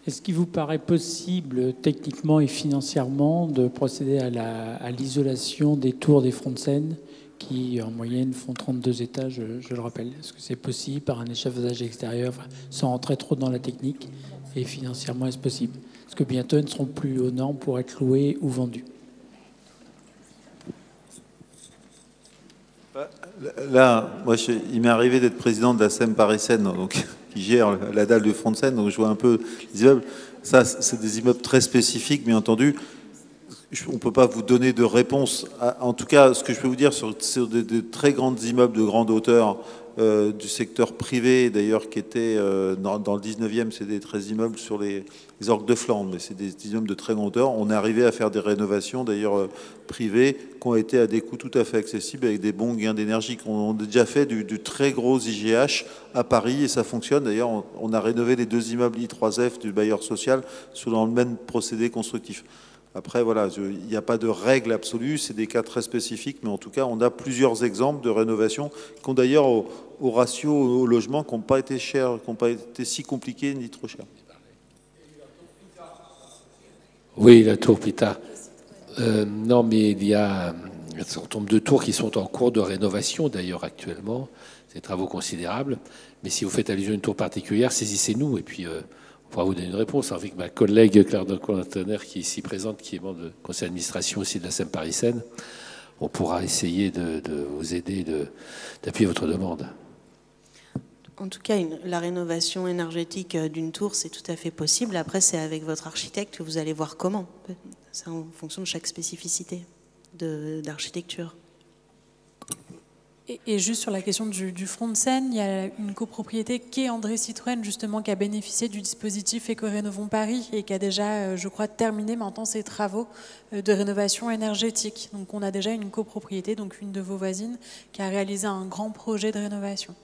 Est-ce qu'il vous paraît possible, techniquement et financièrement, de procéder à l'isolation des tours des fronts de Seine qui, en moyenne, font 32 étages, je le rappelle? Est-ce que c'est possible par un échafaudage extérieur, sans rentrer trop dans la technique? Et financièrement, est-ce possible? Parce que bientôt, elles ne seront plus aux normes pour être louées ou vendues. Là, moi, il m'est arrivé d'être président de la SEM Paris-Seine, donc qui gère la dalle du front de Seine, donc je vois un peu les immeubles. Ça, c'est des immeubles très spécifiques, bien entendu. On ne peut pas vous donner de réponse. En tout cas, ce que je peux vous dire sur des très grands immeubles de grande hauteur du secteur privé, d'ailleurs, qui étaient dans le 19e, c'est des très immeubles sur les orgues de Flandre, mais c'est des immeubles de très grande hauteur. On est arrivé à faire des rénovations, d'ailleurs, privées, qui ont été à des coûts tout à fait accessibles, avec des bons gains d'énergie. On a déjà fait du très gros IGH à Paris, et ça fonctionne. D'ailleurs, on a rénové les 2 immeubles I3F du bailleur social selon le même procédé constructif. Après, voilà, il n'y a pas de règle absolue, c'est des cas très spécifiques, mais en tout cas, on a plusieurs exemples de rénovation qui ont d'ailleurs au ratio au logement qui n'ont pas été chers, qui n'ont pas été si compliqués ni trop chers. Oui, la tour Pita. Non, mais il y a un certain nombre de tours qui sont en cours de rénovation, d'ailleurs, actuellement. C'est des travaux considérables. Mais si vous faites allusion à une tour particulière, saisissez-nous, et puis on pourra vous donner une réponse. Avec ma collègue Claire Conteneur, qui est ici présente, qui est membre du conseil d'administration aussi de la SEM Paris-Seine, on pourra essayer de vous aider, d'appuyer votre demande. En tout cas, la rénovation énergétique d'une tour, c'est tout à fait possible. Après, c'est avec votre architecte que vous allez voir comment. C'est en fonction de chaque spécificité d'architecture. Et juste sur la question du front de Seine, il y a une copropriété qui est André Citroën, justement, qui a bénéficié du dispositif Éco-Rénovons Paris et qui a déjà, je crois, terminé maintenant ses travaux de rénovation énergétique. Donc on a déjà une copropriété, donc une de vos voisines, qui a réalisé un grand projet de rénovation.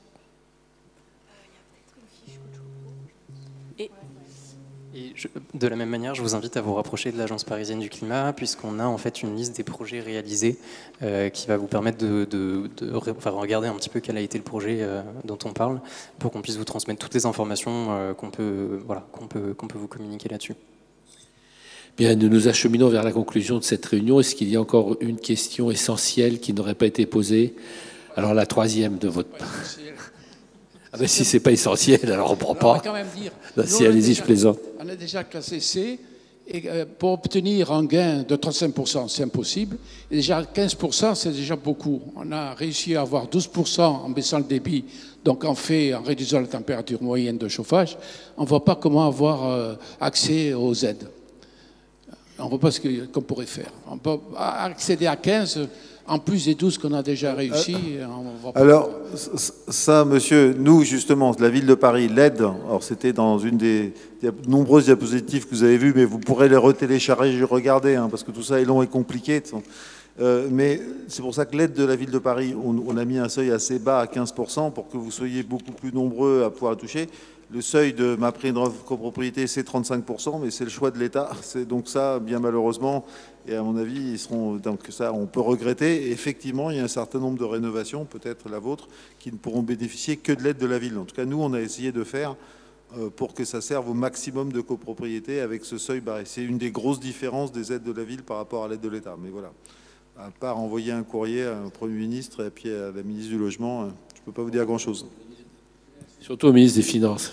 Et de la même manière, je vous invite à vous rapprocher de l'Agence parisienne du climat, puisqu'on a en fait une liste des projets réalisés qui va vous permettre de regarder un petit peu quel a été le projet dont on parle, pour qu'on puisse vous transmettre toutes les informations qu'on peut vous communiquer là-dessus. Bien, nous nous acheminons vers la conclusion de cette réunion. Est-ce qu'il y a encore une question essentielle qui n'aurait pas été posée? Alors la troisième de votre part. Ah ben, si c'est pas essentiel, alors on ne prend pas. On va quand même dire, si, allez-y, je plaisante. On a déjà classé C, et pour obtenir un gain de 35%, c'est impossible. Et déjà 15%, c'est déjà beaucoup. On a réussi à avoir 12% en baissant le débit, donc en réduisant la température moyenne de chauffage. On ne voit pas comment avoir accès aux aides. On ne voit pas ce qu'on pourrait faire. On peut accéder à 15%. En plus des 12 qu'on a déjà réussi, on va pas... Alors, ça, monsieur, nous, justement, la ville de Paris, l'aide, alors c'était dans une des nombreuses diapositives que vous avez vues, mais vous pourrez les retélécharger, regarder, parce que tout ça est long et compliqué. Mais c'est pour ça que l'aide de la ville de Paris, on a mis un seuil assez bas à 15% pour que vous soyez beaucoup plus nombreux à pouvoir toucher. Le seuil de ma prime de copropriété, c'est 35%, mais c'est le choix de l'État. C'est donc ça, bien malheureusement, et à mon avis, ils seront, donc ça, on peut regretter. Et effectivement, il y a un certain nombre de rénovations, peut-être la vôtre, qui ne pourront bénéficier que de l'aide de la ville. En tout cas, nous, on a essayé de faire pour que ça serve au maximum de copropriétés avec ce seuil barré. C'est une des grosses différences des aides de la ville par rapport à l'aide de l'État. Mais voilà, à part envoyer un courrier à un Premier ministre et puis à la ministre du Logement, je ne peux pas vous dire grand-chose. Surtout au ministre des Finances.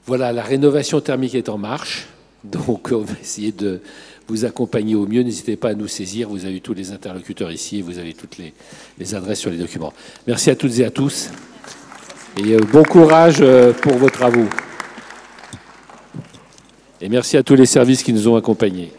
Voilà, la rénovation thermique est en marche. Donc, on va essayer de vous accompagner au mieux. N'hésitez pas à nous saisir. Vous avez tous les interlocuteurs ici et vous avez toutes les adresses sur les documents. Merci à toutes et à tous. Et bon courage pour vos travaux. Et merci à tous les services qui nous ont accompagnés.